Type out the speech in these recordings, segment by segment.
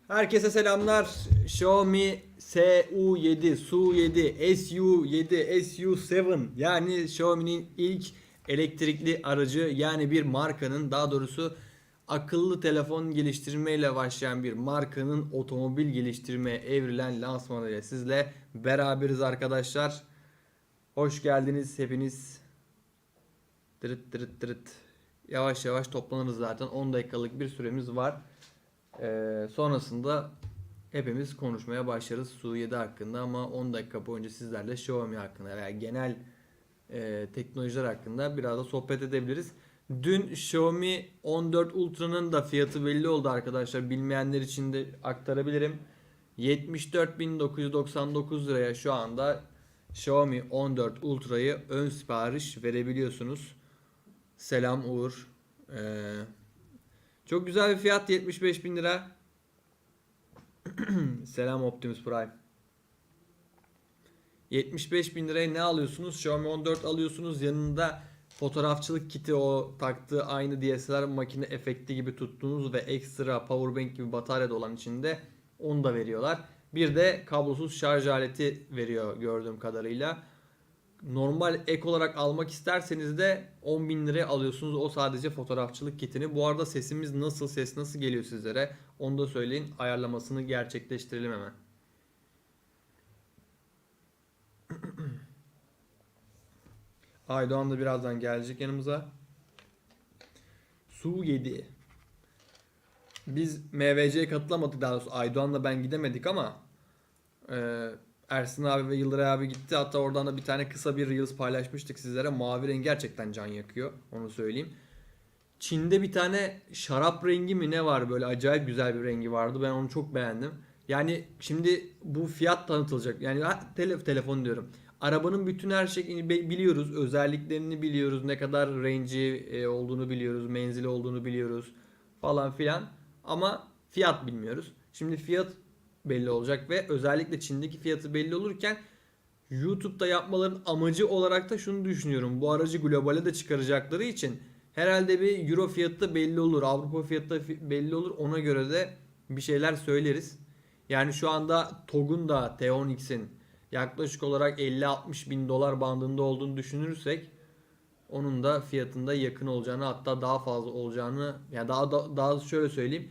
Herkese selamlar. Xiaomi SU7, Su7, SU7, SU7 yani Xiaomi'nin ilk elektrikli aracı, yani bir markanın, daha doğrusu akıllı telefon geliştirmeyle başlayan bir markanın otomobil geliştirmeye evrilen lansmanı ile sizle beraberiz arkadaşlar. Hoş geldiniz hepiniz. Dırıt dırıt dırıt. Yavaş yavaş toplanırız zaten. 10 dakikalık bir süremiz var. Sonrasında hepimiz konuşmaya başlarız Su7 hakkında, ama 10 dakika boyunca sizlerle Xiaomi hakkında veya genel teknolojiler hakkında biraz da sohbet edebiliriz. Dün Xiaomi 14 Ultra'nın da fiyatı belli oldu arkadaşlar. Bilmeyenler için de aktarabilirim. 74.999 liraya şu anda Xiaomi 14 Ultra'yı ön sipariş verebiliyorsunuz. Selam Uğur. Çok güzel bir fiyat, 75.000 lira. Selam Optimus Prime. 75.000 liraya ne alıyorsunuz? Xiaomi 14 alıyorsunuz. Yanında fotoğrafçılık kiti, o taktığı aynı DSLR makine efekti gibi tuttuğunuz ve ekstra powerbank gibi batarya da olan içinde, onu da veriyorlar. Bir de kablosuz şarj aleti veriyor gördüğüm kadarıyla. Normal ek olarak almak isterseniz de 10.000 liraya alıyorsunuz o sadece fotoğrafçılık kitini. Bu arada sesimiz nasıl, ses nasıl geliyor sizlere? Onu da söyleyin. Ayarlamasını gerçekleştirelim hemen. Aydoğan da birazdan gelecek yanımıza. Su7. Biz MVC'ye katılamadık, daha doğrusu Aydoğan'la ben gidemedik ama Ersin abi ve Yıldıray abi gitti. Hatta oradan da bir tane kısa bir Reels paylaşmıştık sizlere. Mavi rengi gerçekten can yakıyor, onu söyleyeyim. Çin'de bir tane şarap rengi mi ne var, böyle acayip güzel bir rengi vardı. Ben onu çok beğendim. Yani şimdi bu fiyat tanıtılacak. Yani telefon diyorum. Arabanın bütün her şeyini biliyoruz. Özelliklerini biliyoruz. Ne kadar range'i olduğunu biliyoruz. Menzili olduğunu biliyoruz. Falan filan. Ama fiyat bilmiyoruz. Şimdi fiyat belli olacak ve özellikle Çin'deki fiyatı belli olurken YouTube'da yapmaların amacı olarak da şunu düşünüyorum. Bu aracı globale de çıkaracakları için herhalde bir euro fiyatı da belli olur. Avrupa fiyatı da belli olur. Ona göre de bir şeyler söyleriz. Yani şu anda TOG'un da T10X'in yaklaşık olarak 50-60 bin dolar bandında olduğunu düşünürsek, onun da fiyatında yakın olacağını, hatta daha fazla olacağını, yani daha şöyle söyleyeyim,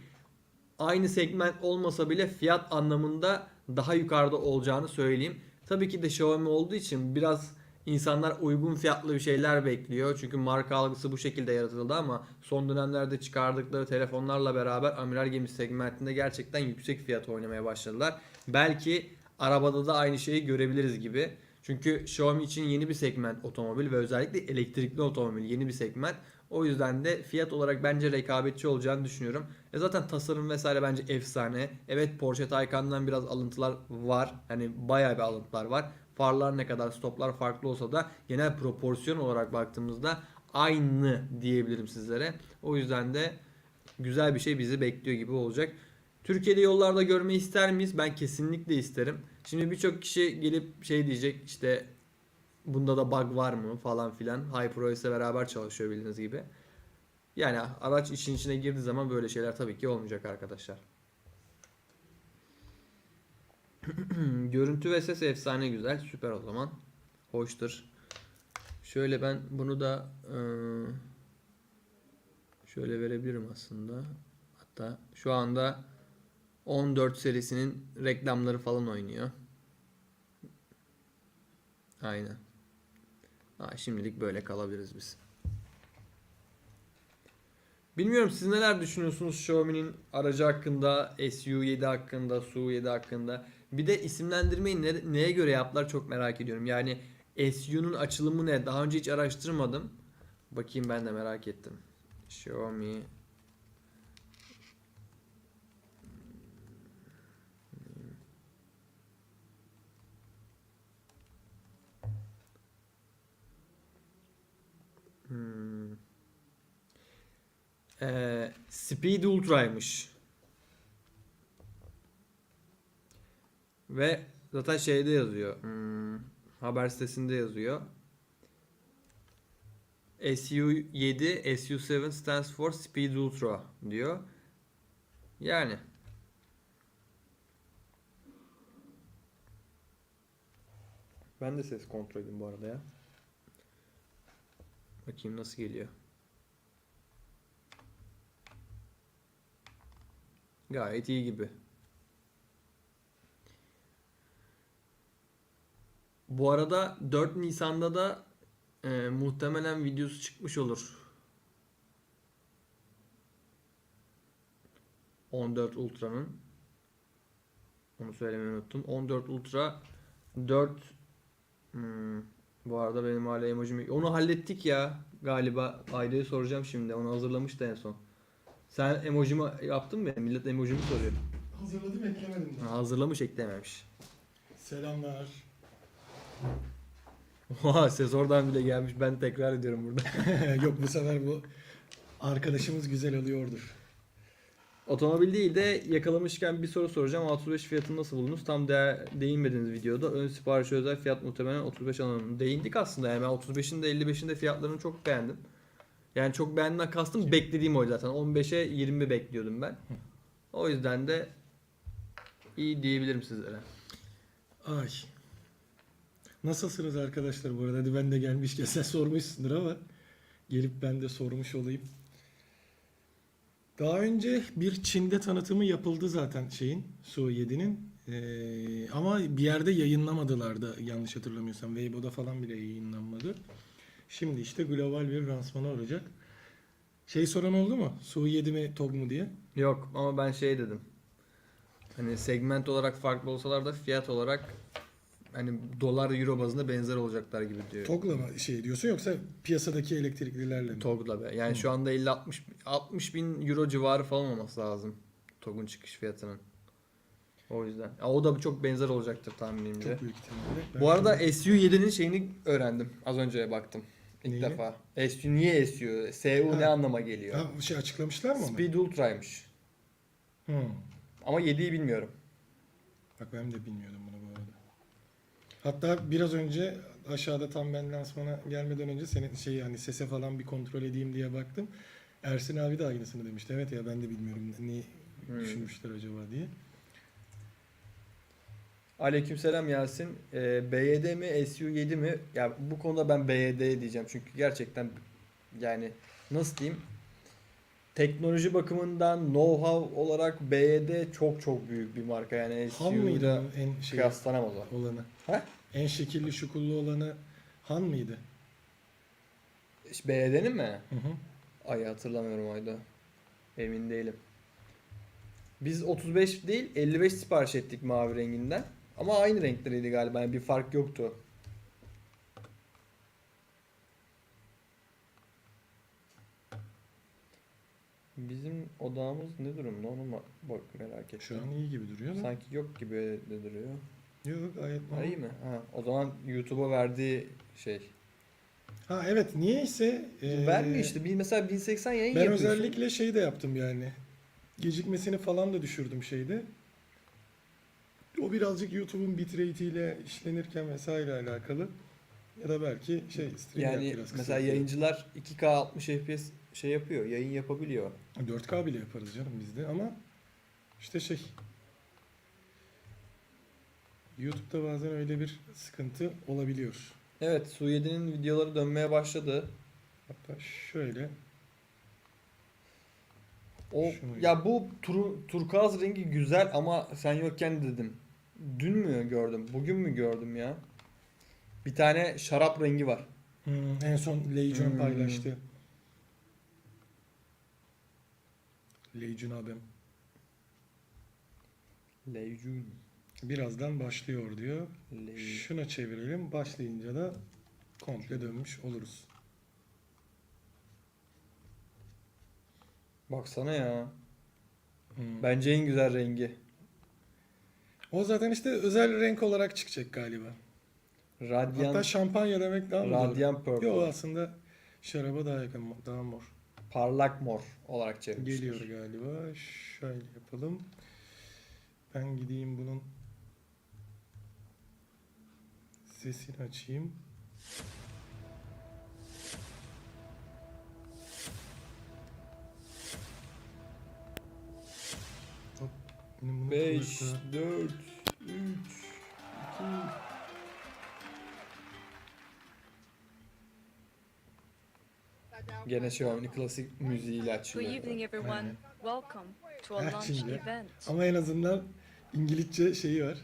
aynı segment olmasa bile fiyat anlamında daha yukarıda olacağını söyleyeyim. Tabii ki de Xiaomi olduğu için biraz insanlar uygun fiyatlı bir şeyler bekliyor. Çünkü marka algısı bu şekilde yaratıldı, ama son dönemlerde çıkardıkları telefonlarla beraber amiral gemisi segmentinde gerçekten yüksek fiyat oynamaya başladılar. Belki arabada da aynı şeyi görebiliriz gibi. Çünkü Xiaomi için yeni bir segment otomobil ve özellikle elektrikli otomobil yeni bir segment. O yüzden de fiyat olarak bence rekabetçi olacağını düşünüyorum. Zaten tasarım vesaire bence efsane. Evet, Porsche Taycan'dan biraz alıntılar var. Hani bayağı bir alıntılar var. Farlar ne kadar, stoplar farklı olsa da genel proporsiyon olarak baktığımızda aynı diyebilirim sizlere. O yüzden de güzel bir şey bizi bekliyor gibi olacak. Türkiye'de yollarda görmeyi ister miyiz? Ben kesinlikle isterim. Şimdi birçok kişi gelip şey diyecek, işte bunda da bug var mı falan filan. HyperOS ile beraber çalışıyor bildiğiniz gibi. Yani araç işin içine girdiği zaman böyle şeyler tabii ki olmayacak arkadaşlar. Görüntü ve ses efsane güzel. Süper o zaman. Hoştur. Şöyle ben bunu da şöyle verebilirim aslında. Hatta şu anda 14 serisinin reklamları falan oynuyor. Aynen. Şimdilik böyle kalabiliriz biz. Bilmiyorum, siz neler düşünüyorsunuz Xiaomi'nin aracı hakkında, SU7 hakkında, Su7 hakkında. Bir de isimlendirmeyi neye göre yaptılar çok merak ediyorum. Yani SU'nun açılımı ne? Daha önce hiç araştırmadım. Bakayım, ben de merak ettim. Xiaomi Speed Ultra'ymış. Ve zaten şeyde yazıyor. Haber sitesinde yazıyor. SU7, SU7 stands for Speed Ultra diyor. Yani Ben de ses kontrol edeyim bu arada ya. Bakayım nasıl geliyor. Gayet iyi gibi. Bu arada 4 Nisan'da da muhtemelen videosu çıkmış olur. 14 Ultra'nın. Onu söylemeyi unuttum. 14 Ultra 4 bu arada benim hala emojim. Onu hallettik ya galiba. Ayda'ya soracağım şimdi. Onu hazırlamıştı en son. Sen emojimi yaptın mı? Millet emojimi soruyor. Hazırladım, eklemedim de. Hazırlamış, eklememiş. Selamlar. Oha, ses oradan bile gelmiş. Ben tekrar ediyorum burada. Yok, bu sefer bu arkadaşımız güzel oluyordur. Otomobil değil de yakalamışken bir soru soracağım. 35 fiyatını nasıl buldunuz? Tam değinmediniz videoda. Ön siparişe özel fiyat muhtemelen 35 alalım. Değindik aslında. Yani ben 35'in de 55'in de fiyatlarını çok beğendim. Yani çok beğendiğimden kastım beklediğim oydu zaten. 15'e 20 bekliyordum ben. O yüzden de iyi diyebilirim sizlere. Ay. Nasılsınız arkadaşlar bu arada? Hadi ben de gelmişken sen sormuşsundur ama gelip ben de sormuş olayım. Daha önce bir Çin'de tanıtımı yapıldı zaten şeyin, SU7'nin. Ama bir yerde yayınlamadılar da yanlış hatırlamıyorsam. Weibo'da falan bile yayınlanmadı. Şimdi işte global bir lansmanı olacak. Şey soran oldu mu? SU7 mi TOG mu diye. Yok ama ben şey dedim. Hani segment olarak farklı olsalar da fiyat olarak hani dolar euro bazında benzer olacaklar gibi diyor. TOG'la mı şey diyorsun yoksa piyasadaki elektriklilerle mi? TOG'la be. Yani şu anda 50-60 bin euro civarı falan olması lazım TOG'un çıkış fiyatının. O yüzden. Ya o da çok benzer olacaktır tahminimce. Çok büyük ihtimalle. Bu arada SU7'nin şeyini öğrendim. Az önce baktım. İlk Neyini? defa. SU niye SU? SU ne Ha. anlama geliyor? Ha, şey açıklamışlar mı onu? Speed Ultra'ymış. Ama 7'yi bilmiyorum. Bak ben de bilmiyordum bunu bu arada. Hatta biraz önce aşağıda tam ben lansmana gelmeden önce senin şey yani sese falan bir kontrol edeyim diye baktım. Ersin abi de aynısını demişti. Evet ya ben de bilmiyorum ne düşünmüşler acaba diye. Aleykümselam Yasin. BYD mi SU7 mi? Ya bu konuda ben BYD diyeceğim. Çünkü gerçekten yani nasıl diyeyim? Teknoloji bakımından know-how olarak BYD çok çok büyük bir marka. Yani Han mıydı SU'yla onun en şey kıyaslanamaz o. olanı? He? En şekilli şukullu olanı Han mıydı? BYD'nin mi? Hı hı. Ay hatırlamıyorum ayda. Emin değilim. Biz 35 değil 55 sipariş ettik mavi renginden. Ama aynı renkleriydi galiba. Yani bir fark yoktu. Bizim odağımız ne durumda onu bak merak ettim. Şu an iyi gibi duruyor da. Sanki yok gibi de duruyor. Yok gayet Ha, normal. iyi mi? Ha, o zaman YouTube'a verdiği şey. Ha evet niyeyse Vermiyor işte. Mesela 1080 yayın ben yapıyorsun. özellikle şey de yaptım yani. Gecikmesini falan da düşürdüm şeyde. O birazcık YouTube'un bitrate ile işlenirken vesaire alakalı. Ya da belki şey stream Yani biraz kısa mesela yapıyor. yayıncılar 2K 60 FPS şey yapıyor. Yayın yapabiliyor. 4K bile yaparız canım bizde ama işte şey YouTube'da bazen öyle bir sıkıntı olabiliyor. Evet, Su7'nin videoları dönmeye başladı. Hatta şöyle O Şunu ya bu turkuaz rengi güzel ama sen yokken dedim. Dün mü gördüm? Bugün mü gördüm ya? Bir tane şarap rengi var. en son Legion Hmm. paylaştı. Legion abim. Leijun. Birazdan başlıyor diyor. Le- Şuna çevirelim. Başlayınca da komple dönmüş oluruz. Baksana ya. Hmm. Bence en güzel rengi. O zaten işte özel renk olarak çıkacak galiba. Hatta Radiant, şampanya demek daha mı doğru? Radiant Purple. Yok aslında şaraba daha yakın, daha mor. Parlak mor olarak çevirmişler. Geliyor galiba. Şöyle yapalım. Ben gideyim bunun sesini açayım. Hop. Benim bunu 5, kulaklığa- 4, 3, 2. Gene Xiaomi klasik müziğiyle Good açılıyor. evening, everyone. Aynen. Welcome to a Her launch Çince. event. Ama en azından İngilizce şeyi var.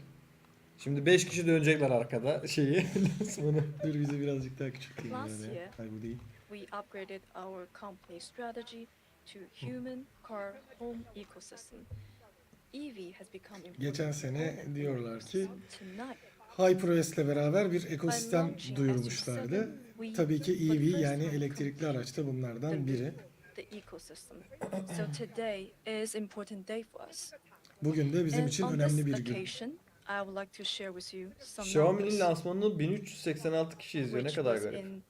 Şimdi 5 kişi dönecekler arkada şeyi. Lansmanı. Dur bize birazcık daha küçülteyim Last böyle. year, Hayır bu değil. we upgraded our company strategy to human car home ecosystem. EV has become important. Geçen sene in diyorlar ki tonight. HyperOS'le beraber bir By ekosistem launching duyurmuşlardı. SU7, we Tabii ki for the EV first yani time elektrikli araç da bunlardan biri. the ecosystem. So today is important day for us. Bugün de bizim And için on önemli this bir gün. occasion, I would like to share with you some Xiaomi'nin numbers, lansmanını 1386 kişi izliyor. Ne which kadar was garip. in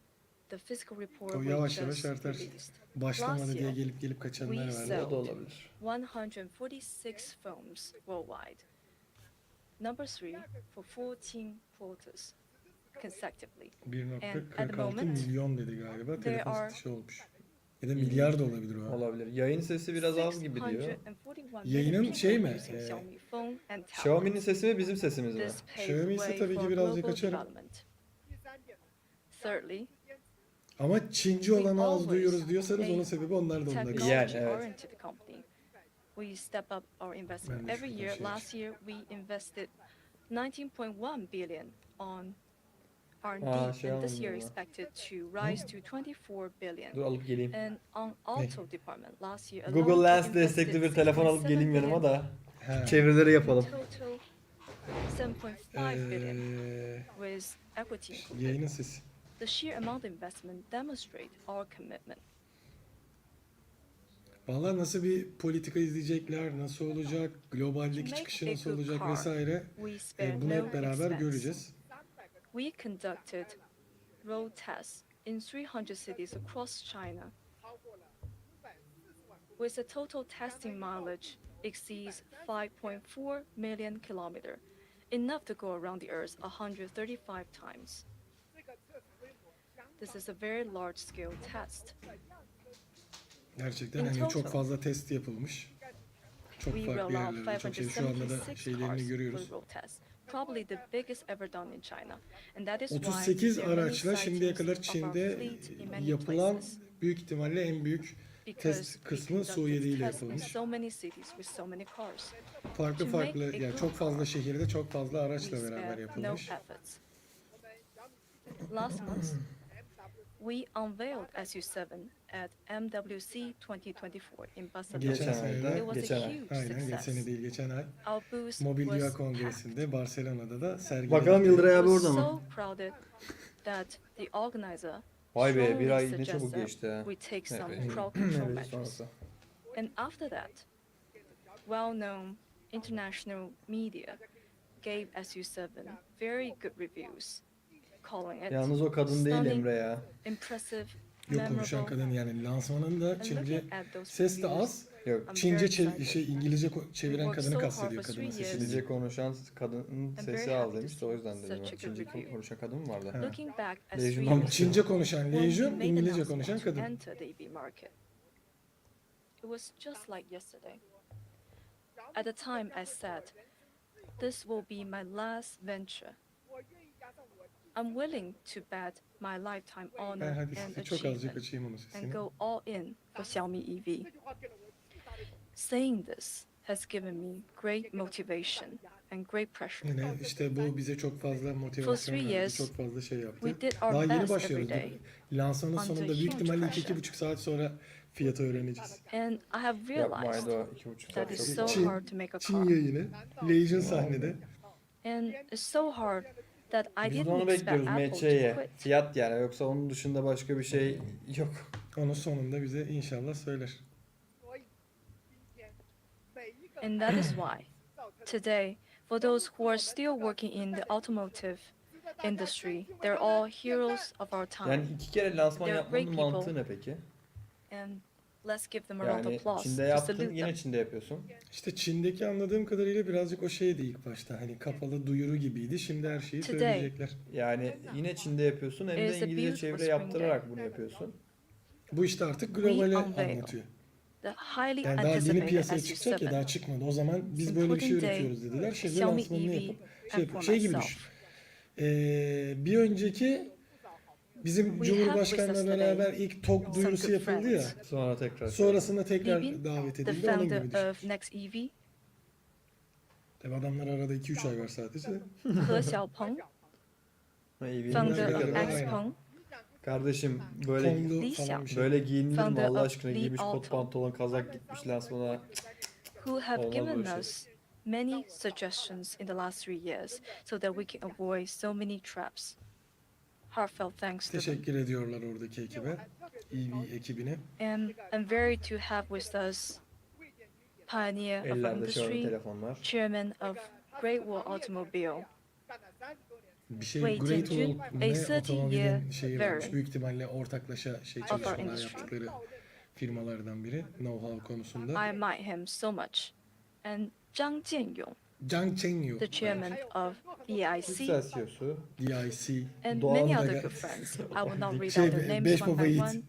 the physical report O we yavaş yavaş just artar. released. Başlamadı Last diye year, gelip kaçanlar we vardı. O da olabilir. 146 films worldwide. Number 3 for 14 quarters consecutively. And at the 1.46 moment, milyon dedi galiba. there Telefon are satışı olmuş. Ya da milyar da olabilir o. Olabilir. Yayın sesi biraz az gibi diyor. 641 Yayının million şey mi? people using Xiaomi phone and tablets. Xiaomi'nin sesi mi bizim sesimiz mi? This paves Xiaomi ise way tabii ki for birazcık global açarım. development. Thirdly, Ama Çinci olanı az duyuyoruz diyorsanız onun sebebi onlar da olabilir. Yani, evet. technology-oriented company. We step up our investment. Ben de Every şuradan year, şey last year we invested 19.1 billion on R&D, şey and this almadım year ya. expected to rise to 24 billion. Dur alıp geleyim. And on auto department last year Google alone, Lens we invested destekli bir telefon alıp 6.7 geleyim yanıma billion. da He. çevreleri yapalım. Total 7.5 billion Ee, with equity included. yayının sesi. The sheer amount of investment demonstrate our commitment. Valla nasıl bir politika izleyecekler, nasıl olacak, globaldeki çıkışı nasıl olacak vesaire We spare bunu no hep beraber expense. göreceğiz. We conducted road tests in 300 cities across China, with a total testing mileage exceeds 5.4 million kilometers, enough to go around the Earth 135 times. This is a very large-scale test. Gerçekten In hani total, çok fazla test yapılmış. Çok We farklı roll out yerlerde, çok şey. Şu anda da 576 şeylerini cars for görüyoruz. the road test, probably the biggest ever done in China. And that is why 38 there are many araçla şimdiye kadar sightings of our Çin'de fleet in many yapılan places. büyük ihtimalle en büyük Because test we kısmı conducted Su-7 ile tests in yapılmış. so many cities with so many cars. Farklı To farklı make a yani good çok fazla car, şehirde çok fazla We araçla beraber spare no yapılmış. efforts. Last month, we unveiled SU7 at MWC 2024 in Barcelona. Geçen sene It de, was geçen a ay. huge aynen geçen success. sene değil geçen ay Our booth Mobil Dünya was packed. Kongresi'nde Barcelona'da da sergilendi. Bakalım Yıldıray abi It orada was mı? so crowded that the organizer Vay be bir strongly ay ne çabuk suggested geçti ha. we take some Evet. crowd control Evet, measures. sonrası. And after that, well-known international media gave SU7 very good reviews, calling it Yalnız o kadın değil stunning, Emre ya. impressive, Yok konuşan memorable. kadın yani lansmanında And Çince looking at those ses de reviews, az. Yok. I'm Çince very excited. İngilizce çeviren worked kadını so hard kastediyor for kadının 3 years. sesini. Çince konuşan kadının I'm very sesi happy az to demiş de o yüzden see dedim. such a Çince good review. konuşan kadın mı vardı? Ha. Looking back at Lejun 3 olmuş. years Çince konuşan when we Lejun, made İngilizce announcement konuşan to kadın. enter the EV market. It was just like yesterday. At the time, I said, "This will be my last venture. I'm willing to bet my lifetime honor Ben and hadi çok azıcık achievement açayım onun and sesini. go all in for Xiaomi EV." Saying this has given me great motivation and great pressure. Yine işte bu bize çok fazla motivasyon three verdi, years, çok fazla şey yaptı. We did our Daha yeni best every başlıyoruz. day, Lansmanın under sonunda büyük huge ihtimalle pressure. 2-2,5 saat sonra fiyatı öğreneceğiz. and I have realized Yapmaydı o 2,5 that saat it's çok. so Çin- hard to make a Çin car, yayını, Lejun sahnede. and it's so hard that I Biz de didn't onu expect bekliyoruz Apple to Meçe'ye. quit. Fiyat yani yoksa onun dışında başka bir şey yok. Onun sonunda bize inşallah söyler. And that is why today, for those who are still working in the automotive industry, they're all heroes of our time. Yani 2 kere lansman They're yapmanın great people. mantığı ne peki? And let's give them a round of Yani applause Çin'de to yaptın salute yine them. Çin'de yapıyorsun. İşte Çin'deki anladığım kadarıyla birazcık o şeydi ilk başta. Hani kapalı duyuru gibiydi. Şimdi her şeyi Today. söyleyecekler. Yani yine Çin'de yapıyorsun hem It de is a İngilizce beautiful çeviri spring yaptırarak bunu yapıyorsun. Bu işte artık We globale unveil anlatıyor. The highly Yani daha yeni anticipated piyasaya çıkacak ya daha SU7, çıkmadı. O zaman biz böyle bir şey Important day, üretiyoruz dediler. Şimdi Xiaomi lansmanını EV, yapıp and for şey gibi myself. düşün. Bir önceki Bizim We have Cumhurbaşkanı'na with us beraber today ilk TOG some duyurusu good yapıldı ya. friends. Sonra tekrar. Sonrasında tekrar Bibin, davet the edildi. Onun founder gibi of düşün. Next EV, Tabii adamlar arada 2-3 ay var sadece. He Xiaopeng, İyi, founder Bunlar of galiba aynı. Xpeng, Kardeşim böyle Konglu Li falan bir şey. böyle giyinilir mi founder Allah of aşkına, Li giymiş kot Auto, pantolon kazak gitmiş lansmana. who have Olmaz given böyle şey. us many suggestions in the last 3 years so that we can avoid so many traps. Heartfelt thanks to them. Teşekkür ediyorlar oradaki ekibe. EV ekibine. And I'm very to have with us pioneer of our Ellerde Xiaomi industry, telefonlar. chairman of Great Wall Automobile, Bir şey Wei Great Wall Jianjun, a ne 30-year otomobilin şeyi varmış. veteran Büyük ihtimalle ortaklaşa şey of our çalışmalar industry. yaptıkları firmalardan biri. Know-how konusunda. I admire him so much. And Zhang Jianyong, Zhang Chengyu. the chairman of EIC, Yüksel CEO'su. DIC. and Doğan many da other gel- good friends. I will not read Şey, out their names beş one baba by yiğit. one.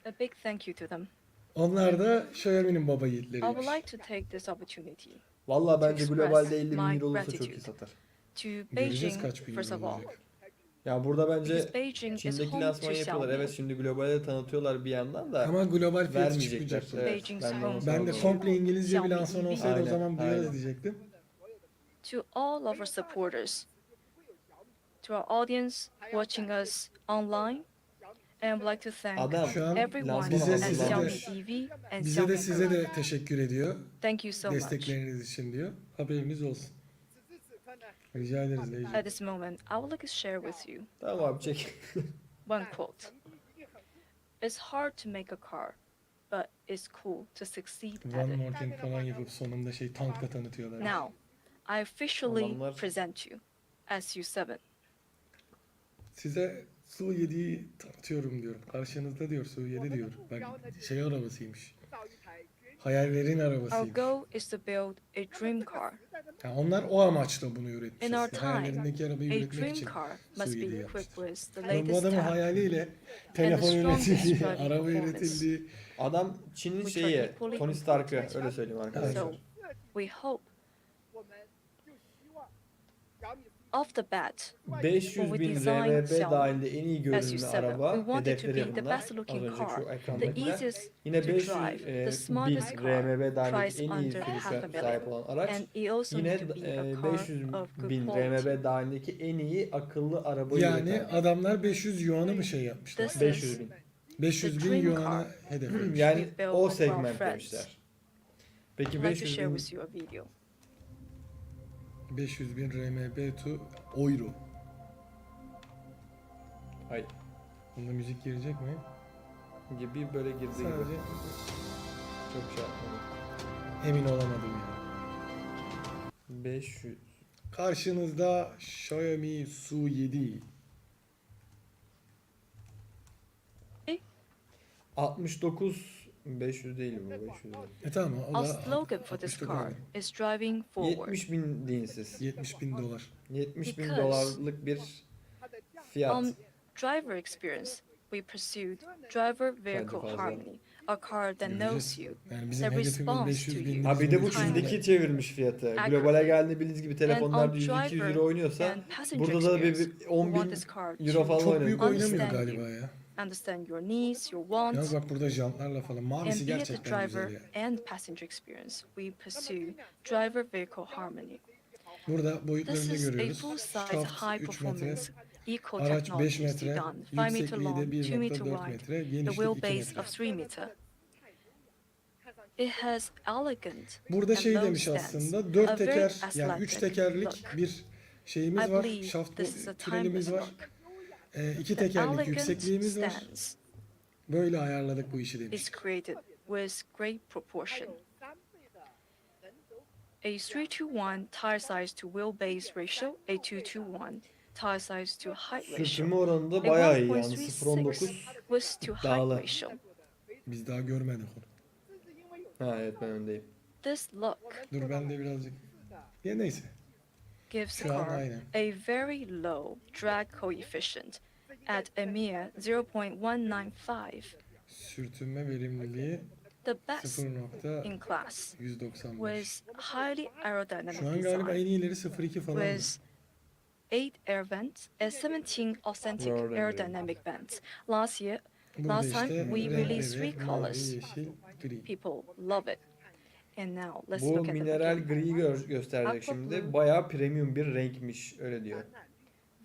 A big thank you to them. Onlar da Xiaomi'nin baba I yiğitleriymiş. would like to take this opportunity Valla bence express globalde 50 bin my euro olursa çok iyi gratitude. satar. to Göreceğiz Beijing, kaç bin first euro of all, olacak. Ya burada bence because Beijing is Çin'deki home to lansmanı yapıyorlar. Xiaomi. Evet, şimdi globalde tanıtıyorlar bir yandan da Ama global fiyatı vermeyecekler. çıkmayacak. Evet, Beijing's ben de onu home. Ben de sanmıyorum. komple İngilizce bir Xiaomi lansman EV. olsaydı o Aynen, zaman duyarız aynen. diyecektim. To all of our supporters, to our audience watching us online, and I would like to thank Adam Şu an everyone lansmana bize at size Xiaomi hazırlanmış. EV and Bize de Xiaomi size Group. de teşekkür ediyor. Thank you so much. Destekleriniz için diyor. Haberiniz olsun. Rica ederiz Leyci. At this moment, I would like to share with you Tamam abi, çek. one quote. It's hard to make a car, but it's cool to succeed at One it. more thing falan yapıp sonunda şey tankla tanıtıyorlar. Now, I officially Adamlar- present you SU7. Size Su7'yi tanıtıyorum diyor. Karşınızda diyor Su7 diyor. Bak şey arabasıymış. Hayallerin Our arabasıymış. goal is to build a dream car. Yani onlar o amaçla bunu üretmiş. In our aslında. time, Hayallerindeki arabayı A üretmek dream için car must be Su7'yi equipped yapmışlar. with the Yani bu latest adamın tech hayaliyle telefon strongest üretildiği, driving araba performance. üretildiği. Adam Çin'in Which şeyi, are equally Tony Stark'ı, important. öyle söyleyeyim So arkadaşlar. we hope off the bat 500 bin RMB dahilinde en iyi görünümlü SU7, araba we want it to be hedefleri the bunlar. best Az looking önceki car, şu the ekrandakiler. easiest Yine to 500 drive, the bin smartest car, RMB dahilindeki priced en iyi under sürüşe $500,000. sahip olan araç. And it also Yine needs to be a car 500 of good bin quality. RMB dahilindeki en iyi akıllı arabayı Yani üreten. adamlar 500 yuanı mı şey yapmışlar? This 500 bin. 500 the bin dream yuanı car. hedeflemiş. Yani We built o for our segment friends. demişler. Peki I'd like to 500 share bin with you a video. 500 bin RMB to euro. Ay Bunda müzik girecek mi? gibi böyle girdi gibi. Sadece Çok şey yapmadım. emin olamadım ya. 500. Karşınızda Xiaomi Su7. 69 500 değil bu, 500 değil. Tamam o Our da slogan for this 69 car abi. is driving forward. 70 bin deyin siz. 70 bin dolar. 70 bin Because dolarlık bir fiyat. On driver experience, we pursued driver vehicle fazla. harmony, a car that knows you, Yani bizim that hedefimiz responds 500 to bin. you. Ha bir de bu bizim Kindly. Çin'deki çevirmiş fiyatı. Accurate. Globale geldiğinde bildiğiniz gibi And telefonlar on 100-200 driver euro oynuyorsa and passenger burada da experience, bir we 10 want bin this car euro to falan Çok büyük oynanıyor. oynamıyor Understand galiba ya. understand your needs, your Yalnız wants, bak burada jantlarla falan. and Mavisi be it the gerçekten güzel driver ya. and passenger experience, we pursue driver vehicle harmony. Burada This boyutlarını is a görüyoruz. full-size, Şaft 3 metre, high-performance, araç 5 eco-technology metre, sedan, 5 meter yüksekliği long, de 2 meter 1.4 wide, metre, the genişlik 2 wheelbase metre. of 3 meter. It has elegant Burada and şey low demiş stance, aslında 4 a very teker yani 3 athletic tekerlik look. bir şeyimiz I var. believe Şaft this is a tünelimiz timeless var. look. 2 The tekerlik elegant yüksekliğimiz var. stance Böyle ayarladık bu işi demiş. is created with great proportion. A 3:1 tire size to wheelbase ratio, a 2:1 tire size to height ratio, Sürtünme oranında a bayağı iyi yani 1.36 0.9. width to height Dağlı. ratio. Biz daha görmedik onu. Ha evet, ben öndeyim. This look Dur ben de birazcık. Ya neyse. gives the Şu an car aynen. a very low drag coefficient at a mere 0.195, Sürtünme verimliliği the best 0.195. in class, with highly aerodynamic Şu an galiba design, en iyileri 0.2 falan. with 8 air vents and 17 authentic Gördüm, aerodynamic vents. Last Burada time işte we released renkleri 3 mavi, colors. yeşil, gri. People love it. And now let's Bu look at the mineral beginning. griyi gösterecek Aqua şimdi. blue. Bayağı premium bir renkmiş öyle diyor.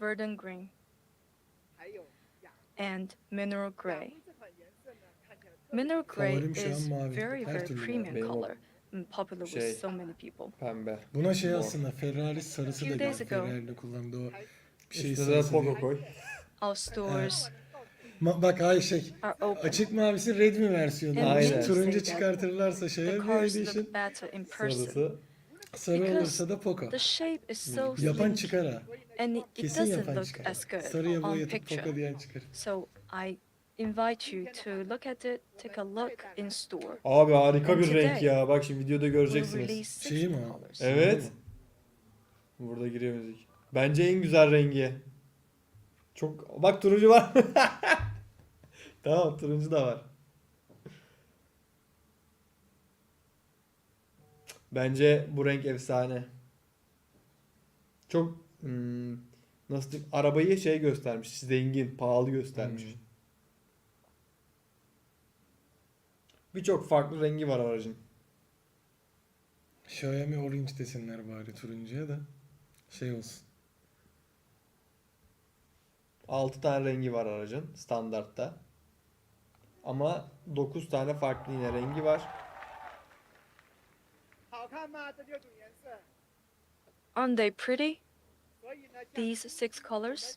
Verdant green and mineral gray. Mineral gray Favorim şu an is mavi. very Her türlü premium Benim o color and popular şey, with so many people. Pembe. Buna şey Mor. aslında Ferrari sarısı da Few days gibi. ago. Ferrari'de kullandığı o şey Üstüne de sarısı Poco değil. koy. Our stores Bak hayır şey. are open. Açık mavisi Redmi versiyonu. Aynen. Turuncu çıkartırlarsa The şeye bir cars edition. look better in person. Sarısı. Sarı Because olursa da Poco. The shape is so Yapan sleek çıkar ha. and it Kesin doesn't yapan look çıkar. as good Sarıya on boyatıp Poco picture. diyen çıkar. So I invite you to look at it, take a look in store. Abi harika And bir renk today, ya. Bak şimdi videoda We'll göreceksiniz. release 6 Şeyi mi o? colors. Evet. Burada giriyor müzik. Bence en güzel rengi. Çok bak turuncu var. Tamam turuncu da var. Bence bu renk efsane. Çok nasıl diyeyim, arabayı şey göstermiş. Zengin, pahalı göstermiş. Birçok farklı rengi var aracın. Xiaomi Orange desinler bari turuncuya da şey olsun. 6 tane rengi var aracın standartta. Ama 9 tane farklı yine rengi var. Aren't they pretty? These 6 colors.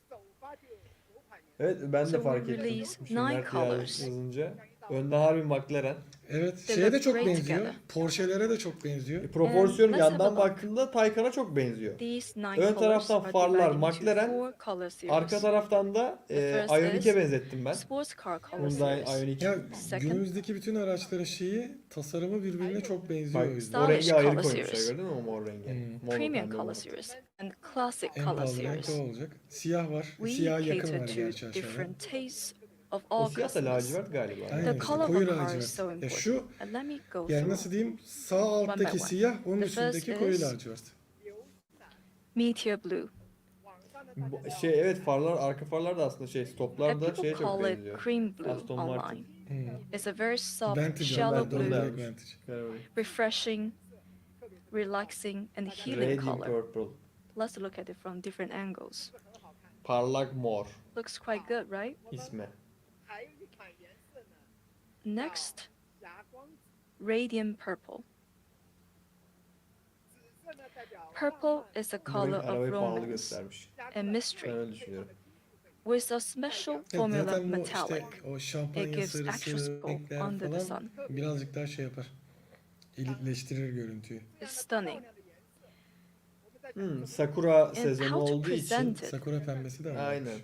Evet ben de So fark we ettim. release Şimdi 9 Mert colors. yazınca. Önde harbi McLaren. Evet. They Şeye de look çok great benziyor. together. Porsche'lere de çok benziyor. Proporsiyonu let's have yandan a look. baktığında Taycan'a çok benziyor. These 9 Ön colors taraftan are farlar divided into McLaren, 4 color arka series. taraftan da The first Ioniq'e is benzettim ben. Sports car color Hyundai series. Ioniq. Ya Second. günümüzdeki bütün araçların şeyi tasarımı birbirine çok benziyor o Bak yüzden. o rengi Stylish ayrı color koymuşlar series. gördün mü o mor rengi? Mor Premium pembe color mor. series and classic En color pahalı renk o series. olacak. Siyah var. We Siyah yakın cater var to gerçi aşağıya. different tastes of O all siyah da customers. lacivert galiba. Aynen The işte, color of koyu a car is lacivert. so Ya important. şu And let me go yani through. nasıl diyeyim sağ alttaki one. siyah onun The first üstündeki koyu is- lacivert. Meteor blue. Şey evet farlar arka farlar da aslında şey stoplar da People şeye çok call it benziyor. cream blue Aston online. Martin. It's a very soft, Vantage shallow aldı, Vantage. blue, direkt Vantage. Ver bakayım. refreshing, relaxing, and healing Radiant color. Purple. Let's look at it from different angles. Parlak mor Looks quite good, right? ismi. Next, radiant purple. Purple is the Bu color renk of arabayı pahalı romance göstermiş. and Ben mystery. öyle düşünüyorum. With a special Evet, formula zaten bu metallic, işte o şampanya it gives extra sarısı scope renkler under the falan sun. birazcık daha şey yapar. Elitleştirir görüntüyü. It's stunning. Sakura sezonu how to olduğu için present it. Sakura pembesi de var. aynen.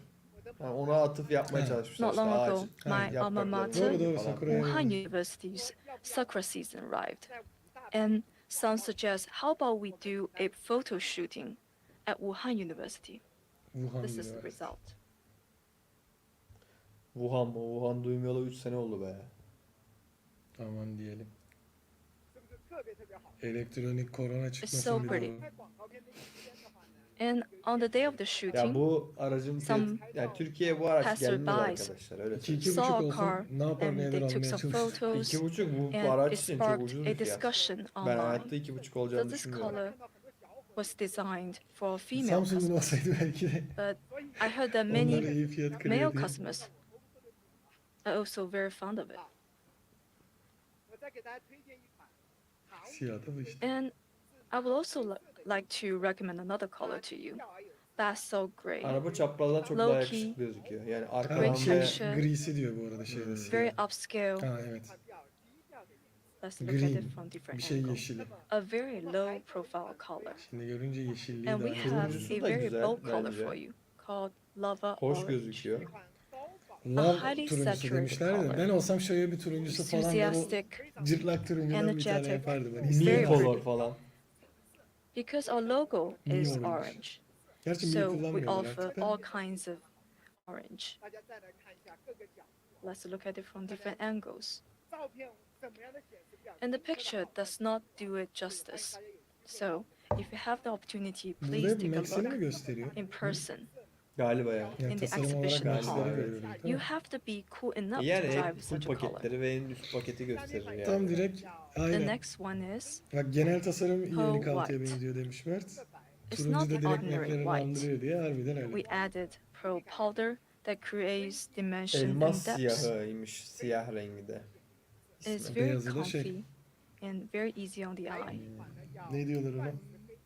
Yani ona atıf yapmaya Ha. çalışmışlar. Not İşte long ago, ağacın my alma yapraklarını mater, Doğru, doğru, falan. Sakura. Wuhan University's Sakura season arrived. And some suggest, how about we do a photo shooting at Wuhan University? Wuhan This is the diyor. result. Wuhan mı? Wuhan duymayalı 3 sene oldu be. Aman diyelim. Elektronik korona çıkmasın so bir pretty. de o. And on the day of the Ya shooting, bu aracın Some yani Türkiye'ye bu araç gelmez passerbys arkadaşlar öyle İki, söyleyeyim. iki saw buçuk a car olsun ne yapar and ne eder they took almaya some çalışır. photos, 2,5 bu and araç it için çok sparked ucuz a bir fiyat. discussion Ben online. hayatta 2,5 So olacağını this düşünmüyorum. color was designed for a female Samsung'un customer, olsaydı belki de but I heard that onlara many iyi fiyat male kırıyor diye. customers are also very fond of it. Siyah da bu işte. And I would also like to recommend another color to you. That's so great. Araba çaprazdan çok Low daha key. yakışıklı gözüküyor. Yani Ha, arkadan Great ve texture. grisi diyor bu arada şeyde Very siyah. upscale. Ha evet. Let's look at Green. it from different Bir şey angles. yeşili. A very low profile color. Şimdi görünce yeşilliği And daha we iyi. have Turuncusu a da very güzel bold color bence. for you called lava hoş orange. gözüküyor. Love highly turuncusu saturated demişler de color. ben olsam şöyle bir turuncusu falan böyle o Enthusiastic, cırtlak turuncudan bir tane energetic, yapardım. Hani very Mi isterim. pretty. color falan. because our logo Mi is orange. orange. Gerçi mi So we kullanmıyorlar offer artık da. all kinds of orange. Let's look at it from different angles. And the picture does not do it justice. So, if you have the opportunity, Burada please hep take a Max'ini mi look gösteriyor? in person Galiba ya. Yani in the tasarım olarak exhibition Max'leri hall. görüyoruz değil You mi? have to be cool enough to Yani drive hep with full such a color. paketleri ve en üst paketi gösterir yani. Tam direkt The aynen. next one is Bak genel tasarım Pearl 26'ya white. benziyor demiş Mert. It's Turuncu not da direkt ordinary McLaren'ı white. andırıyor diye harbiden öyle. We added pearl powder that creates dimension and Elmas depth. siyahıymış. Siyah rengi de. It's İsmi. very Beyazı da şey. comfy and very easy on the eye. Ne diyorlar ona?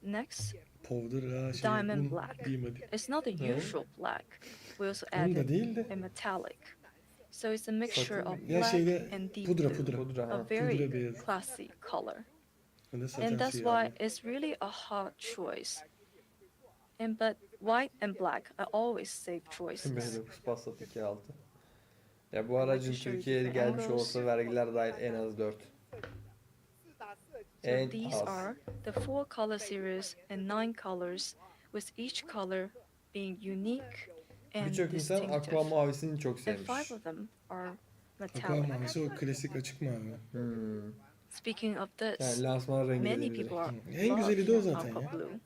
Next, Powder, ha şey, Diamond un black. diyeyim hadi. it's not the No. usual black. We also Un da added değil de. a metallic. So it's a mixture of Ya black şeyde and deep pudra blue. pudra. Pudra ha. A very Pudra beyazı. classy color. Ben de saten And that's siyahı. why it's really a hard choice. But white and black are always safe choices. B9 Passat 2.6. Ya bu aracın Türkiye'ye gelmiş olsa vergiler dahil en az 4. So En these az. are the 4 color series and 9 colors, with each color being unique and Birçok insan aqua distinctive. mavisini çok And sevmiş. 5 of them are Aqua metallic. mavisi o klasik açık mavi. Hmm. Speaking of Yani this, lansman rengi many dedi people are En güzeli de o love zaten aqua ya. blue.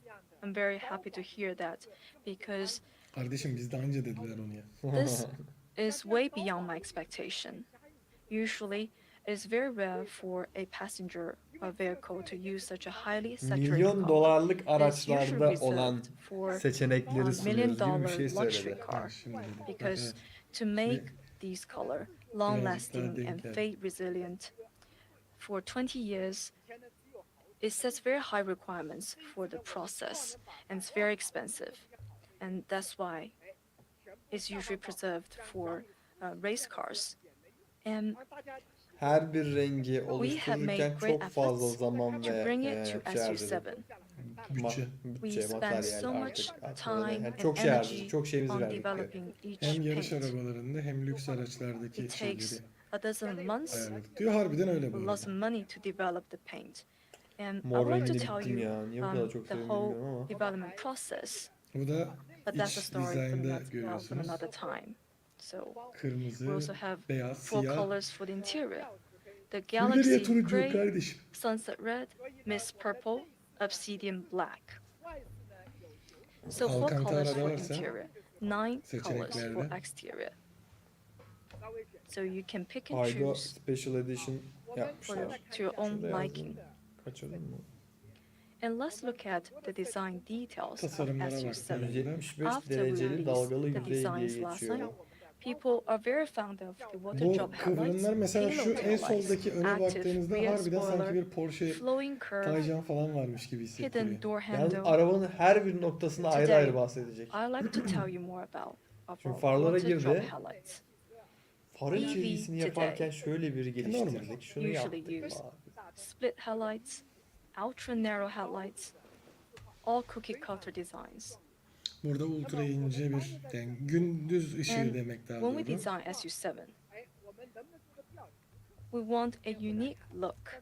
I'm very happy to hear that because Kardeşim bizde anca dediler onu ya. this is way beyond my expectation. Usually, it's very rare for a passenger vehicle to use such a highly saturated Milyon color. dolarlık It's usually araçlarda olan reserved for seçenekleri million sunuyoruz gibi bir dollar şey luxury söyledi. Ha, car şimdi dedik. Bak, because evet. to make these color long lasting denk and geldi. fade resilient for 20 years, it sets very high requirements for the process and it's very expensive. And that's why it's usually preserved for race cars. And Her bir rengi we have oluştururken made great çok fazla efforts zaman to ve bring it to şey harcadık. SU7. Bütçe. We Bütçe, spend materyal so much artık. time Yani and çok şey harcadık, energy çok şeyimizi on verdik diyor. developing each Hem yarış paint. arabalarında hem lüks araçlardaki It takes şeyleri a dozen months, ayarladık diyor. Harbiden öyle bu lots of arada. money to develop the paint. And I Mor want to rengini tell bittim you ya. Niye bu kadar çok the sevdim bilmiyorum whole ama. development process, Bu da but that's a iç story for dizaynda another, from görüyorsunuz. another time. So we Kırmızı, also have beyaz, 4 siyah. colors for the interior. The Bu nereye Galaxy turuncu Gray, kardeşim? Sunset Red, Mist Purple, Obsidian Black. So 4 Alcantara colors for varsa interior, 9 colors for seçeneklerde. exterior. So you can pick and Aydo choose Special Edition for yapmışlar. to your own Şurada yazdım. liking. Kaçırdın mı? And let's look at the design details of Tasarımlara SU7. baktığımızda 175 After we dereceli released dalgalı the yüzey diye designs last geçiyor. night, people are very fond of the water bu drop headlights, kıvrımlar mesela şu halo en taillights, soldaki öne active baktığınızda rear harbiden sanki spoiler, bir Porsche flowing curve, Taycan falan varmış gibi hidden hissettiriyor. door Yalnız handle. arabanın her bir noktasında ayrı Today, ayrı bahsedecek. I like to tell you more about Şimdi our farlara water drop girdi. headlights. Farın EV çizgisini today yaparken şöyle bir geliştirdik. Şunu usually yaptık. use Abi. Split headlights, ultra narrow headlights, all cookie cutter designs. Burada ultra ince bir yani gündüz ışığı And demek daha when doğru. we design SU7, we want a unique look.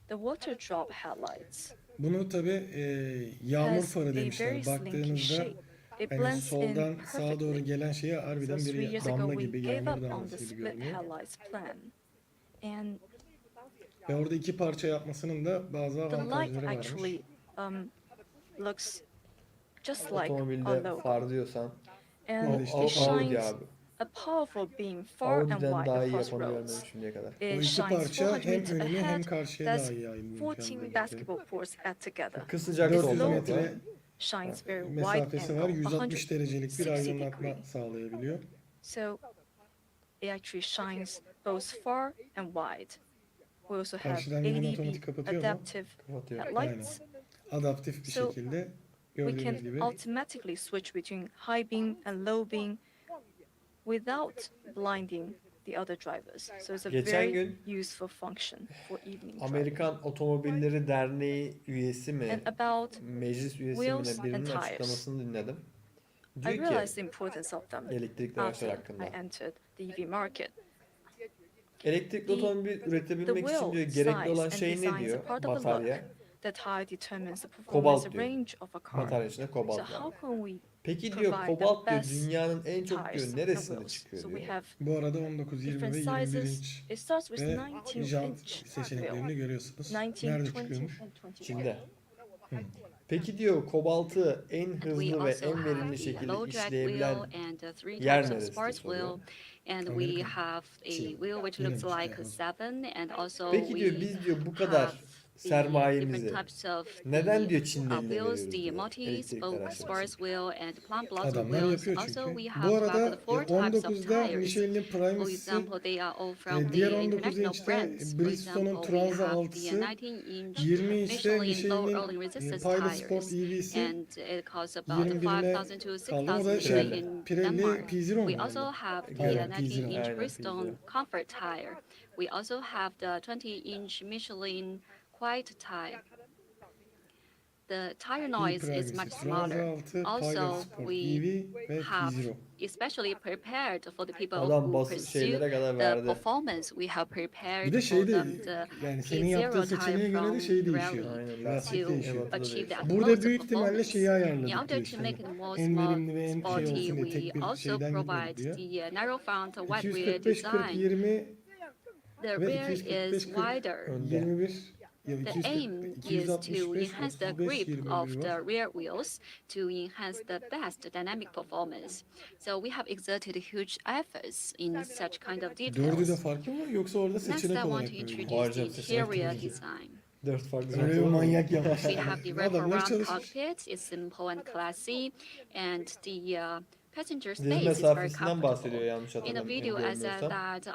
The water drop headlights Bunu tabi yağmur has farı a demişler. very slinky Baktığınızda shape. It hani blends soldan in sağa doğru perfectly. gelen şeye So harbiden 3 bir years ago damla we gibi, gave yağmur up on the damlası gibi split görünüyor. headlights plan. And Ve orada iki parça yapmasının da bazı the light avantajları varmış. actually looks just like our Otomobilde logo. far diyorsan And Orada işte it Audi shines abi. a powerful beam far and Audi'den wide daha iyi across yapanı roads. görmedim şimdiye kadar. O It iki shines parça 400 hem meters önüne hem ahead. karşıya That's daha iyi yayılma 14 imkanı basketball yaratıyor. courts add together. Kısacak 400 solda. metre Shines very wide mesafesi var. angle, 160 derecelik bir 160 aydınlatma degree. sağlayabiliyor. So it actually shines both far and wide. We also have Karşıdan gelen ADB otomatik kapatıyor mu? adaptive Kapatıyor. headlights. Adaptif bir So, şekilde We gördüğünüz can gibi automatically switch between high beam and low beam without blinding the other drivers. So it's a Geçen very gün useful function for evening driving. Amerikan Otomobilleri Derneği üyesi mi, And about meclis üyesi mi wheels ne birinin and tires. açıklamasını dinledim. I Diyor realized ki the importance of them elektrikli araçlar after hakkında. I entered the EV market. Elektrikli The- otomobil üretebilmek için wheel diyor gerekli size olan and şey ne design is diyor? a part of the Batarya. the tire determines the Kobalt performance diyor. range of a car. Materyal içinde So kobalt var. how can we Peki diyor provide the kobalt diyor best dünyanın en çok diyor tires and neresinde wheels? çıkıyor So we diyor. have Bu arada 19, 20 ve different 21 sizes. inç It starts with ve 19 jant inch seçeneklerini wheel, görüyorsunuz. 19, Nerede 20 çıkıyormuş? and 21. Çin'de. Peki diyor kobaltı en And we hızlı ve also en have verimli the şekilde low drag işleyebilen wheel and the three yer types of neresi sports soruyor. wheel. And we Amerika. have a Çin. wheel which Yine looks işte like a o. seven, and also Peki diyor we biz diyor bu have kadar the different sermayemizi types of neden the diyor Çin'de eline wheels, veriyoruz the diyor multi elektrikli araçlar sports için. wheel and plant blossom Adamlar wheels. yapıyor Also çünkü. we Bu have arada the four types of 19'da tires. Michelin'in For Primacy'si, example, they are all from diğer the 19 international inçte brands. For Bridgestone'un example, we Transa have the 6'sı, 19 inch 20 inçte Michelin low Michelin'in rolling resistance Pilot Sport tires, EV'si, and it costs about 21'ine 5,000 to kaldı. O 6,000 da Michelin şey, in Pirelli Denmark. P0 We mu also galiba? have the Aynen, 19 P0. inch Aynen, Bridgestone P0. Comfort tire. We also have the 20 inch Michelin Quiet tire. The tire noise is much Transa smaller. 6, Pilot Also, Sport we EV ve have P0. especially prepared for the people Adam who bas pursue şeylere kadar the verdi. performance. We have Bir prepared de for şey de them the yani senin yaptığın P0 seçeneğe tire göre de from şey değişiyor. Pirelli Aynen, Lastik to değişiyor. Ebat'ta da achieve the değişiyor. Burada utmost büyük ihtimalle performance. şeyi In ayarladık order diyor to işte. make it more En smart, verimli ve en şey sporty, olsun diye we tek bir also şeyden provide gitmedik diyor. the narrow front wide rear 245 40 design. 20 The ve rear 245 is 40 wider. Önde. 21 ya The aim 240 is to 265 enhance the 35 grip 21 of var. the rear wheels to enhance the best dynamic performance. So we have exerted huge efforts in such kind of Dördü de details. farklı mı yoksa orada Next, I seçenek want olarak to mı veriyor? introduce the Harcam seçenek interior tabii ki. design. 4 farklı Öyle bir renk olur mu? manyak yapmış. We have the Adamlar wraparound çalışmış. cockpit. It's simple and classy, and the passenger Diz space is very mesafesinden bahsediyor comfortable. yanlış In the hatırlamıyorum. video, I said Görmüyorsam. that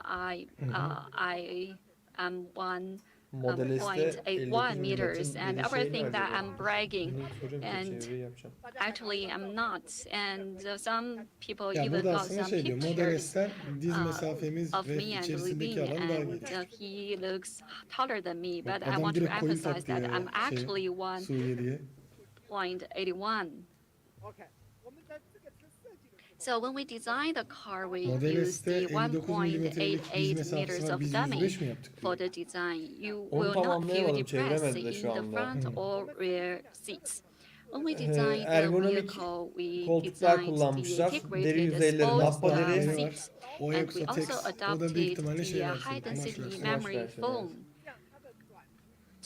I am one Model S'te 0.81 59 meters, milimetre and bir everything şeyini that harcadı. I'm bragging. Bunu soracağım ki And çeviriyi yapacağım. actually, I'm not. And some people Ya even burada got aslında some şey diyor. Model pictures S'ten diz mesafemiz of ve me and içerisindeki Levine, alan daha and geniş. he looks taller than me. But I Adam want to direkt koyun emphasize taktı that ya I'm actually Suriye'ye. 1.81. So when we design the car, we Model use S'te the 59 milimetrelik diz 1.88 mesafesi meters var. of Biz dummy 105 mi yaptık? for the design. You Onu will not feel tamamlayamadım, depressed çeviremedi de in şu the anda. front or rear seats. When we design the Ergonomik vehicle, we koltuklar designed the kullanmışlar. Deri integrated yüzeyleri, sports nappa deri. Deri var. seats. O And we yoksa also Tex. O da büyük adopted ihtimalle the şey high versiyonu. Kumaş density versiyonu. memory versiyonu, foam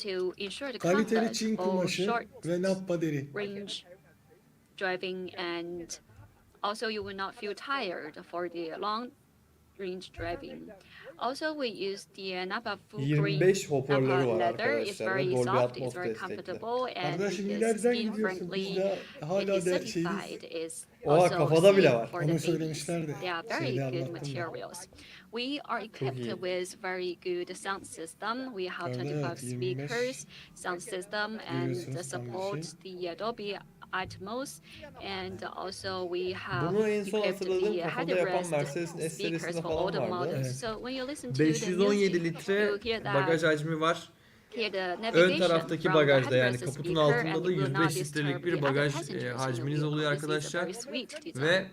to ensure the Kaliteli comfort Çin for kumaşı short ve nappa deri. range driving, and also you will not feel tired for the long range driving. Also, we use the Napa full green 25 hoparlörü Napa var leather. It's arkadaşlar ve very Dolby soft, Atmos it's very destekli. comfortable, and Arkadaşım it is ileriden skin gidiyorsun. Biz friendly. daha It hala is da certified. şeydeyiz. Is Oha, also kafada bile safe var. for Onu the babies. söylemişlerdi. They are very Şeyde good anlattım da. materials. We are iyi. equipped with very good sound system. We have Orada 25 evet, 25 speakers, sound system, and görüyorsunuz tam bir support şey. the Dolby Atmos, and also we have Bunu en son equipped hatırladığım the kafada yapan headrest Mercedes'in S speakers serisinde for all the falan vardı. models. Evet. So when you listen to the 517 music, litre you hear that bagaj hacmi var. hear the Ön navigation taraftaki from bagajda the yani headrest kaputun speaker, altında and da it will 105 not litrelik disturb bir the other bagaj passengers in the hacminiz oluyor vehicle. This is a arkadaşlar. very sweet design. Ve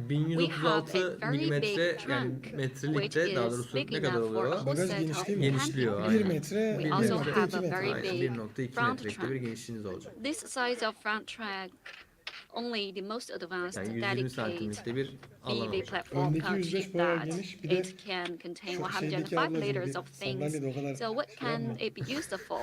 We have a 1136 very milimetre big yani trunk, metrelikte which daha is doğrusu big ne kadar enough for oluyor? a Bagaj whole set genişliği of mi? Genişliyor, 10 1 aynen. metre, We 1 also metre, have 2 a metre. very Aynen, big 1.2 front metrelikte bir trunk. genişliğiniz olacak. This size of front trunk, only the most advanced Yani 120 dedicated santimlikte bir alan BV olacak. platform Öndeki can 105 achieve bayağı that. geniş. Bir de It can contain şu 105 şeydeki ablacığım liters bir of things. sandalyede o kadar So what şey yapma. can it be used for?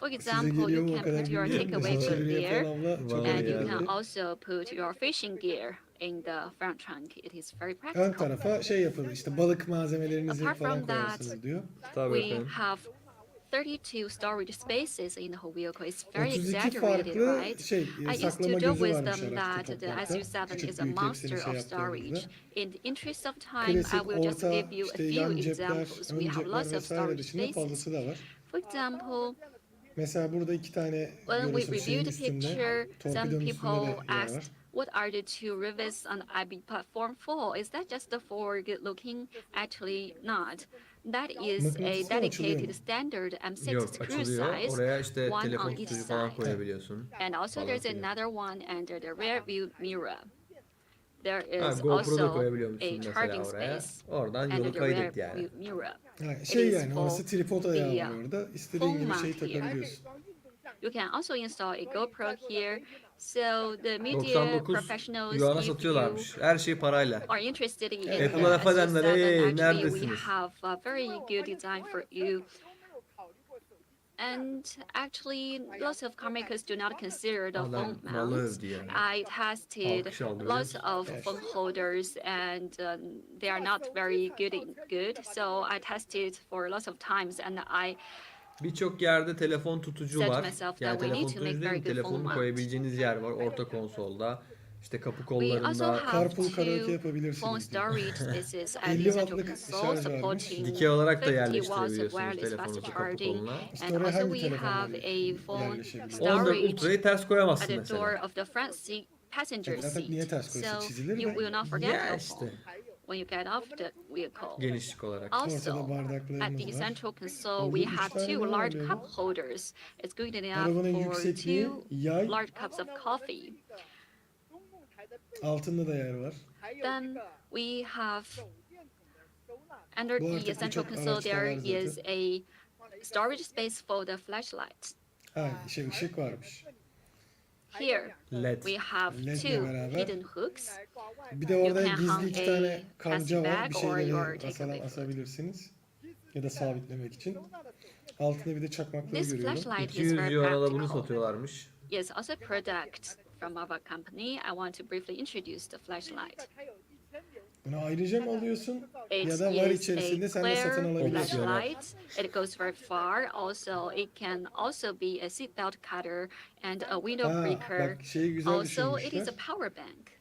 For Size example, geliyor you mu o can kadar put your bilmiyorum da takeaway good çeviri there, yapan abla çok Var and iyi you ya. can dedi. also put your fishing gear in the front trunk. It is very Ön practical. tarafa şey yapılır işte balık malzemelerinizi Apart falan from that, koyarsınız diyor. Tabii We efendim. have 32 storage spaces in the whole vehicle. It's very 32 exaggerated, farklı right? şey I used saklama to joke gözü with varmış them araçta that the toplamda. SU7 Küçük is a büyük monster hepsini şey of storage. yaptığımızda. In the interest of time, I Klasik will just orta give you a işte few yan cepler, examples. ön We have cepler lots of vesaire storage dışında spaces. fazlası da var. For example, Mesela burada 2 tane when we görüyorsun şeyin reviewed the üstünde, picture, some torpidonun üstünde people de yer var. asked, what are the two rivets on IB platform for? Is that just for good looking? Actually not. That is a Mıknatısla açılıyor mu? dedicated standard M6 Yok, screw açılıyor. size. Oraya işte one telefon on each tutucu falan side. koyabiliyorsun. And also Falan there's filan. another one under the rear view mirror. There Ha, is GoPro'da also koyabiliyor a musun mesela charging oraya? space Oradan under yolu the rear kaydet yani. view mirror. Ha, şey is yani for orası tripod ayağı the, oluyor orada. İstediğin gibi phone şey mount here. takabiliyorsun. You can also install a GoPro here. So the media 99 professionals, yuana if you satıyorlarmış. Her şey parayla. are interested in Evet. the Apple'a laf edenler, SU7, "Hey, actually we neredesiniz?" have a very good design for you. And actually, lots of car makers do not consider the phone Adam malı mounts. övdü yani. I tested Alkış aldı, lots biliyor of Evet. phone holders, and they are not very good. So I tested for lots of times, and I Birçok yerde telefon tutucu said to var. myself Yani that we need telefon to make tutucu very değil, good phone telefonunu mount. koyabileceğiniz yer var. Orta konsolda, işte kapı We also kollarında. have Carpool karaoke two phone yapabilirsiniz diyor. storage spaces at 50 the central wattlık console, şarj varmış. supporting Dikey olarak da 50 watts of yerleştirebiliyorsunuz wireless fast telefonunuzu kapı charging. koluna. İşte And oraya also hangi we telefonla have a phone 14 storage Ultra'yı ters at koyamazsın the door mesela. of the front seat passenger Zaten niye seat. ters koysa So çizilir you de. will not forget Ya your işte. phone when you get off the vehicle. Genişlik olarak. Ortada Also, at the bardaklarımız var. central console, Burada we üç have tane two ne large var cup böyle? holders. It's good enough Arabanın for yüksekliği two yay, large cups of coffee. altında da yer var. Then we have under Bu the artık central birçok console araçta there var is zaten. a storage space for the flashlight. Ha, ışık varmış. Here LED. we have LED ile two beraber. hidden hooks. Bir de You orada can gizli hang 2 a tane kanca plastic var. bag Bir or şeyleri your takeaway food. asabilirsiniz. Ya da sabitlemek için. Altında bir de çakmakları This görüyorum. flashlight is 200 very yuana da bunu practical. satıyorlarmış. Yes, also a product from our company. I want to briefly introduce the flashlight. Bunu ayrıca mı alıyorsun? It Ya da var is içerisinde a sen de satın clear alabiliyorsun. flashlight. It goes very far. Also, it can also be a seatbelt cutter and a window Ha, breaker. bak şeyi güzel Also, it is a düşünmüşler. power bank.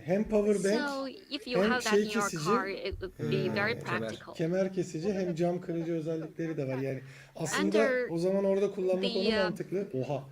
Hem power bank, So, if you hem have that şey in your kesici, car, it would be very kemer. practical. kemer kesici hem cam kırıcı özellikleri de var. Yani aslında Under o zaman orada kullanmak the, onu mantıklı. Oha.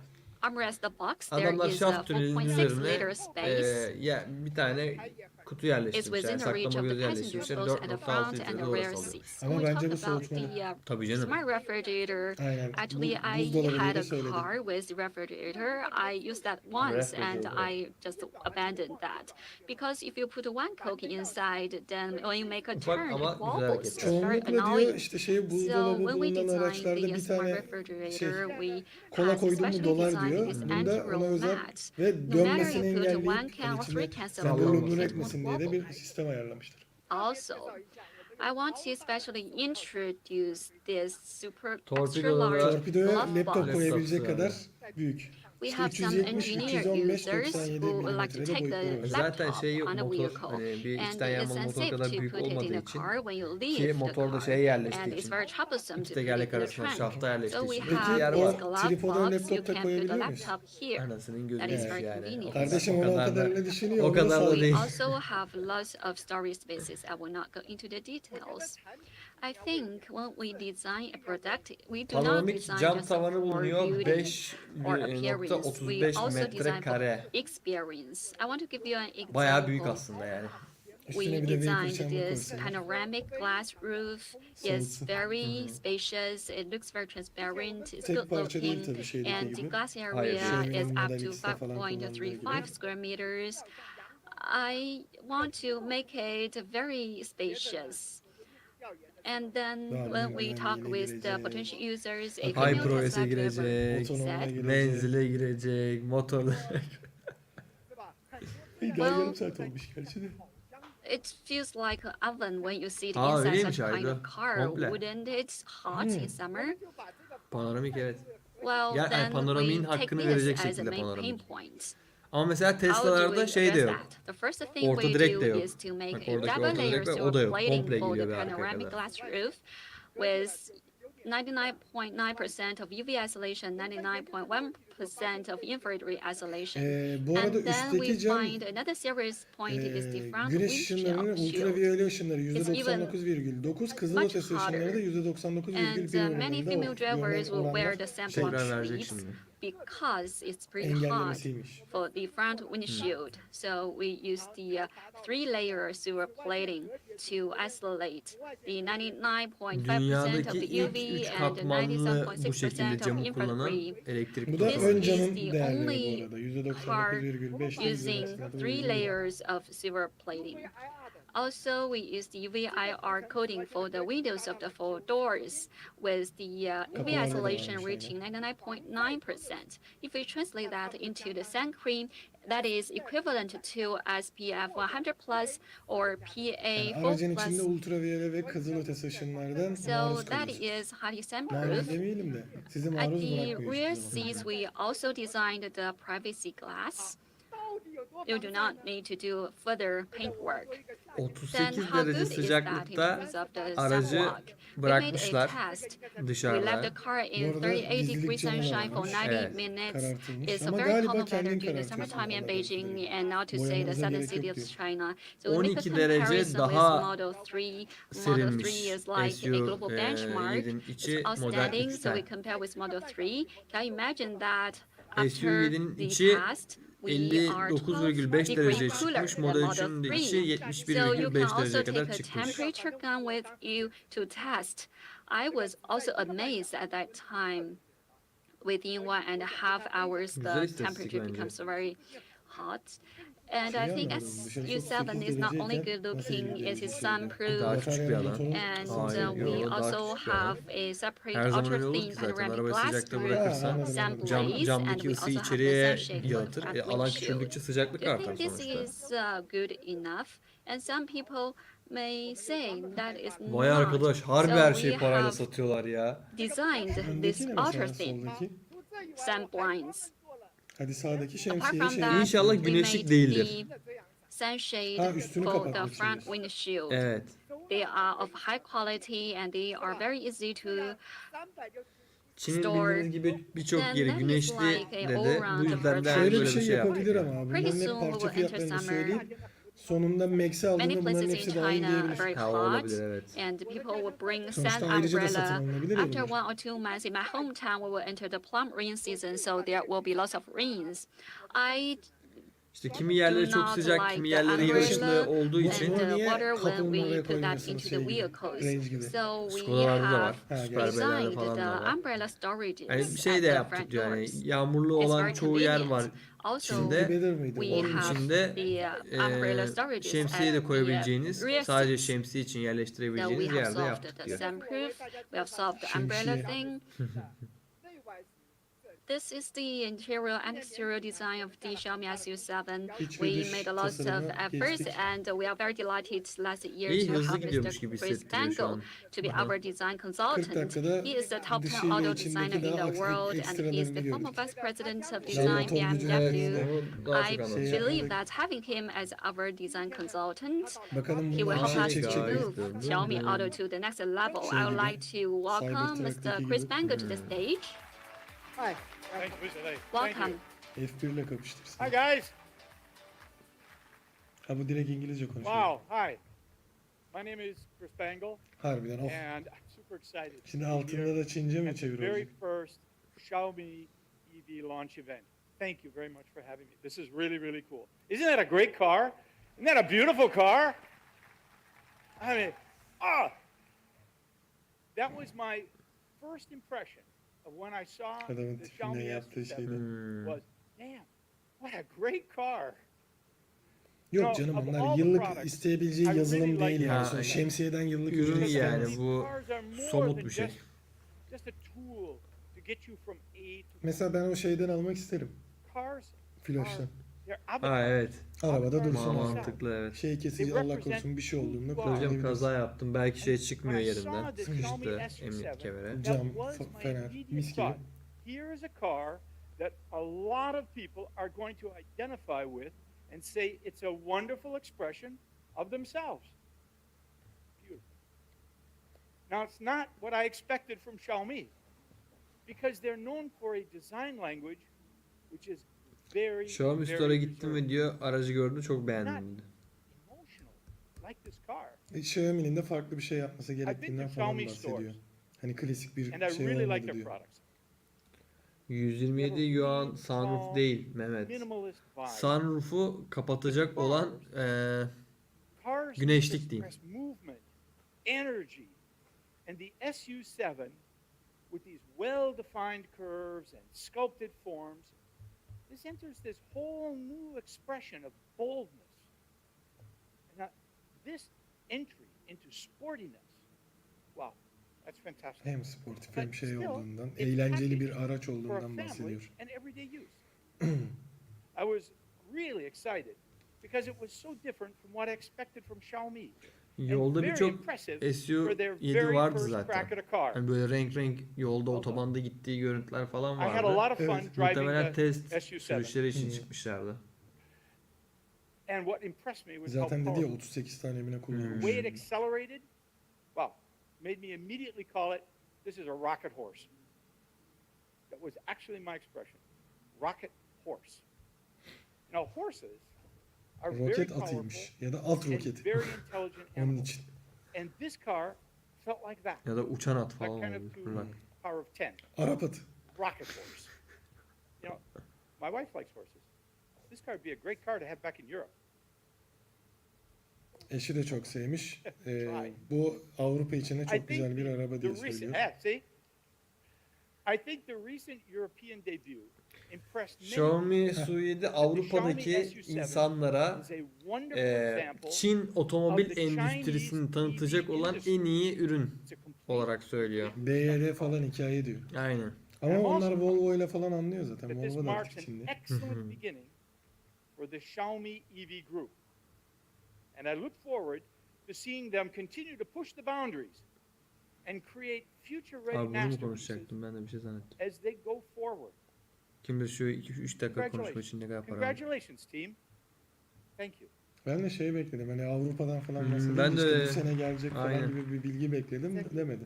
Armrest the box, there Adamlar is a şaft tünelinin 4.6 liter üzerine space. ya bir tane kutu It's yerleştirmişler. within Yani the reach saklama of gözü the passengers, yerleştirmişler. both at the 4.6 front and litrede the orası rear alıyor. seats. Ama When we bence talk bu about soğutmalı. the Tabii canım. smart refrigerator, Aynen. actually I Buzdolabı had diye a söyledim. car with refrigerator. I used that once and Refrigerator. I just abandoned that. Because if you put one Coke inside, then when you make a Ufak turn, ama it güzel wobbles. hareketler. It's very Çoğunlukla diyor annoying. işte şey So buzdolabı when we bulunan designed araçlarda the bir smart tane refrigerator, we kola has koydun mu especially dolar designed diyor. this Bunda ona anti-roll özel mat. ve No matter dönmesini you put one engelleyip can or three içine cans of sende Coke, lömür it etmesin won't diye de wobble. bir sistem ayarlamışlar. Also, I want to especially introduce this super extra Torpidolara- large Torpidoya glove laptop box. koyabilecek Laptop kadar büyük. We İşte have some 370, engineer 315, users 97 who would like to milimetrede take boyutları the var. Zaten laptop şey yok, on a motor vehicle, hani bir and içten it's yanmalı motor unsafe kadar to büyük put it in olmadığı the için car when you ki leave the motorda car, şeye yerleştiği and it's için very troublesome iki to put it tekerlek in the arasında trunk. şafta yerleştiği So we için Peki, bir yer have var. this o glove tripoda box. laptop You da can put the koyabiliyor muyuz? laptop here. Anasının gözü That is büyük very yani. convenient. Kardeşim O onu o kadar da- kadarıyla düşünüyor. o onu kadar da sağlıyor. değil. We also have lots of storage spaces. I will not go into the details. I think when we design a product, we do not Panoramik design cam just tavanı for bulunuyor. beauty or appearance. We 5.35 also design for metrekare. experience. I want to give you an example. Bayağı büyük aslında yani. We Üstüne bir de vapor designed chamber this koysalar. panoramic glass roof. It's Soğutsun. very spacious. It looks very transparent. It's Tek good parça değil looking. tabii şeydeki And the gibi. glass area Hayır. is Xiaomi'nin up Model to X'te falan kullanıldığı 5.35 gibi. square meters. I want to make it very spacious. And then Daha when we bilmem talk neyle with the girecek. potential users, a High female Progress'e test driver girecek. Otonomuna said, girecek. Menzile girecek, motorla. İyi, daha yarım saat olmuş gerçi de. it feels like an oven when you sit Aa, inside öyleymiş such kind Ayda. of car. Komple. Wouldn't it hot in summer? Panoramik evet. Well, Ya, then panoramiğin we take hakkını this verecek as a şekilde main pain panoramik. point. Ama mesela How do we Tesla'larda şey de address yok. that? The first thing Orta we direk de do yok. is to make Bak a oradaki double orta layer direk var, o da silver yok. plating Komple for the geliyor bir arkaya panoramic kadar. glass roof with 99.9% of UV isolation, 99.1% of infrared isolation. Bu arada And then we üstteki cam find another serious point is the front güneş ışınlarının windshield shield. ultraviyole ışınları It's even %99,9, kızıl much ötesi ışınları da hotter. %99,1 And many oranında female drivers will wear oranlar the sample Tekrar verecek sleeves şimdi. because it's pretty hot engellemesiymiş. for the front windshield. So we use the three-layer silver plating to isolate the 99.5% of Dünyadaki the ilk UV 3 and katmanlı bu şekilde 97.6% of camı kullanan infrared. elektrik Bu da This ön is camın the değerleri only bu arada. car %99,5 using three layers of silver plating. Also, we use the UV-IR coating for the windows of the four doors with the UV Kapılarda da isolation varmış reaching 99.9%. If we translate that into the sun cream, that is equivalent to SPF 100 plus or PA Yani 4 aracın plus. içinde ultraviyole ve kızılötesi ışınlardan So maruz that kalıyorsunuz. is how you sun Maruz proof. demeyelim de sizi At maruz the bırakmıyor rear hiçbir zaman. seats, we also designed the privacy glass. You do not need to do further paintwork. Then 38 how derece good is that in sıcaklıkta terms of the aracı sunblock? We made bırakmışlar a test. We left dışarıda. the car Bu in arada 38 gizlilik degrees camı da sunshine for varmış. 90 Evet. minutes. Karartılmış It's a ama very galiba common weather kendin during the karartıyorsun. summertime in anladığım Beijing kadarıyla. and not to say the Boyamanıza southern gerek city yok of diyor. China. So we make a 12 derece comparison with daha Model 3. Model 3 serinmiş is like a global benchmark. SU7'in It's içi Model outstanding. So we 3'ten. compare with Model 3. Can you imagine that after SU7'in the içi test, we are 59,5 12 dereceye degrees cooler çıkmış. than Model Model 3'ün de 3. içi So you can 71,5 also dereceye take kadar a çıkmış. temperature gun with you to test. I was also amazed at that time. Within 1.5 hours, Güzel the istatistik temperature bence. becomes very hot. And I Şeyi think anlamadım. Dışarı çok SU7 8 is not only dereceyken good nasıl 50 looking, it derece is şeyde? sunproof. Daha küçük bir alan. And Hayır, we yo, daha also küçük bir alan. have a separate Her zaman ultra öyle olur thin ki zaten. panoramic Arabayı glass sıcakta to bırakırsan anladım, sun anladım. cam, blaze, and camdaki we ısı also have the içeriye sunshade yalıtır. front Alan windshield. küçüldükçe sıcaklık Do you artar think this sonuçta. is good enough? And some people may say that is Vay not. arkadaş, harbi So her we şeyi parayla have satıyorlar ya. designed Öndeki this ne ultra mesela thin soldaki? sun blinds. Hadi sağdaki Apart şemsiye from şey. that, İnşallah we güneşlik made değildir. the sunshade Ha, üstünü for the kapatmak front istiyorsun. windshield. Evet. They are of high quality and they are very easy to Çin'in store. bildiğiniz gibi birçok Then yeri that is güneşli like a dedi. all-round Bu yüzden de Şöyle bir böyle bir şey şey yaptık. yapabilir ama Pretty bunların hep soon we parça will enter fiyatlarını summer. söyleyip sonunda Max'i Many aldığında bunların places in hepsi dahil China are diyebilir. very Ha, hot, olabilir, evet. and people will bring Sonuçta sun ayrıca da satın umbrella. alınabilir ya After bunlar. 1 or 2 months in my hometown, we will enter the plum rain season, so there will be lots of rains. I İşte kimi yerleri do çok not sıcak, like kimi the yerleri yağışlı umbrella olduğu Bu- için Buna and the niye water when kapının we oraya put that koymuyorsunuz into the şey gibi, vehicles. range gibi. So we Skodalarda da have var. Ha, Superb'lerde designed falan da the var. umbrella storages Yani bir şey at de the yaptık front diyor. Yani doors. yağmurlu It's olan very çoğu yer convenient. var Also, Çin'de. Bedir miydi? we Onun have içinde the umbrella storages şemsiye de at koyabileceğiniz, the rear sadece seats. şemsiye için So we yerleştirebileceğiniz have yerde solved yaptık the diyor. sunproof, we have solved the umbrella Şemsiye. thing. This is the interior and exterior design of the Xiaomi SU7. İç ve We dış made a lot of tasarıma efforts geçtik. and we are very delighted last year İyi, to hızlı have gidiyormuş gibi Mr. Chris hissettiriyor şu Bangle an. to be Aha. our design 40 consultant. dakikada He is the top 10 dışı ile auto içindeki designer in daha the world and he is ekstralarını the former gördük. vice president of Daha design motorcu Evet, BMW. onu daha I çok Şey anlatacağım. believe yapmadık. that having him as our design consultant, Bakalım he will bunlar bir help şey us to çekecek mi? move Xiaomi Auto to the next level. Şey I would gibi, like to welcome Cybertruck'taki Mr. Chris gibi. Bangle to the stage. Hi. Thank you, Mr. Lee. Welcome. F1 ile kapıştırsın. Hi, guys. Ha bu direkt İngilizce konuşuyor. Wow. Hi. My name is Chris Bangle, Harbiden of. and I'm super excited. Şimdi to be altında here da Çince mi at the çeviriyor? very first Xiaomi EV launch event. Thank you very much for having me. This is really, really cool. Isn't that a great car? Isn't that a beautiful car? I mean, that was my first impression of when I saw Adamın the tipine Xiaomi yaptığı SU7 şeyden. was, damn, what a great car. Yok canım onlar yıllık isteyebileceği yazılım değil yani. Ha, Sonra şemsiyeden yıllık ürün ücret yani istemez. bu somut bir şey. Just a tool to get you from A to Mesela ben o şeyden almak isterim. cars. Flaştan. They're Ha evet. Arabada dursun abi. Mantıklı, evet. Şey kesici Allah korusun bir şey olduğunda Hocam kullanabilirsin. kaza yaptım. Belki şey çıkmıyor When I saw yerinden. the Sıkıştı Xiaomi emniyet SU7, kemeri. Cam, that was my fener, immediate mis gibi. thought. Here is a car that a lot of people are going to identify with and say it's a wonderful expression of themselves. Beautiful. Now, it's not what I expected from Xiaomi because they're known for a design language which is very, Xiaomi very Store'a gittim reserved, ve diyor aracı gördü çok beğendim dedi. emotional, like this car. Xiaomi'nin de farklı bir şey yapması I've been gerektiğinden to falan Xiaomi bahsediyor. stores, Hani klasik bir and I şey really like olmadı their diyor. products. 127 yuan sunroof değil Mehmet. Minimalist vibe. Sunroof'u kapatacak olan Cars güneşlik diyeyim. express movement, energy, and the SU7 with these well-defined curves and sculpted forms, this enters this whole new expression of boldness. And this entry into sportiness, wow, that's fantastic. Hem sportif But hem şey still, olduğundan, it's eğlenceli bir packaged araç for a olduğundan family bahsediyor. and everyday use. I was really excited because it was so different from what I expected from Xiaomi. Yolda And very birçok impressive for their SU7 very vardı first zaten. crack at a car. Hani böyle renk renk yolda Oldu. otobanda gittiği görüntüler falan I had a vardı. lot of fun Evet. driving Muhtemelen the test SU7. sürüşleri için Hı. çıkmışlardı. And what impressed me was how Zaten dedi ya powerful. 38 tane mi ne The kullanmış. way it accelerated, wow, made me immediately call it, this is a rocket horse. That was actually my expression, rocket horse. Now horses are very Roket powerful atıymış ya da at and roketi. very intelligent Onun animals. için. And this car felt like that. Ya da uçan at That falan kind of olabilir. to Bırak. power of 10, Arap atı. rocket horse. You know, my wife likes horses. This car would be a great car to have back in Europe. Eşi de çok sevmiş. Try. Bu Avrupa için de I çok think güzel bir araba the diye recent, söylüyor. see? I think the recent European debut impressed many. Xiaomi SU7 Avrupa'daki SU7 insanlara is a wonderful example. Çin otomobil of the endüstrisini Chinese tanıtacak EV olan industry. en iyi ürün It's a complete olarak söylüyor. BYD falan hikaye diyor. Aynen. Ama I'm onlar also Volvo ile falan anlıyor zaten. that this Volvo da marks artık an Çin'de. excellent beginning for the Xiaomi EV group. And I look forward to seeing them continue to push the boundaries and create future-ready Abi bunu mu masterpieces konuşacaktım? Ben de bir şey zannettim. as they go forward. Kim bilir şu 2-3 dakika konuşma için ne kadar para var. Congratulations, team. Thank you. Ben de şey bekledim. Hani Avrupa'dan falan Hmm, bahsedince ben de işte öyle. bu sene gelecek falan Aynen. gibi bir bilgi bekledim. Demedi.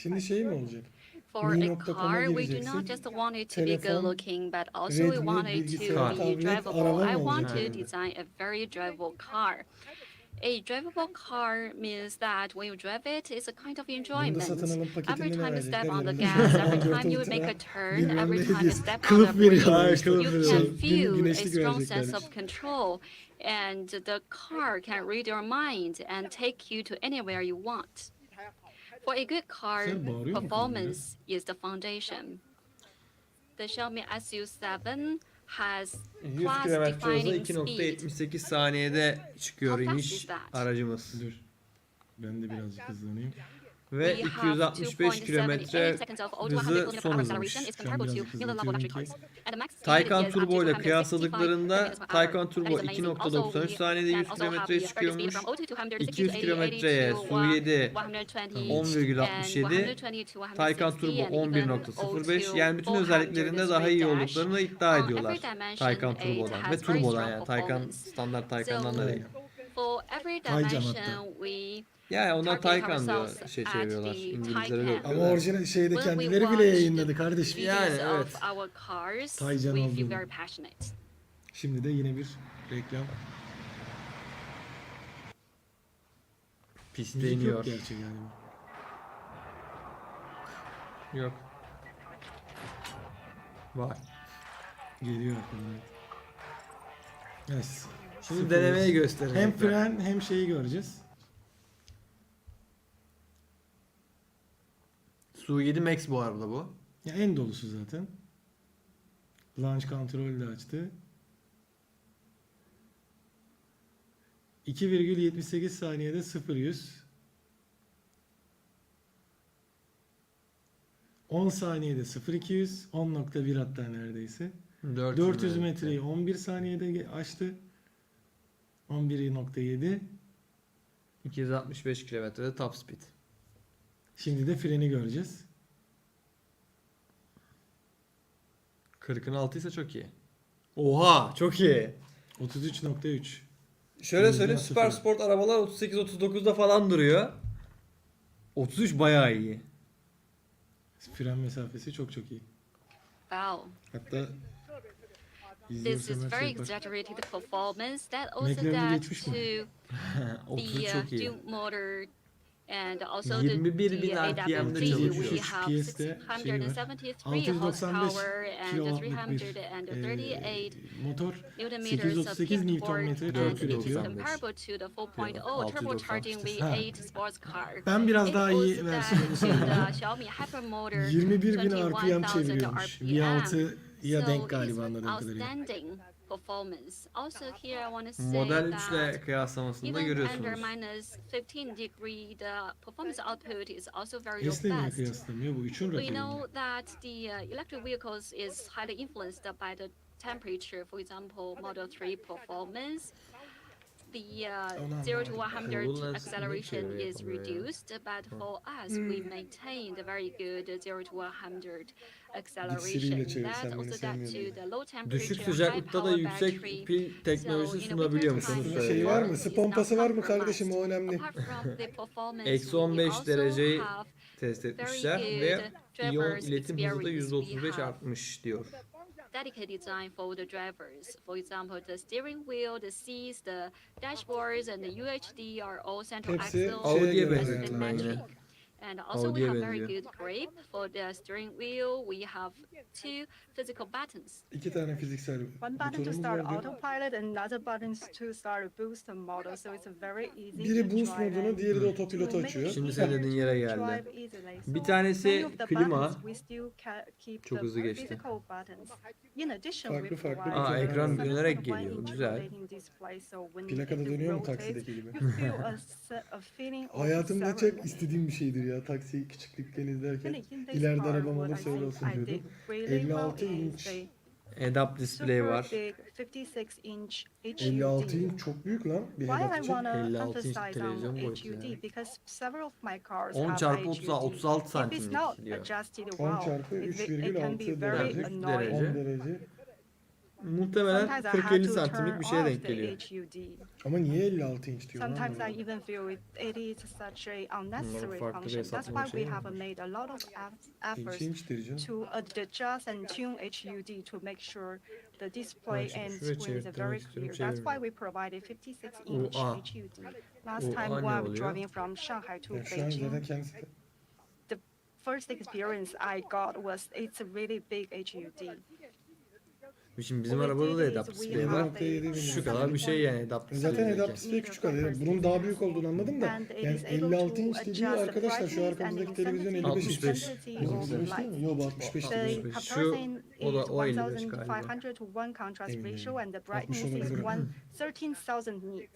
Şimdi şey mi olacak? For a Mi.com'a car, we do gireceksin. not just want it to be Telefon, good looking, but also we Redmi, want it to bilgisayar, be tablet, drivable. araba I mı want olacak? to design a very drivable car. A drivable car means that when you drive it, it's a kind of Bunu da enjoyment. satın alım Every paketinde ne time you verecekler? step on the Yanında gas, every Android time you Ultra, make a turn, bilmem every ne time you hediyesi. step on Kılıf the veriyorlar brake, işte. you veriyorlar. can feel a Güneşlik strong sense vereceklermiş. of control, and the car can read your mind and take you to anywhere you want. For a good car, Sen bağırıyor musun performance is the foundation. The Xiaomi SU7 has 100 class km hızla defining speed. 2.78 saniyede çıkıyor How fast imiş is that? aracımız. Dur. Ben de birazcık hızlanayım. Ve We have 265 kilometre 2.78 seconds of 0 to 100 hızı km/h son acceleration hızmış. is Şu an comparable to birazcık middle level hızlatıyorum luxury ki. cars. And the max speed Taycan is up to Turbo ile 265 kıyasladıklarında km/h. Taycan Turbo That is amazing. Also, 2.93 we saniyede can 100 also have kilometreye the çıkıyormuş. from 0 to 200, 200 80, kilometreye 80 to SU7 120 10,67, and 120 to 160 Taycan Turbo and even 11.05, 0 yani bütün 400 özelliklerinde daha iyi dash. olduklarını iddia On ediyorlar. every dimension, Taycan it Turbo'dan has ve very Turbo'dan, strong yani Taycan performance. standart Taycan'dan da So, değil. For every Taycan dimension, we Yani onlar target Taycan diyor, ourselves şey at çeviriyorlar. the İngilizlere de Taycan. Ama okuyorlar. orijinal şeyde When we kendileri bile watched yayınladı kardeşim. Yani videos evet. of our cars, Taycan we feel olduğunu. very passionate. Şimdi de yine bir reklam. Piste Müzik iniyor. yok gerçi galiba. Yok. Var. Geliyor arkadan. Evet. Şimdi Sıfır denemeye yüz. gösterecekler. Hem fren hem şeyi göreceğiz. SU7 Max bu arada bu. Ya en dolusu zaten. Launch kontrolü de açtı. 2,78 saniyede 0-100. 10 saniyede 0-200. 10.1 hatta neredeyse. 400 metreyi 11 saniyede açtı. 11.7. 265 kilometrede top speed. Şimdi de freni göreceğiz. 40'ın altıysa çok iyi. Oha, çok iyi. 33.3. Şöyle Yüzden söyleyeyim, süper sıfır. sport arabalar 38-39'da falan duruyor. 33 bayağı iyi. Fren mesafesi çok iyi. Wow. Hatta This izliyorsan is her very şey bak. exaggerated performance that also McLaren'e that geçmiş mi? to 33 the çok iyi. dual motor and also 21.000 the RPM'de AWD. çalışıyor. We have 693 673 695 horsepower and kilowattlık bir 338 motor. Newton meters 838 of peak torque, Nm and tork it is üretiyor. comparable to the 4.0 695. turbocharging V8 sports car. Ben biraz It daha iyi owes versiyonu that sanırım. to the Xiaomi Hypermotor 21.000 RPM 21,000 çeviriyormuş. RPM. V6'ya So denk it is galiba anladığım kadarıyla. outstanding performance. Also here I want to say Model 3 that ile kıyaslamasında even under görüyorsunuz. -15 degree, the performance output is also very S'le niye robust. kıyaslamıyor? Bu 3'ün We rakibi mi? know that the electric vehicles is highly influenced by the temperature. For example, Model 3 performance, the 0 to 100 Coolness acceleration indicator is yapılıyor. reduced, but for us, we maintained a very good 0 to 100 acceleration. çevirsen That beni also due sevmiyorum. to the low temperature, Düşük high sıcaklıkta da power yüksek battery. pil teknolojisi So, in a sunabiliyormuş, onu winter time, Şey var mı? söylüyor. Su pompası var mı kardeşim? O önemli. Apart from the performance, Eksi we 15 also dereceyi have test very etmişler good ve iyon drivers iletim hızı da experience. We %35 have artmış diyor. dedicated design for the drivers. For example, the steering wheel, the seats, the dashboards, and the UHD are all central Hepsi axle Audi'ye şeye göre benzettim ben yine. magnetic. And also we Audi'ye have very benziyor. good grip for the steering wheel. We have 2 physical buttons. 2 tane fiziksel One button to butonumuz start var. autopilot and another buttons to start a boost model. So it's a very easy Biri to boost drive modunu, and diğeri de to otopilotu make it açıyor. Şimdi easier sen dediğin yere to geldi. drive easily. Bir So tanesi many of the klima. buttons we still keep Çok the hızlı geçti. physical buttons. In addition, Farklı we farklı provide Aa, ekran 7.1 dönerek geliyor, güzel. interpolating display, so when Plakada it dönüyor mu rotates, taksideki gibi? you feel a feeling of Hayatımda çok several. istediğim bir şeydir ya. Taksiyi küçüklükken izlerken. And in this İleride part, arabam what olursa I öyle think olsun I did diyordum. really 56 well is inç. they Head-up display super var. big 56 inch 56 HUD. inç çok büyük lan bir Why head-up I için. want to 56 inç emphasize on televizyon boyutu HUD yani. because several of my cars 10 have çarpı HUD. 36 If it's santimlik not diyor. adjusted 10 well, çarpı it can 3,6 be very derece. annoying. 10 derece. Muhtemelen Sometimes I 40-50 have to santimlik turn bir şeye off denk the geliyor. HUD. Ama niye 56 inç diyor? onu Sometimes I anlamadım. even feel it is such a unnecessary farklı bir function. That's hesaplama why we şeyi have varmış. made a lot of efforts İnç inçtir canım. to adjust and tune HUD to make sure the display Bak, and şuraya screen is çevirtmek very istiyorum, clear. That's why çevirmiyorum. we provided 56 inch OA. HUD. Last OA time ne while oluyor? driving from Shanghai to Yani şu an zaten Beijing, kendisi de. the first experience I got was it's a really big HUD. Şimdi bizim arabada da head-up display var. 7.7 Şu kadar bir şey yani head-up display. Zaten head-up derken. display küçük alıyor. Bunun daha büyük olduğunu anladım da. And it Yani is able 56 to inç dediği adjust the arkadaşlar şu brightness arkamızdaki and televizyon intensity 55 inç. 65. of 65 değil mi? light. Yok bu 65 The değil. Şu- comparison o da is o 55 galiba. 1500 to 1 contrast Eminim. ratio and the 60 brightness is olabilir. 13,000 nit.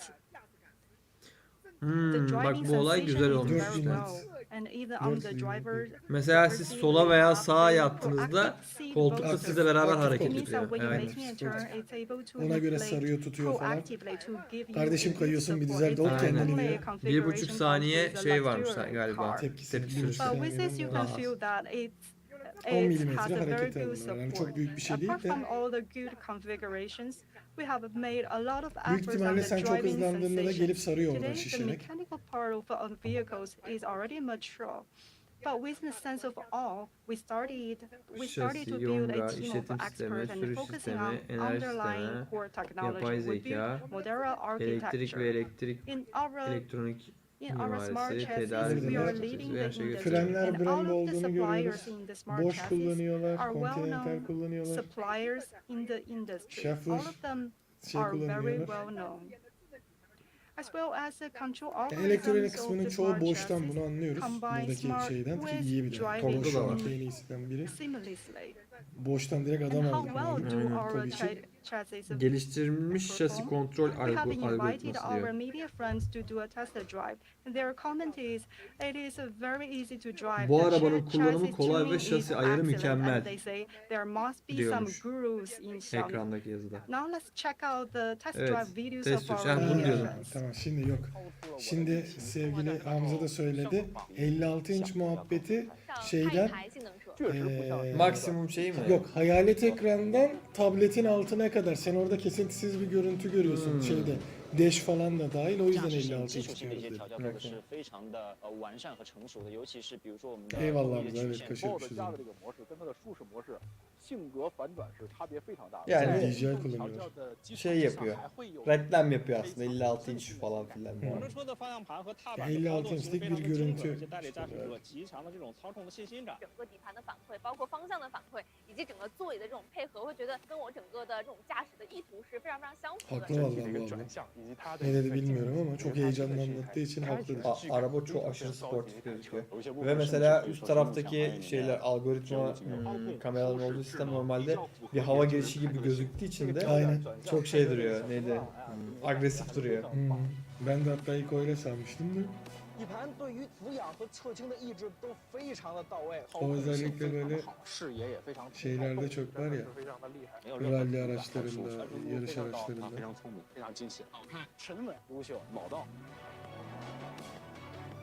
The Bak driving bu olay sensation güzel is olmuş very işte. well. And either on the 4.0 driver Mesela siz sola veya sağa yattığınızda koltuk da Aktif- sizle beraber aktif hareket It means that ediyor. when you're Evet. making a turn, it's able to Ona göre reflect sarıyor, tutuyor falan. proactively to give you Kardeşim a kayıyorsun, bir support. dizel It's de ol not kendini only a diyor. configuration 1,5 comes saniye with a şey varmış luxury galiba. car. Tepkisi. Tepki Bir süresi. But with this you can Daha feel az. that 10 it milimetre has a very hareket good ediyorlar. Yani çok support. büyük bir şey değil Apart de. from all the good configurations, we have made a lot of Büyük efforts on ihtimalle the sen çok driving hızlandığında da sensation. gelip sarıyor oradan Today, the şişerek. mechanical part of vehicles is already mature. But with the sense of awe, we started Şasi, to build yonga, a team of işletim sistemi, experts and sürüş focusing sistemi, on enerji underlying sistemi, core technology. yapay We zeka, build modular elektrik ve architecture. elektrik, In our elektronik smart mimarisi, chassis, tedarik we are mimarisi, leading her the şey industry. gösteriyor. Frenler And all Brembo of the olduğunu görüyoruz. suppliers in the smart Boş chassis kullanıyorlar, are Continental well-known kullanıyorlar, suppliers in the industry. Schaeffler All of them şey are very kullanıyorlar. well known. As well as the control Elektronik algorithms of kısmının the çoğu smart boştan, chassis bunu anlıyoruz. combine Buradaki smart şeyden ki with iyi bir de. driving Tork'ta da var. Tork'ta en iyisinden biri. seamlessly. Boştan direkt And adam how aldık. well do yani. our Tabii ki. chassis Geliştirilmiş şasi kontrol We have invited algoritması our diyor. media friends to do a test drive. And their comment is, it is very easy to drive. Bu The arabanın chassis kullanımı kolay ve tuning şasi is ayarı excellent. mükemmel And they say there must be some diyormuş gurus in Xiaomi. ekrandaki yazıda. Now let's check out the test Evet, drive videos test of sürüş. our Ha, bunu media diyordum. friends. Tamam şimdi yok. Şimdi sevgili Hamza da söyledi. 56 inç muhabbeti şeyden Maksimum şey mi? yok hayalet ekrandan tabletin altına kadar sen orada kesintisiz bir görüntü görüyorsun şeyde. Dash falan da dahil o yüzden 56 inç diyoruz dedi. Eyvallah Hamza evet kaçırmışız onu. Yani DJI kullanıyorlar. şey yapıyor. Reklam yapıyor aslında 56 inç falan filan. Ya 56 inçlik bir görüntü. 整个底盘的反馈，包括方向的反馈，以及整个座椅的这种配合，会觉得跟我整个的这种驾驶的意图是非常非常相符的。 Haklı vallahi bu abla. Ne dedi bilmiyorum ama çok heyecanlı anlattığı için haklıdır. Araba çok aşırı sportif gözüküyor. Ve mesela üst taraftaki şeyler algoritma kameraların olduğu sistem normalde bir hava girişi gibi gözüktüğü için de Aynen. çok şey duruyor. Neydi? Agresif duruyor. Ben de hatta ilk öyle sanmıştım da. 底盘对于俯仰和侧倾的抑制都非常的到位，操 O 控性 özellikle 非常的 böyle 好，视野也非常清 şeylerde çok var ya. 非常的厉害，没有任何 Rally 阻挡 araçlarında, 传输 yarış 非常高 araçlarında. 非常聪明，非常精细，好看、沉稳、优秀、老道。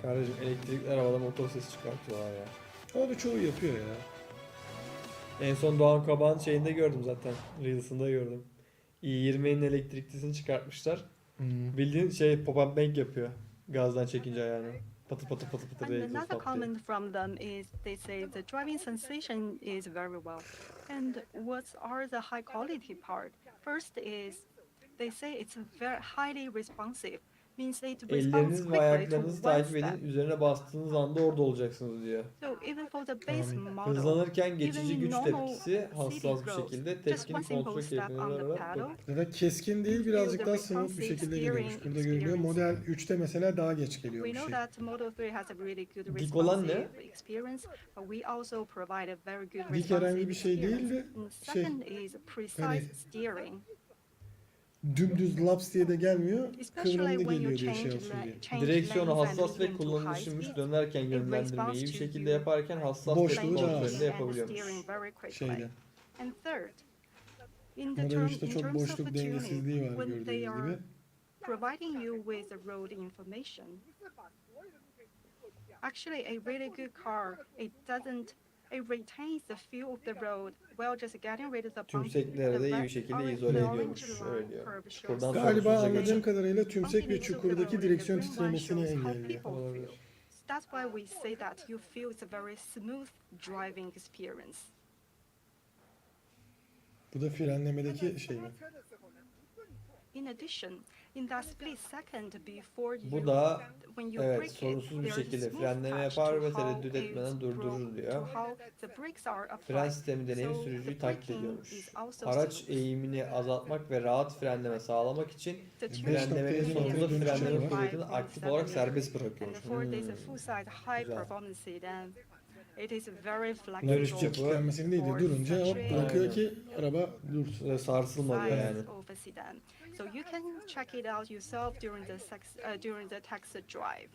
Kardeşim elektrikli arabada motor sesi çıkartıyorlar ya. Onu çoğu yapıyor ya. En son Doğan Kabak'ın şeyinde gördüm zaten. Reels'ında gördüm. i20'nin elektriklisini çıkartmışlar. Bildiğin şey pop-up bank yapıyor. Gazdan çekince ayağını. Patı patı patı patı And diye another patlıyor. comment from them is they say the driving sensation is very well. And what are the high quality part? First is they say it's very highly responsive. Means it responds Elleriniz ve quickly to ayaklarınızı one takip step. edin. Üzerine bastığınız anda orada olacaksınız diyor. So even for the base model, Hızlanırken geçici even güç normal tepkisi city hassas bir roads, şekilde just tepkini one simple kontrol step on the keyfine pedal, Ya da keskin değil, birazcık daha smooth bir responsive şekilde steering geliyormuş. Burada görünüyor. experience. Model 3'te mesela daha geç We geliyor bu know şey. that Model 3 has a really good Dik olan ne? responsive experience, but we also provide a very good Dik herhangi responsive bir şey değil experience. de And şey, second is precise hani steering. dümdüz laps diye de gelmiyor, Especially kıvrımlı when you geliyor diye şey change, olsun diye. change Direksiyonu lanes and hassas ve medium to high kullanılmışmış. speed, Dönerken it yönlendirmeyi responds iyi bir to şekilde you yaparken hassas Boşluğu ve daha az. kontrolünde and yapabiliyormuş. steering very quickly. Şeyde. And third, in the Model term, 3'te in çok terms of boşluk the dengesizliği tuning, var when they gördüğünüz are gibi. providing you with the road information, actually a really good car, it retains the feel of the road while just getting rid of the bumpy. Tümsekleri de iyi bir şekilde izole ediyormuş. Şöyle diyor. Çukurdan Galiba sorunsuzca anladığım geçin. kadarıyla tümsek ve çukurdaki direksiyon titремesini engelliyor. Olabilir. That's why we say that you feel it's a very smooth driving experience. Bu da frenlemedeki şey mi? In addition, in that split second before Bu you, da when you evet brake it, sorunsuz bir there is şekilde smooth frenleme touch yapar to ve how tereddüt it's etmeden durdurur to diyor. how the brakes are Fren applied. sistemi deneyimi So sürücüyü the taklit braking ediyormuş. is also Araç smooth. eğimini azaltmak ve rahat frenleme sağlamak için The Beş frenlemenin noktaya sonunda dönüşü frenleme var. kuvvetini aktif olarak serbest And bırakıyormuş. for this full size high Güzel. performance sedan, it is very Dönüş flexible yapı. Kilitlenmesini değil de durunca hop bırakıyor ki araba dursun. Ve sarsılmadı yani. size of a sedan. So you can check it out yourself during the test drive.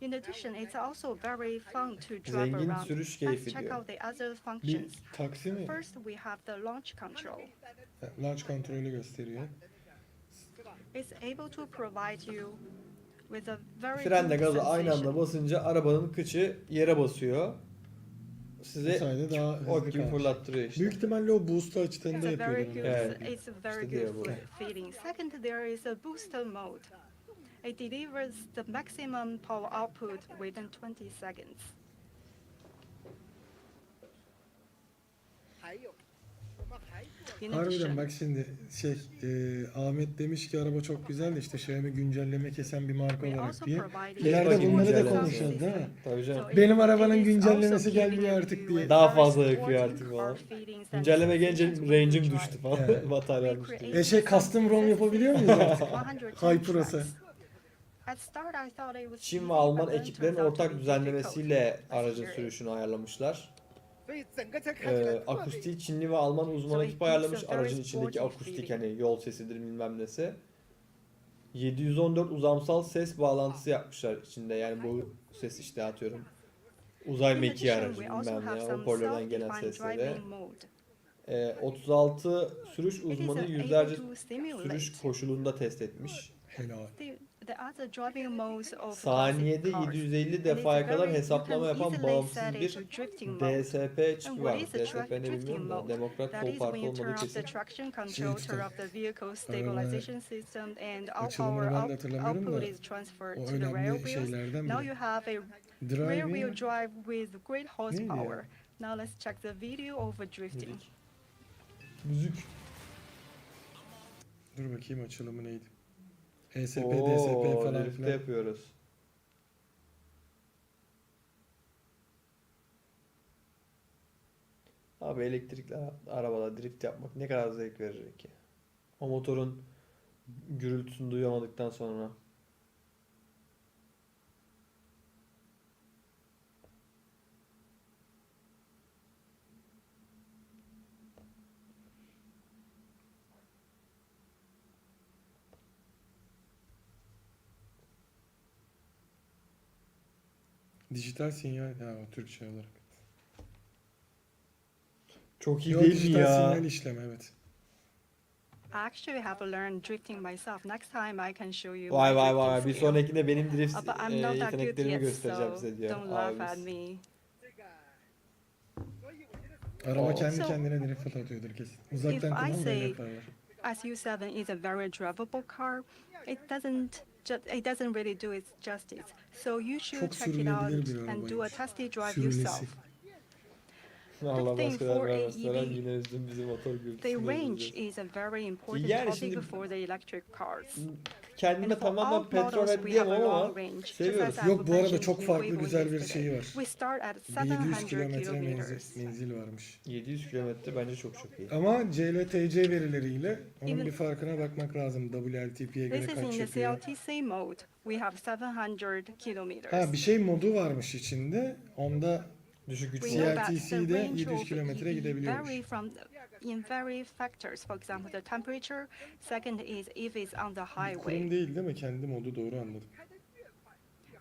In addition, it's also very fun to drive Zengin around. sürüş Let's keyfi check diyor. out the other Bir functions. taksi mi? First, we have the launch control. Launch kontrolü gösteriyor. It's able to provide you with a very Frenle good gaza aynı anda sensation. basınca arabanın kıçı yere basıyor. Bu Size sayede daha o hızlı gibi kalmış. fırlattırıyor işte. Büyük ihtimalle o boost'u açtığında It's a very yapıyorlar good, onu. Evet. it's a very İşte diyor good bu. feeling. Second, there is a booster mode. It delivers the maximum power output within 20 seconds. In Harbiden addition, bak şimdi Ahmet demiş ki araba çok güzel de işte Xiaomi güncelleme kesen bir marka we olarak also diye. provide İleride Bakayım bunları da güncellemesi. konuşacağız değil mi? Tabii canım. Benim arabanın güncellemesi gelmiyor artık diye. Daha fazla yakıyor artık falan. Güncelleme gelince range'im düştü falan. Evet. Bataryam düştü. Custom ROM yapabiliyor muyuz artık? Hyperos'a. Çin ve Alman ekiplerin ortak düzenlemesiyle aracın sürüşünü ayarlamışlar. 所以整个车看起来特别 Akustiği Çinli ve Alman uzman ekip ayarlamış. Aracın içindeki akustik hani yol sesidir bilmem nesi. 714 uzamsal ses bağlantısı yapmışlar içinde. Yani bu ses işte atıyorum. Uzay mekiği aracı bilmem ne. Hoparlörden gelen sesleri. 36 sürüş uzmanı yüzlerce sürüş koşulunda test etmiş. Helal. Saniyede 750 defaya kadar hesaplama yapan bağımsız bir DSP çipi var. DSP ne bilmiyorum da Demokrat That Sol is Parti when you turn olmadığı off the kesin. traction control, turn off the vehicle stabilization system, and all açılımını power ben de hatırlamıyorum output da is transferred o to the rear önemli wheels. şeylerden Now biri. you have a rear wheel Driving drive with great horsepower. ya? Now let's check the video of drifting. Müzik. Dur bakayım açılımı neydi? ESP, Oo, DSP falan drifte filan. yapıyoruz. Abi elektrikli arabada drift yapmak ne kadar zevk verir ki? O motorun gürültüsünü duyamadıktan sonra. Dijital sinyal, ha o Türkçe olarak. Çok iyi Yo, değil mi dijital ya? sinyal işleme, evet. I actually have learned drifting myself. Next time I can show you Vay my vay drifting vay. Bir skill. sonrakinde benim drift But I'm not that good yeteneklerimi yet, göstereceğim so size diyor don't laugh at abimiz. me. Araba Aa. kendi So, kendine drift atıyordur kesin. If Uzaktan I kumanda öyle say yaparlar. SU7 is a very drivable car, it doesn't really do its justice. So you should Çok check it sürülebilir out bir and do a arabaymış. testy drive Sürülesi. yourself. Allah thing başkalar for a vermesin. EV, Yine üzdüm bizi motor The gürültüsünü range özleyeceğiz. is a very important Yani topic şimdi for the electric cars. kendime And for tamamen all petrol models, we have diyemem a ama long range. Just seviyoruz. as I Yok, bu arada mentioned çok in farklı Weibo güzel bir yesterday. şeyi var. We start at 700 700 kilometre kilometers. menzil varmış. 700 kilometre bence çok iyi. Ama CLTC verileriyle onun Even- bir farkına bakmak lazım. WLTP'ye göre This is kaç in the yapıyor. CLTC mode. We have 700 kilometers. Ha, bir şey modu varmış içinde. Onda Düşük güç We var. know that the CLTC'de range 700 of kilometre EV gidebiliyormuş. vary in very factors. For example, the temperature. Second is if it's on the Kurum highway, değil değil mi? Kendi modu, doğru anladım.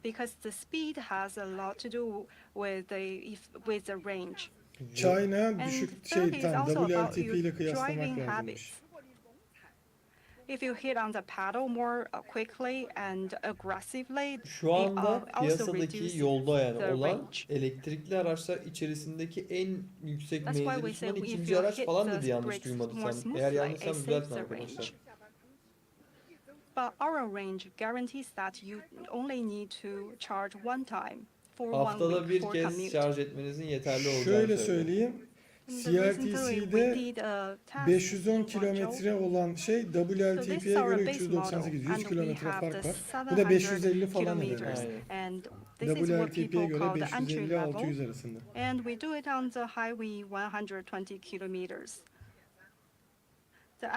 because the speed has a lot to do with the range. China And düşük third is tam also about WLTP ile your kıyaslamak driving lazımmış. habits. If you hit on the pedal more quickly and aggressively, Şu anda also piyasadaki reduces yolda yani the olan range. elektrikli araçlar içerisindeki en yüksek That's why menzili we say sunan if ikinci you araç hit falan the dedi yanlış brakes more duymadıysam. smoothly, Eğer yanlışsam it saves düzeltin the arkadaşlar. range. But our range guarantees that you only need to charge one time for one Haftada week bir for kez commute. şarj etmenizin yeterli olacağını Şöyle söylüyor. söyleyeyim. Recently CLTC'de we did a test 510 in Guangzhou. kilometre olan şey So this is WLTP'ye our göre base 398, model, 100 and we kilometre have fark the var. Bu da 550 700 falan kilometers, eder. Aynen. and this is what WLTP'ye people göre call the entry 550-600 level, arasında. and we do it on the highway 120 kilometers. The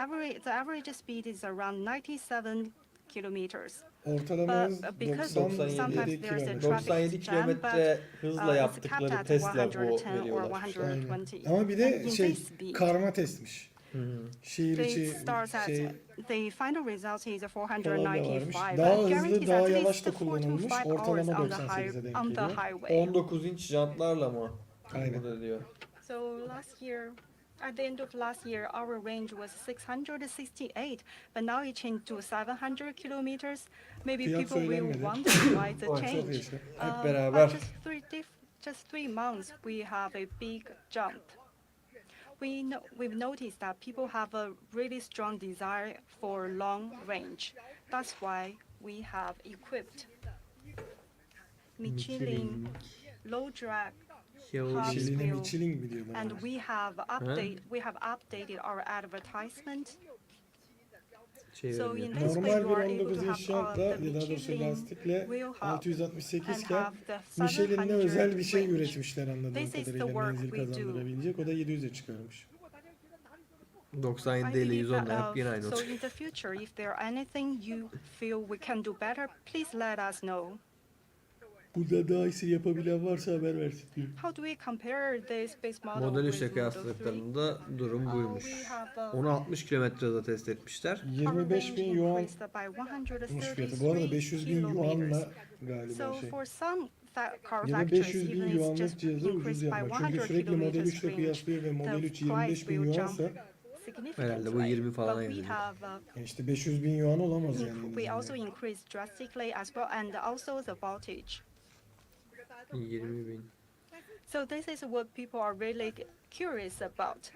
average speed is around 97 kilometers. Ortalamamız But because 97 sometimes there's a kilometre. traffic 97 jam, but kilometre hızla it's capped yaptıkları at Tesla bu 110 or veriyorlar. 120. Ama bir And de in şey this speed, karma testmiş. Şehir They içi start at şey the final result is falan da varmış. 495. Daha but hızlı, guarantees daha at yavaş least da 4 to kullanılmış. 5 hours Ortalama on the 98'e denk on the geliyor. highway. 19 inç jantlarla mı? Aynen. Burada diyor. So at the end of last year, our range was 668, but now it changed to 700 kilometers. Maybe Fiyat people will söylenmedi. wonder why the Oy, çok change. yaşa. Hep But beraber. just 3 months, we have a big jump. We've noticed that people have a really strong desire for long range. That's why we have equipped Michelin low drag Xiaomi Şiline Will. Michelin mi diyorlar? and ona? we have updated our advertisement. So çevirmiyor. in this way Normal you are bir able 19 to inç have jantla the ya daha doğrusu Michelin lastikle wheel hub 668 and iken have the Michelin'le 700 özel bir şey range. üretmişler anladığım This is the kadarıyla work menzil we do. kazandırabilecek. O da 700'e çıkarmış. 97 I ile believe 110 that, hep yine aynı so olacak. in the future, if there anything you feel we can do better, please let us know. Burada daha iyisi yapabilen varsa haber versin diyor. How do we compare this base model Model 3 with ile Model 3? kıyasladıklarında durum buymuş. We have Onu 60 kilometre hızla test etmişler. 25.000 yuan by fiyatı. Bu arada 500.000 yuanla galiba So şey. for some car Ya da factories, 500.000 even it's yuanlık just cihazı ucuz increased by yapmak. Çünkü 100 sürekli Model 3 kilometers ile range. kıyaslıyor ve Model The 3 price 25.000 will yuansa jump significantly. Herhalde bu 20 falan But we yazıyor. have yani işte 500.000 yuan olamaz yani. we also increased drastically as well, and also the voltage. 20 bin. So this is what people are really curious about.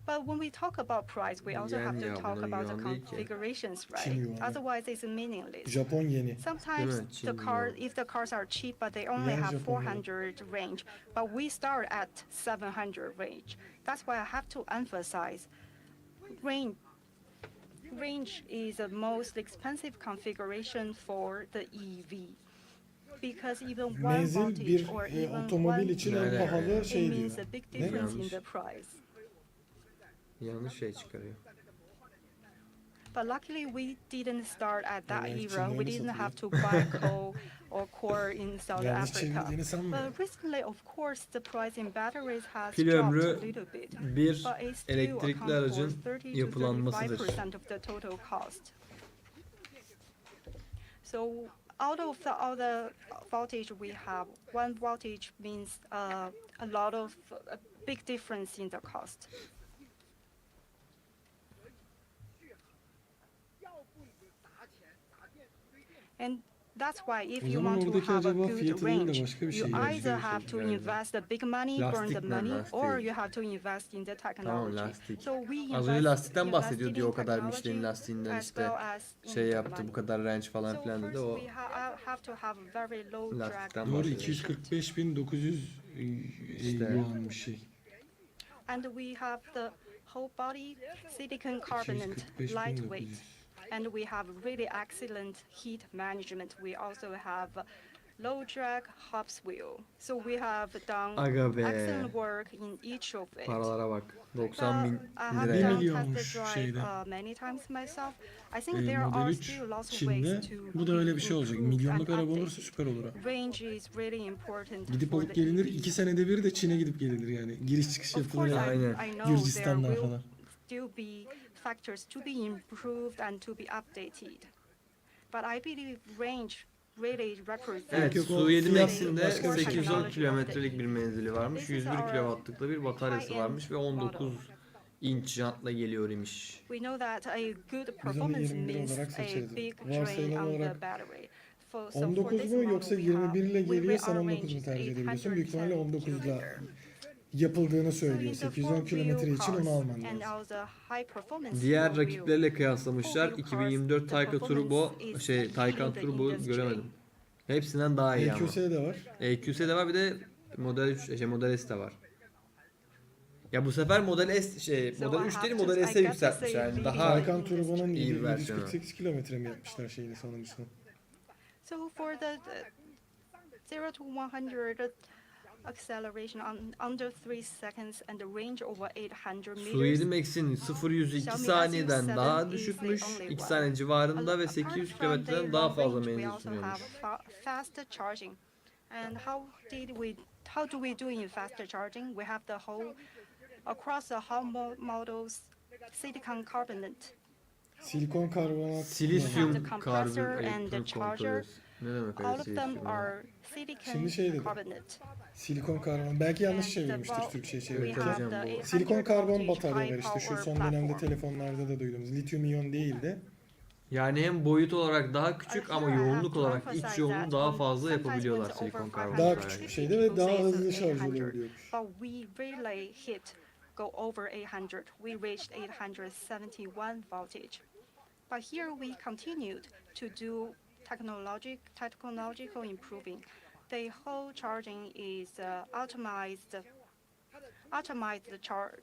But when we talk about price, we also have Yani to talk bunun about the yuan değil ki. configurations, Çin right? yuanı. Otherwise, it's meaningless. Japon yeni. Sometimes Değil mi? Çin if the cars are cheap, but they only Yani have Japon 400 range, but we start at 700 range. That's why I have to emphasize range is the most expensive configuration for the EV. Because even one Menzil voltage bir or even otomobil one için Ne en alaka pahalı ya? it şey means diyor. a big Ne? difference in Yanlış. the price. Yanlış şey çıkarıyor. But luckily, we didn't start at that Evet, era. Çinliğe We mi didn't have satılıyor? to buy coal or core in South Yanlış Africa. çevirdiğini sanmıyorum. But recently, of course, the price in batteries has Pil dropped ömrü a little bit. bir But it still elektrikli accounts aracın for 30 to yapılanmasıdır. 35% of the total cost. So out of all the voltage we have, one voltage means a lot of a big difference in the cost. And that's why if O you zaman want to oradaki have a acaba good fiyatı değil de range, başka bir you şey. either have to galiba. invest the big money, burn the Lastik lan, money, lastik. or you have to invest in the Tamam technology. lastik. So we Az önce lastikten invested bahsediyor diyor, o in kadar Michelin technology lastiğinden as işte well as in şey the yaptı, money. bu kadar range falan So filan dedi. first O we have to have a very low drag. lastikten Doğru, bahsediyor. 245.900 İşte. yuan bir şey. And we have the whole body silicon carbonate, 245.900. lightweight. And we have really excellent heat management. We also have low drag hub wheel. So we have done Aga be. excellent work in each of it. Paralara bak. But 90 bin I have lira Bir done yani. milyonmuş test şeyde. drive many times myself. I think there Model are 3 still lots of Çin'de ways to bu da öyle bir şey olacak. improve Milyonluk and araba update olursa it. süper olur ha. Range is really important Gidip for alıp the gelinir. EV. 2 senede bir de Çin'e gidip gelinir yani. Giriş çıkış Of course, yapılır. Aynen. I know there Gürcistan'dan will falan. still be factors to be improved and to be updated. But I believe range really represents Evet, Yok, o Su7 fiyat Max'in de başka bir şey. 810 kilometrelik bir menzili varmış. This is 101 our kW'lıkta bir bataryası high-end varmış ve 19 inç jantla geliyor imiş. We know that a good Biz onu performance 21 means olarak a seçeriz. big Varsayılan drain on the olarak battery. So 19 this mu model yoksa we 21 ile we geliyor, sen rearrange 19 mu tercih 810 edebiliyorsun? Büyük ihtimalle 19 ile kilometer. yapıldığını So söylüyor. in the 810 four-wheel kilometre için cars onu alman and lazım. also high performance Diğer four-wheel rakiplerle kıyaslamışlar. cars, 2024 the Taycan Turbo performance is Taycan leading the Turbo industry. göremedim. Hepsinden daha iyi ama. EQS de var. EQS de var, bir de Model 3 Model S de var. Ya bu sefer Model S Model 3 değil, Model S'e yükseltmiş yani. Daha Taycan Turbo'nun iyi bir versiyonu. 748 kilometre mi yapmışlar şeyini sonuncusunu? So for the 0 to 100 acceleration under 3 seconds and the range over 800 Su7 meters. Max'in 0-100'ü 2 Xiaomi saniyeden SU7 daha is düşükmüş. the only 2 one. saniye civarında ve Apart 800 from kilometreden the daha long fazla range, we menzil also sunuyormuş. have faster charging. And how do we do in faster charging? We have the whole across the whole models silicon carbonate. Silikon karbonat. Silisyum The compressor and the elektrik charger, kontrolör. Ne demek all öyle of them silisyum? ya? are Şimdi silicon şey dedim. carbonate. Silikon karbon. Belki yanlış And çevirmiştir the Türkçe'ye we Evet, have çevirirken. hocam, the bu 800 Silikon karbon voltage batarya high var işte, şu power son dönemde platform. telefonlarda da duyduğumuz. Lityum iyon değil de. Yani hem boyut olarak daha küçük ama yoğunluk olarak iç yoğunluğu daha fazla yapabiliyorlar silikon karbon Daha batarya. küçük bir şeyde ve daha hızlı şarj olabiliyormuş. But we really go over 800. We reached 871 voltage. But here we continued to do technological improving. The whole charging is optimized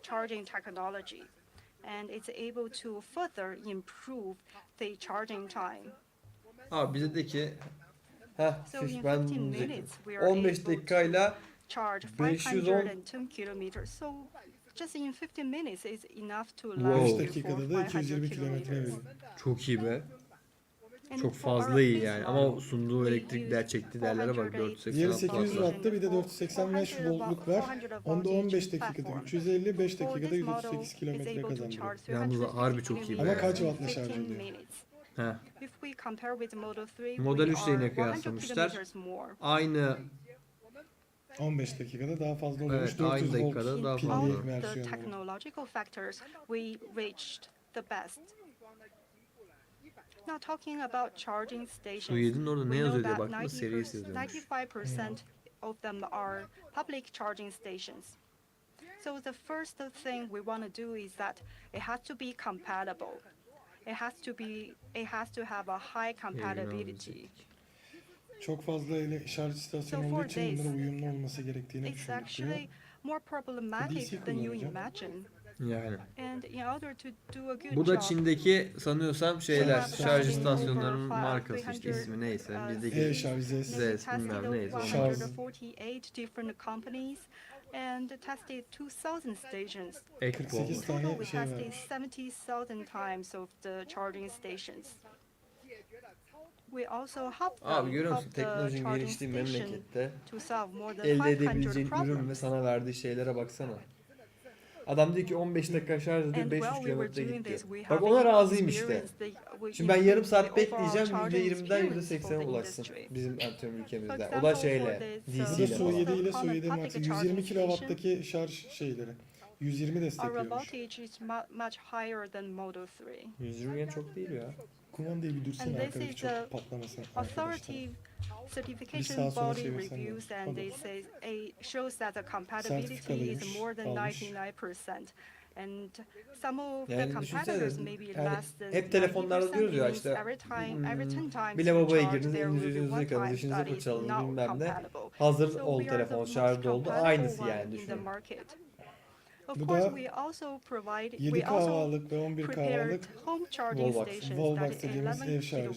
charging technology, and it's able to further improve the charging time. Abi bize de ki So in ben 15 bunu minutes diyecektim. we are 15 able dakikayla to charge 510 510 kilometers. So just in 15 minutes is enough to Wow. last 5 you for dakikada da 220 500 kilometre kilometers. veriyor. çok iyi be. And Çok for our fazla iyi base yani model, ama sunduğu we elektrikler use çektiği değerlere bak, 480 Diğeri 486 800 watt var. wattta, bir de 485 voltluk var. Onda 15 dakikada 350, 5 For dakikada this model 138 is kilometre able to kazandırıyor. charge Yalnız 350 harbi çok iyi be. Ama kaç kilometers wattla in şarj 15 ediyor? minutes. Heh. If we compare with Model 3, Model we 3 ile yine are 100 kıyaslamışlar. kilometers more. Aynı 15 dakikada daha fazla oluyormuş. Evet, aynı 400 volt dakikada daha In fazla. all pilli the versiyonları. technological factors, we reached the best. Now talking about charging stations, Su7'nin orada ne we know yazıyor diye that baktığında series yazıyormuş. 95% of them are public charging stations. So the first thing we want to do is that it has to be compatible. It has to have a high compatibility. Çok fazla şarj istasyonu So olduğu for için this, bunlara uyumlu olması gerektiğini It's düşündük diyor. actually more problematic than you kullanacağım. imagine. Yani. And in order to do a good Bu da job, Çin'deki sanıyorsam şeyler, have şarj charging istasyonlarının over markası işte 300, ismi neyse. uh, Bizdeki E-şarj, ZES. they Zes, bilmem tested neyse. Şarj. 148 different companies and tested 2,000 stations. Ekpo. 48 Total, tane we şey tested varmış. 70,000 times of the charging stations. We also help Abi görüyor musun? help the Teknolojinin charging geliştiği station memlekette to solve more than elde 500 edebileceğin ürün ve problems. sana verdiği şeylere baksana. Adam diyor ki 15 dakika şarj ediyor, And 500 while we were kilometre doing this, gitti. we Bak have ona razıyım işte. experienced we Şimdi ben yarım improved saat the overall bekleyeceğim, charging %20'den experience for %80'e the ulaşsın. industry. Bizim atıyorum For ülkemizde. O example, da for şeyle, this, DC Bu da ile Su 7 falan. ile Su common 7 public Max charging 120 station, kW'daki şarj şeyleri. 120 our destekliyormuş. voltage is much higher than Model 3. 120 yen çok değil ya. Kumandayı bir dürsene And this arkadaki is çok the patlamasın arkadaşlar. Authoritative Bir certification sağa sola body çevirsen de. reviews, and Olur. they say it shows that the compatibility Sertifikalıymış, is more than almış. 99%. And some of the Yani competitors düşünsene, may be yani less than hep telefonlarda 90%. diyoruz ya It means işte, every 10 times bir you lavaboya charge, girdiniz, there elinizi will be yüzünüzü one yıkadınız, time dişinizi that is fırçaladınız not bilmem ne. compatible. Hazır So oldu we are the telefon, most şarjda oldu. compatible Aynısı one yani in the düşünün. market. Of Bu course, da we also provide 7 kahvalık ve 11 prepared kahvalık home charging Wallbox. stations Wallbox that is dediğimiz 11 ev şarjı.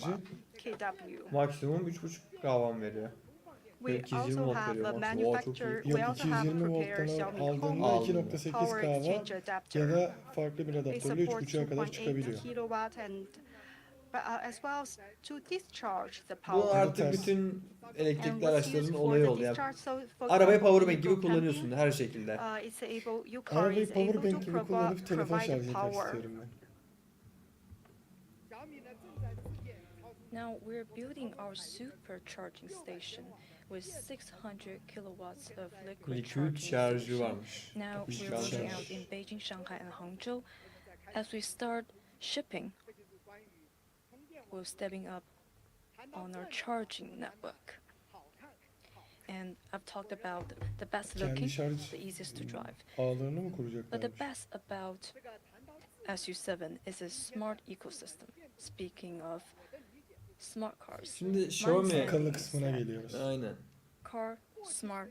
kW. Maksimum 3,5 kahvam veriyor. We 220 also volt have veriyor a maksimum. Oo, çok iyi. manufacturer. Yok, We also have 220 prepared volttan Xiaomi aldığında Home Aldım. 2.8 power kahva exchange adapter. ya da farklı bir It adaptörle supports 3.5'a kadar 2.8 çıkabiliyor. kilowatt and as well as to discharge the Bu power. artık ters. bütün And elektrikli what's araçların used for olayı the oldu ya. discharge? So for Arabayı example, powerbank when gibi you go kullanıyorsun camping, her şekilde. your car Arabayı is able powerbank to gibi kullanıp telefon provide şarj etmek power. istiyorum ben. Now we're building our supercharging station with 600 kilowatts of liquid Likit charging şarjı station. varmış. Now Likit we're rolling şarj. out in Beijing, Shanghai, and Hangzhou. As we start shipping, we're stepping up on our charging network. And I've talked about the best Kendi looking, şarj the easiest to drive. ağlarını mı But the kuracaklarmış? best about SU7 is a smart ecosystem. Speaking of smart cars, Şimdi Xiaomi, Akıllı kısmına geliyoruz. aynen. car, smart,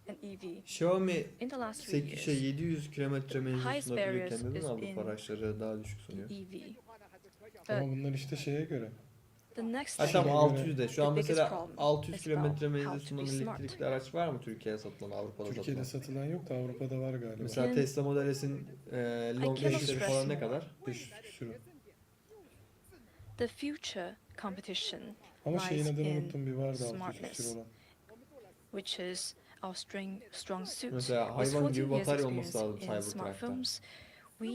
and EV. Xiaomi In the last 3 years, 700 kilometre menzil highest sunabiliyorken barriers neden is Avrupa in araçları daha düşük sunuyor? EV. Ama But bunlar işte şeye göre. the next Ha thing tamam göre 600 de. Şu an the biggest mesela problem 600 is kilometre about menzil how to sunan be smart. elektrikli araç var mı Türkiye'de satılan, Avrupa'da Türkiye'de satılan? satılan yok da Avrupa'da var galiba. Mesela In- Tesla Model S'in long cannot range'leri stress falan ne more. kadar? 500 küsürü. the future competition Ama şeyin lies adını in unuttum, bir vardı 600 smartness. küsür olan. which is our strong suit. Mesela With hayvan 14 gibi years batarya olması experience lazım in Cybertruck'ta. smartphones, we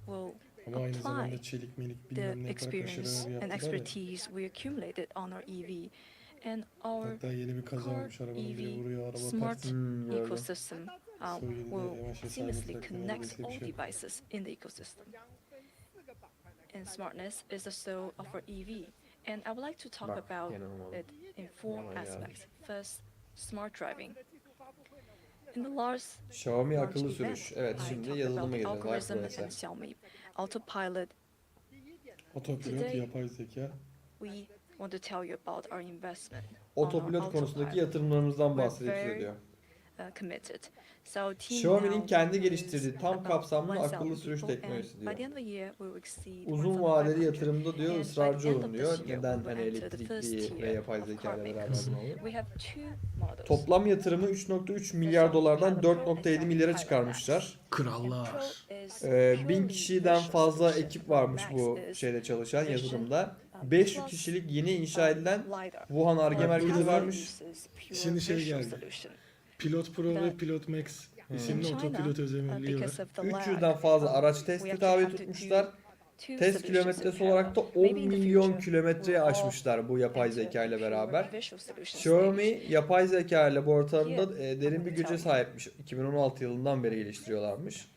will Ama aynı apply zamanda çelik melik the bilmem ne yaparak aşırı experience ağır and yaptılar ya. expertise we accumulated on our EV and our Hatta yeni bir kaza car, olmuş, arabanın biri EV, vuruyor, araba smart ters. Gördüm. ecosystem So yeni de will yavaş yavaş seamlessly Cybertruck'ta connect neredeyse bir all şey yok. devices in the ecosystem. And smartness is the soul of our EV. And I would like to talk Bak, about gene olmadı. it in four Yalan geldi. aspects. First, smart driving. In the last Xiaomi launch akıllı event, sürüş. Evet, I şimdi talked yazılıma about the geliyoruz algorithm arkadaşlar. and Xiaomi autopilot. Otopilot, Today- yapay zeka. We want to tell you about our investment. Otopilot konusundaki yatırımlarımızdan bahsedip size diyor. Committed. So team Xiaomi'nin now kendi is geliştirdiği tam about kapsamlı 1,000 akıllı sürüş people, teknolojisi and diyor. by the end of the year we will exceed Uzun vadeli 1,500. yatırımda diyor And by ısrarcı the end olun of diyor. this year, Neden we will hani enter the first elektrikli ve tier yapay of zeka car ile beraber makers. bunu alıyor. We have two models. Toplam yatırımı 3,3 milyar dolardan 4,7 milyara çıkarmışlar. Krallar. 1000 kişiden fazla ekip varmış bu şeyde çalışan yazılımda. 500 kişilik yeni inşa edilen Wuhan Ar-Ge merkezi varmış. Şimdi şey geldi. Pilot Pro ve Pilot Max isimli otopilot özelliği var. 300'den fazla araç testi tabi tutmuşlar. Test kilometresi olarak da 10 milyon kilometreye aşmışlar bu yapay zeka ile beraber. Xiaomi yapay zeka ile bu ortamda derin bir güce sahipmiş. 2016 yılından beri geliştiriyorlarmış.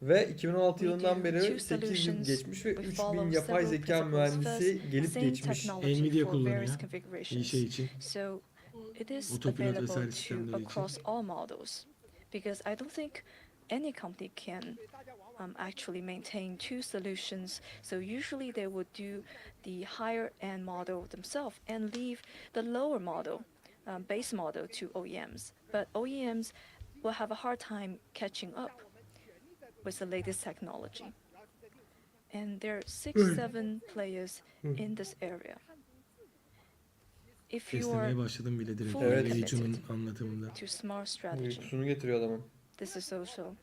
Ve 2016 yılından beri 8 yıl geçmiş ve 3000 yapay zeka mühendisi gelip geçmiş. Nvidia kullanıyor. İyi şey için. So it is Otopilot available vesaire to sistemleri için. across all models because I don't think any company can actually maintain two solutions. So usually they would do the higher end model themselves and leave the lower model, base model to OEMs. But OEMs will have a hard time catching up with the latest technology. And there are 6-7 players in this area. If you Kestirmeye are başladım bile direkt. Evet. Leicu'nun anlatımında. to smart strategy, Uykusunu getiriyor adamın. this is also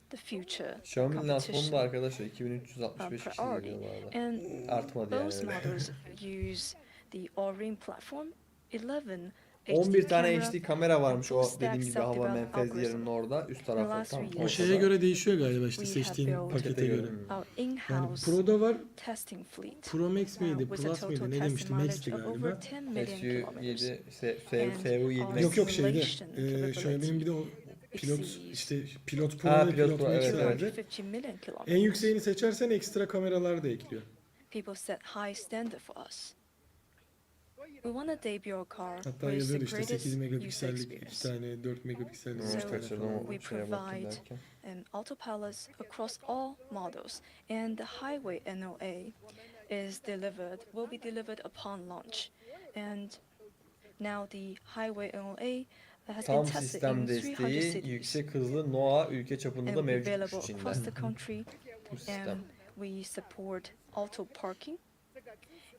the future Xiaomi'nin lansmanı da competition arkadaşlar 2365 kişi priority. geliyor bu arada. And Artmadı yani those öyle. models use the Orin platform. 11 11 tane camera, HD kamera varmış o full dediğim stack gibi hava self-developed menfez yerinin algorithm. orada üst In the tarafta last tam 3 O years, şeye ortada. göre değişiyor galiba işte we have seçtiğin built pakete göre. Hmm. our Yani in-house Pro'da var, testing fleet Pro Max miydi, with a Plus mıydı, total ne demişti, testing Max'ti mileage of over galiba. 10 million kilometers. SU7, And SU7 our Max. Yok şeyde, simulation Xiaomi'nin bir de o pilot, exceeds işte Pilot Pro Ha, ve Pilot Pilot Pro, Max evet, evet. vardı. 250 million En kilometers. yükseğini seçersen ekstra kameralar da ekliyor. People set high standard for us. We want to debut a car Hatta with the yazıyordu işte 8 greatest user megapiksellik, 2 experience. tane 4 megapiksellik, Evet, 3 So tane kaçırdım falan o var. we şeye bakayım provide derken. autopilots across all models, and the highway NOA will be delivered upon launch. And now the highway NOA has been Tam tested sistem in 300 desteği, cities yüksek hızlı NOA ülke çapında and da will be mevcutmuş available Çin'de. across the country. Bu sistem. And we support auto parking,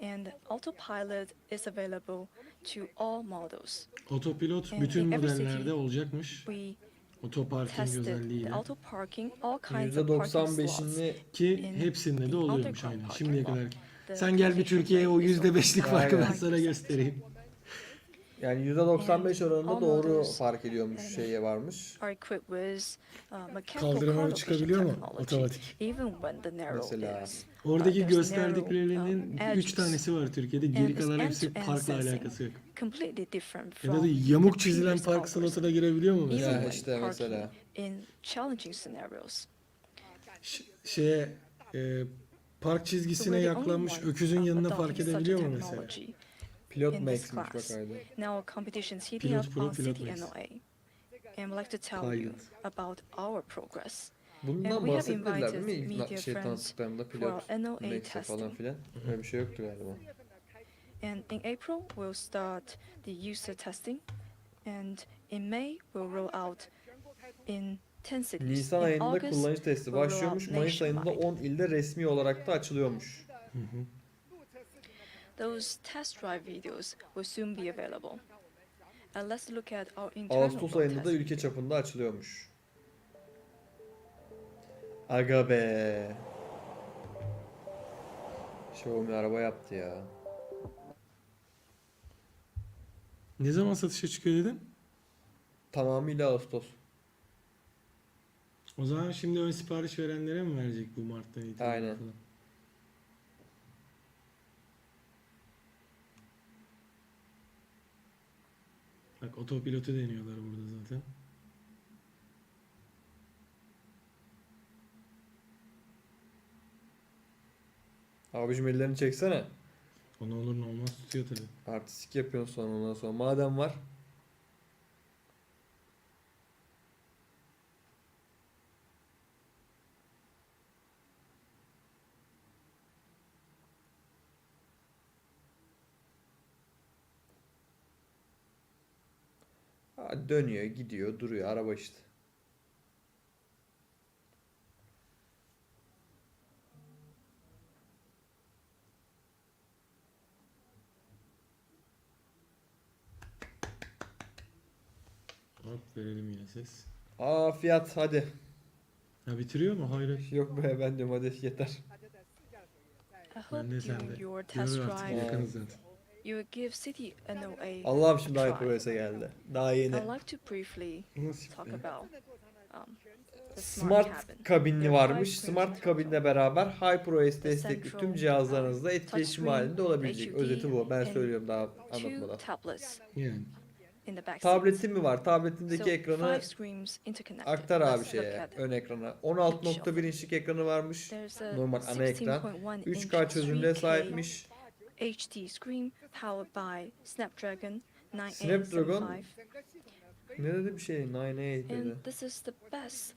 and autopilot is available to all models. Otopilot And bütün in every modellerde city, olacakmış. We Otoparking tested the özelliğiyle. auto parking, all kinds of parking slots. %95'ini Ki in hepsinde the de oluyormuş underground aynen. parking Şimdiye lot. kadar. The Sen gel bir completion Türkiye'ye o rate is %5'lik over farkı ben 95%. sana göstereyim. yani %95 And oranında all doğru models, fark ediyormuş şeye varmış. are equipped with mechanical Kaldırıma car location çıkabiliyor mu? technology, Otomatik. even when the narrow Mesela. is. Oradaki There's narrow, gösterdiklerinin 3 edges. tanesi var Türkiye'de. And Geri it's kalan hepsi end-to-end parkla sensing, alakası yok. completely different Ya da from yamuk the çizilen previous park algorithm, slotuna da girebiliyor mu even mesela? Ya when işte parking mesela. in challenging scenarios. Şeye park So çizgisine we're the only yaklanmış one, öküzün yanına adopting park such a edebiliyor mu mesela? technology Pilot in this Max'miş bak class. ayda. Now competition's heating Pilot up Pro, on Pilot city Max. NOA, and we'd like to tell you Pilot. about our progress. Bundan we have bahsettiler değil mi? invited İlk media şey friends tanıttıklarında for pilot our NOA Max'e falan testing. filan. Öyle bir şey yoktu galiba. And in April, we'll start the user testing, and in May, we'll roll out in 10 cities. Nisan In ayında August, kullanıcı testi we'll roll out başlıyormuş. Mayıs ayında nationwide. 10 ilde resmi olarak da açılıyormuş. Those test drive videos will soon be available. And let's look at our internal Ağustos road ayında da test. ülke çapında açılıyormuş. Aga be. Xiaomi araba yaptı ya. Ne zaman satışa çıkıyor dedin? Tamamıyla Ağustos. O zaman şimdi ön sipariş verenlere mi verecek bu Mart'tan itibaren Aynen. falan? Bak otopilotu deniyorlar burada zaten. Abicim ellerini çeksene. O ne olur ne olmaz tutuyor tabii. Artistik yapıyorsun sonra ondan sonra. Madem var. Ha, dönüyor, gidiyor, duruyor. Araba işte. Hop verelim yine ses. Aa fiyat hadi. Ha bitiriyor mu? Hayır. Yok be ben diyorum hadi yeter. I hope Ben de sen during de. your test Görür artık drive, yakınız zaten. you will give city NOA Allah'ım şimdi a Hyper try. OS'e geldi. Daha yeni. I'd like to briefly Nasıl talk be? about the smart cabin. Smart kabinli There are varmış. five screens Smart in kabinle total. beraber HyperOS The destekli central, tüm cihazlarınızla etkileşim touchscreen, halinde olabilecek. HUD, Özeti bu. Ben and söylüyorum daha Two anlatmadan. tablets Yani. in the back seat. Tableti mi var? So Tabletindeki ekranı five screens interconnected. aktar abi Let's look şeye, at ön ekrana. 16.1 inçlik ekranı varmış. There's a Normal ana ekran. 16.1 3K inch çözünürlüğe 3K sahipmiş. HD screen powered by Snapdragon Snapdragon 9875. ne dedi bir şey? 98 dedi. And this is the best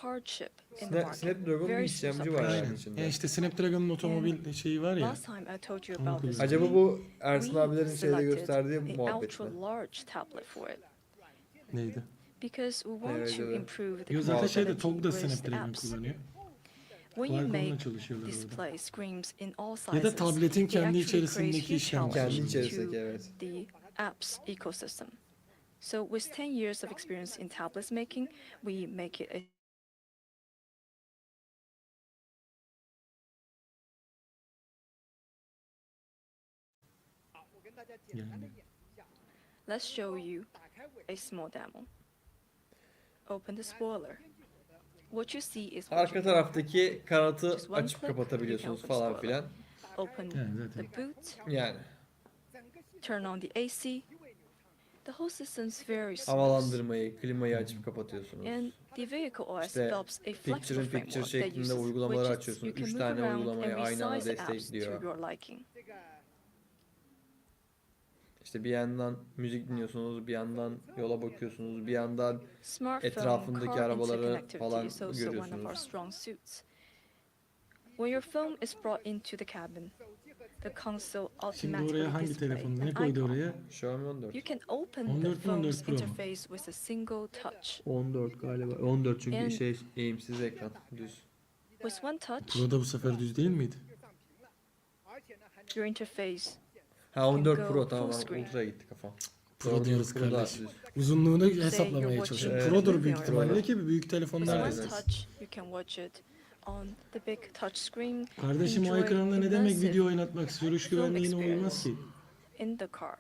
card chip in the market. Snapdragon'un bir Very smooth işlemci var operation. yani Aynen. içinde. İşte Snapdragon'un otomobil şeyi var ya. Last time I told you Onu about this Acaba screen, bu Ersin we abilerin şeyde selected gösterdiği an muhabbet mi? ultra large tablet for it Neydi? because we want Evet, to evet. improve the Yo zaten şeyde compatibility TOG da with the Snapdragon apps. kullanıyor. When you Qualcomm'la make çalışıyorlar orada. display screens in all Ya sizes, da tabletin it kendi actually içerisindeki creates huge işlemci. Kendi challenge içerisindeki to evet. the apps ecosystem. So with 10 years of experience in tablets making, we make it a Yani. let's show you a small demo. Open the spoiler. What you see is what Arka you taraftaki kanatı Just one açıp click, kapatabiliyorsunuz you can open falan filan. open Yani zaten. the boot, Yani turn on the AC. The whole system's very smooth. havalandırmayı, klimayı açıp kapatıyorsunuz. And the vehicle OS İşte develops a flexible picture in picture framework that şeklinde uses uygulamaları widgets açıyorsunuz. you can 3 move tane around uygulamayı and aynı anda resize apps to destekliyor. your liking. İşte bir yandan müzik dinliyorsunuz, bir yandan yola bakıyorsunuz, bir yandan Smartphone etrafındaki car arabaları interconnectivity falan is also one of our görüyorsunuz. strong suits. When your phone is brought into the cabin, the console Şimdi automatically oraya hangi displays telefon? an Ne koydu icon. oraya? Xiaomi 14. You can open 14 the mu, phone's 14 Pro mu? interface with a single touch. 14 galiba. 14 çünkü And- eğimsiz ekran. Düz. With one touch, Pro da bu sefer düz değil miydi? your interface Ha 14 go Pro tamam full ben screen. Ultra'ya gitti kafam. Pro Doğru, diyoruz Pro da kardeş. düz. Uzunluğunu you're hesaplamaya watching çalışıyorum. Evet. Pro'dur büyük Pro. ihtimalle ki büyük with telefonlar one da. touch, you can watch it on the big touch screen Kardeşim o Enjoy ekranda ne demek immersive video oynatmak? Sürüş film güvenliğine uymaz ki. in the car.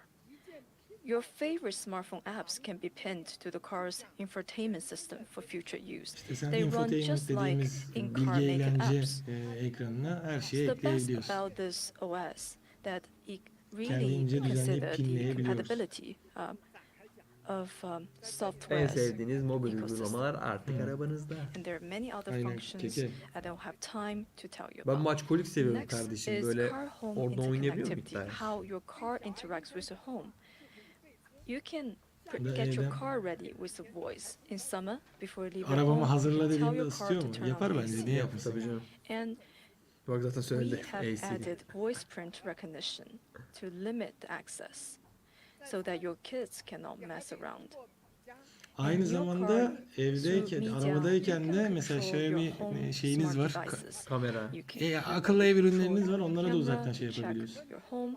Your favorite smartphone apps can be pinned to the car's infotainment system for future use. İşte sen They run infotainment just like dediğimiz in bilgi car naked eğlence apps. ekranına her şeyi The best ekleyebiliyorsun. about this OS that it really Kendince düzenleyip consider the pinleyebiliyoruz. compatibility of En software. sevdiğiniz mobil Ecosystem. uygulamalar artık arabanızda. And there are many other Aynen, functions keke. I don't have time to tell you Ben about. maçkolik seviyorum Next kardeşim. is Böyle car home oradan oynayabiliyor muyum interconnectivity, iddiaya? how your car interacts with the home. You can Bu da get your eylem. car ready with a voice. In summer, before leaving Arabamı home, hazırla you tell dediğimde your car ısıtıyor to mu? turn on Yapar the bence. AC. Niye Yap, yapmasın? tabii canım. And Bak zaten we söyledi. have AC. added voice print recognition to limit the access so that your kids cannot mess around. Aynı your zamanda car, evdeyken, through arabadayken media, de you can mesela control your Xiaomi home şeyiniz var. smart devices. Kamera. You can Akıllı ev ürünleriniz control var. your Onlara da camera, uzaktan şey check yapabiliyorsun. your home.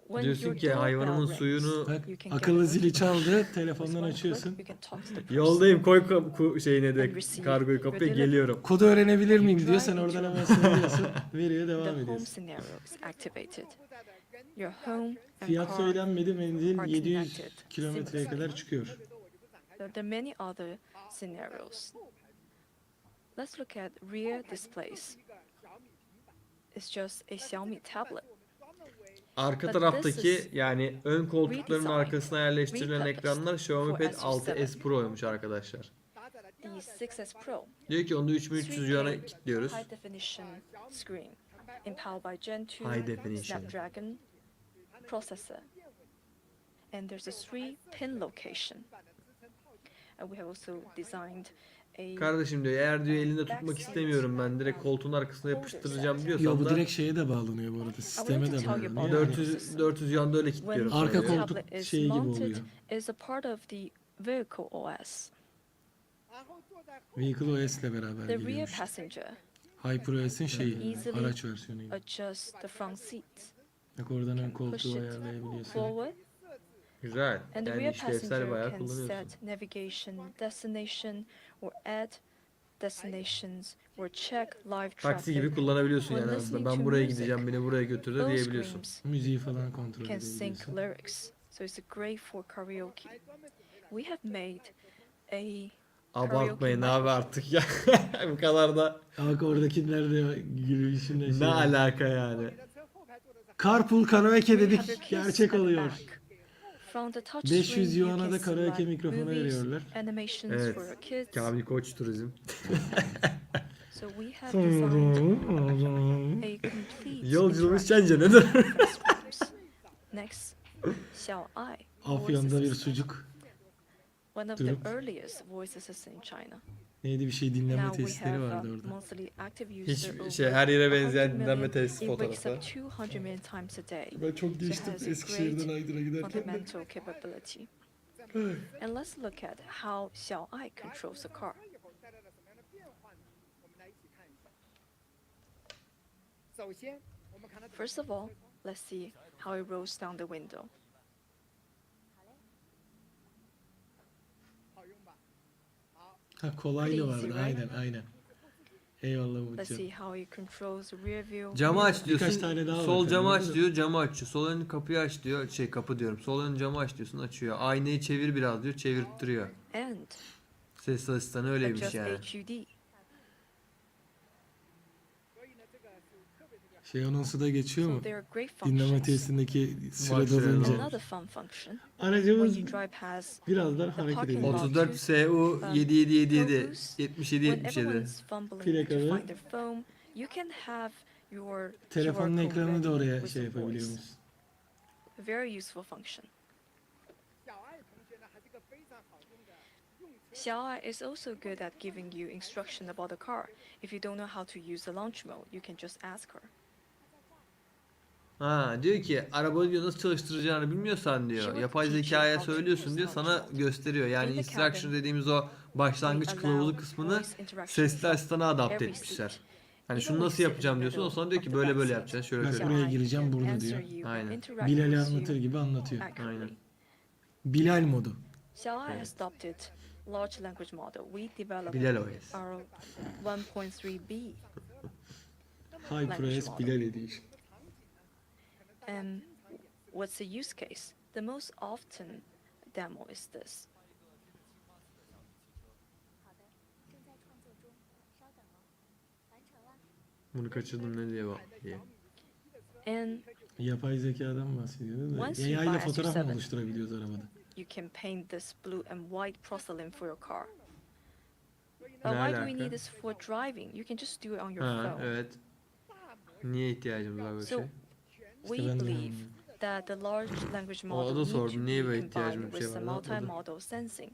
When Diyorsun your ki doorbell hayvanımın rings, suyunu Bak you can get akıllı a zili çaldı. With Telefondan one açıyorsun. click, you can talk to the person Yoldayım koy şeyine and de receive kargoyu your kapıya delivery. geliyorum. Kodu öğrenebilir miyim You diyor. drive Sen into oradan your hemen home. söylüyorsun. Veriyor, The devam home ediyorsun. scenario is activated. Your home and Fiyat car. söylenmedi. Menzil are 700 connected kilometreye seamlessly. kadar çıkıyor. There are many other scenarios. Let's look at rear displays. It's just a Xiaomi tablet. Arka But taraftaki this is yani ön koltukların redesigned, arkasına yerleştirilen repurposed ekranlar Xiaomi for Pad SU7. 6s Pro'ymuş arkadaşlar. The 6S Pro. Diyor ki onu 3300 yuan'a kilitliyoruz. High definition screen, empowered by Gen 2 High definition. Snapdragon processor. And there's a 3-pin location. And we have also designed a Kardeşim diyor eğer diyor elinde tutmak istemiyorum ben direkt koltuğun arkasına yapıştıracağım Yo diyorsan bu da direkt şeye de bağlanıyor bu arada. Sisteme de bağlanıyor. Yani 400 yuan da öyle when kilitliyorum. Arka sana diyor. koltuk tablet is şeyi gibi mounted oluyor. is a part of the vehicle OS. Vehicle OS ile beraber The rear geliyormuş. passenger HyperOS'in şeyi, Easily araç versiyonuyla. adjusts the front seat Bak oradan ön push koltuğu it ayarlayabiliyorsun. forward, Güzel. and the Yani rear işlevsel passenger bayağı can kullanıyorsun. set navigation, destination, or add destinations, or check live Taksi gibi traffic. kullanabiliyorsun yani When aslında. listening Ben to buraya music, gideceğim beni buraya götür de Those diyebiliyorsun. screens Müziği falan kontrol can sync edebiliyorsun. lyrics, so it's great for karaoke. We have made a Abartmayın karaoke abi artık ya. Bu kadar da Bak oradakiler de gülüşünle ne şey. alaka yani. Carpool karaoke We have dedik. your kids Gerçek at the oluyor. back. From the touch 500 screen, you yuana can da karaoke select mikrofonu movies, veriyorlar. animations Evet. for your kids. Kamil Koç Turizm. So we have designed a complete Yolculuğumuz interaction sence nedir? with screens. Next, Xiaomi. Afyon'da bir Voice assistant. sucuk. One of the durup- earliest voice assistants in China. Neydi bir şey dinleme Now we testleri have vardı orada. monthly active Hiç user şey over her yere 100 benzeyen dinlenme million. testi It wakes fotoğrafı. up 200 million times a day. Ben çok geçtim geçtim Eskişehir'den Eskişehir'den Aydın'a giderken de. Fundamental capability. And let's look at how Xiaomi controls the car. First of all, let's see how it rolls down the window. Ha kolaylı Pretty easy, vardı right? aynen. Eyvallah Let's Burçak. see how it controls rear view. Camı aç Birkaç diyorsun. tane daha var Sol tabii camı burada aç da. diyor. Camı açıyor. Sol ön kapıyı aç diyor. Kapı diyorum. Sol ön camı aç diyorsun. Açıyor. Aynayı çevir biraz diyor. Çevirttiriyor. And Ses asistanı öyleymiş adjust yani. HUD. Şey anonsu da geçiyor So mu? there are great Dinleme functions. testindeki sıra Başlıyor. dolunca. Another fun function when Aracımız you drive has birazdan the hareket parking ediyor. lot. 34 SU 7777 Focus. 77 When 77. everyone's fumbling to Plakalı. find their phone, you can have your Telefonun QR code ekranını da ready oraya with şey the voice. yapabiliyoruz. A very useful function. Xiaoai is also good at giving you instruction about the car. If you don't know how to use the launch mode, you can just ask her. Ha diyor ki arabayı diyor nasıl çalıştıracağını bilmiyorsan diyor. Yapay zekaya söylüyorsun diyor sana gösteriyor. Yani instruction dediğimiz o başlangıç kılavuzu kısmını sesli asistana adapte etmişler. Hani şunu nasıl yapacağım diyorsun o sana diyor ki böyle böyle yapacağız şöyle Bak şöyle. buraya gireceğim burada Answer diyor. you and Aynen. interact Bilal'i with you anlatır gibi anlatıyor. accurately. Aynen. Bilal modu. Xiaoai has adopted large language model. We developed Bilal OS. our 1.3B. High Price Bilal Edition. And what's the use case? The most often demo is this. Bunu kaçırdım ne diye bak diye. And Yapay zekadan bahsediyoruz da. Once you AI ile buy fotoğraf mı SU7, oluşturabiliyoruz arabada? you can paint this blue and white porcelain for your car. But Ne why do we alaka? need this for driving? You can just do it on your Ha phone. evet. Niye ihtiyacımız var böyle So şey? we ben de believe anlamadım. that the large language O model da needs sordu, to niye be böyle combined ihtiyacımız bir with şey the var, o da- multimodal sensing.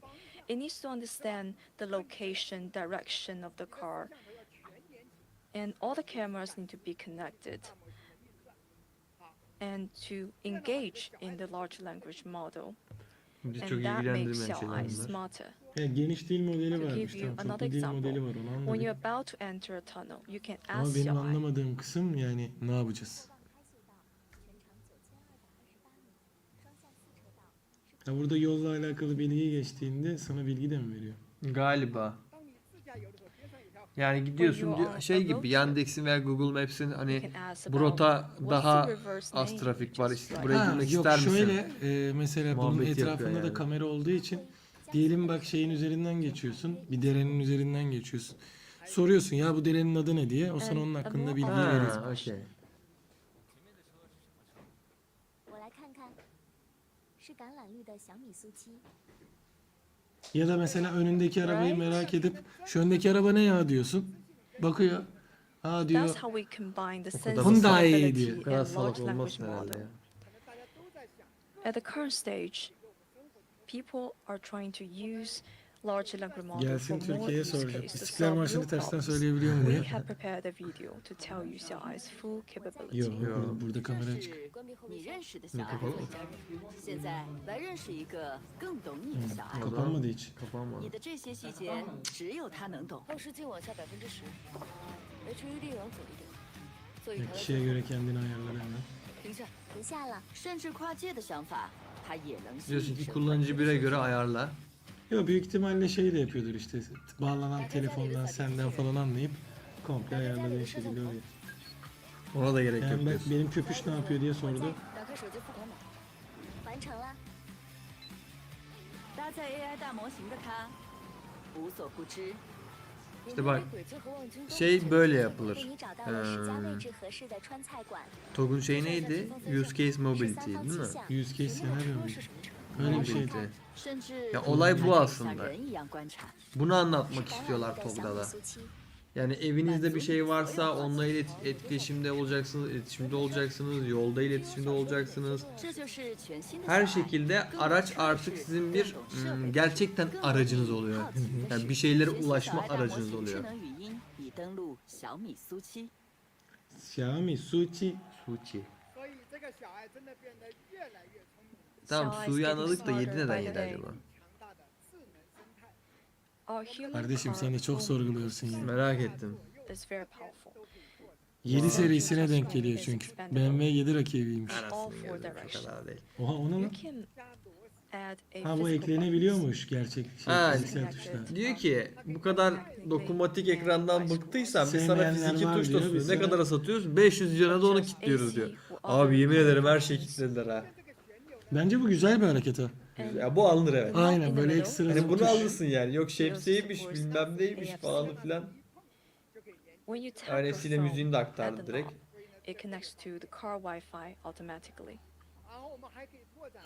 It needs to understand the location, direction of the car, and all the cameras need to be connected. And to engage in the large language model, Bizi çok and that makes ilgilendirmeyen şeyler Xiaoai bunlar. smarter. Geniş dil modeli To varmış. give you Tamam, another çoklu dil example, modeli var onu When anladık. you're about to enter a tunnel, you can Ama ask benim Xiaoai. anlamadığım kısım yani ne yapacağız? Ha burada yolla alakalı bilgi geçtiğinde sana bilgi de mi veriyor? Galiba. Yani gidiyorsun you diyor, are şey on a road gibi trip, Yandex'in veya Google Maps'in You hani can ask bu about rota what's daha the reverse az name, trafik var just işte like buraya Ha, gitmek yok ister misin? şöyle mesela bunun Muhabbeti yapıyor etrafında da yani. kamera olduğu için diyelim bak şeyin üzerinden geçiyorsun. Bir derenin üzerinden geçiyorsun. Soruyorsun ya bu derenin adı ne diye. O sana onun And hakkında more bilgi often- veriyor. Ha, okey. 我来看看，是橄榄绿的小米SU7。 Ya da mesela önündeki arabayı Right. merak edip şu öndeki araba ne ya diyorsun. Bakıyor. Aa diyor. That's how we combine the kadar sensing Hyundai ability diyor. Bu kadar and salak large language olmasın herhalde model. ya. At the current stage, people are trying to use large language model Gelsin for more Türkiye'ye use soracak. cases to İstiklal solve Marşı'nı real tersten problems. söyleyebiliyor mu We diye. have prepared a video to tell you Xiaoai's full capability. Yok burada kamera açık. 你认识的小爱会家人，现在来认识一个更懂你的小爱。 Kapanmadı hiç. Kapanmadı. 你的这些细节只有他能懂。后视镜往下10%，HUD 往左一点，座椅 Ya 调到 kişiye 最后 göre kendini ayarlar hemen. 停下。停下了，甚至跨界的想法，他也能心 Diyorsun 领 ki 神会。 kullanıcı bire göre ayarla. Yok büyük ihtimalle şey de yapıyordur işte. Bağlanan telefondan senden falan anlayıp komple ayarladığı şekilde oluyor. Ona da gerek yok Yani diyorsun. benim köpüş ne yapıyor diye sordu. 打开手机付款码，完成了。搭载 AI 大模型的他，无所不知。 İşte bak 轨迹和望京都 şey böyle yapılır. 为你找到了10家位置合适的川菜馆。 TOG'un şeyi neydi? Use case mobility değil mi? Use case senaryo mu? 是什么城？ Öyle bir şeydi. Mobility. 甚至 Ya olay bu 他可以像 aslında. 人一样观察。 Bunu 是 anlatmak 橄榄 istiyorlar 绿的 TOG'da 小米 da. SU7。 Yani evinizde bir şey varsa onunla etkileşimde olacaksınız, iletişimde olacaksınız, yolda iletişimde olacaksınız. 这就是全新的 Her 小爱 şekilde araç artık sizin bir gerçekten aracınız oluyor. Yani bir şeylere 学习 ulaşma 小爱大模 aracınız 型智 oluyor. 能语音已登录小米SU7。 Xiaomi SU7. Suçi. 所以这个小爱真的变得越来越聪明， Tamam Xiaoai is suyu getting anladık da 7 smarter neden by the 7 day. acaba? 强大的智能生态。 Our human Kardeşim car sen de çok home sorguluyorsun ya. Merak ettim. is very powerful. 7 serisine denk geliyor çünkü. BMW 7 rakibiymiş. All Anasını four yedim, o direction. kadar değil. Oha ona You lan. can add a Ha bu physical eklenebiliyormuş gerçek Ha. bilgisayar tuşuna. Diyor ki bu kadar dokunmatik ekrandan bıktıysan biz sana Sevmeyenler fiziki var tuş da diyor, sunuyoruz. biz Ne sana- kadara satıyoruz? 500 lirada onu kilitliyoruz diyor. Abi yemin ederim her şeyi kilitlediler ha. Bence bu güzel bir hareket ha. Ya bu alınır evet. Aynen böyle ekstra Hani bir bunu tuş. alırsın yani. Yok şemsiyeymiş bilmem neymiş falan filan. When you tap your Ailesiyle phone müziğini de at aktardı the direkt. knob, it connects to the car Wi-Fi automatically.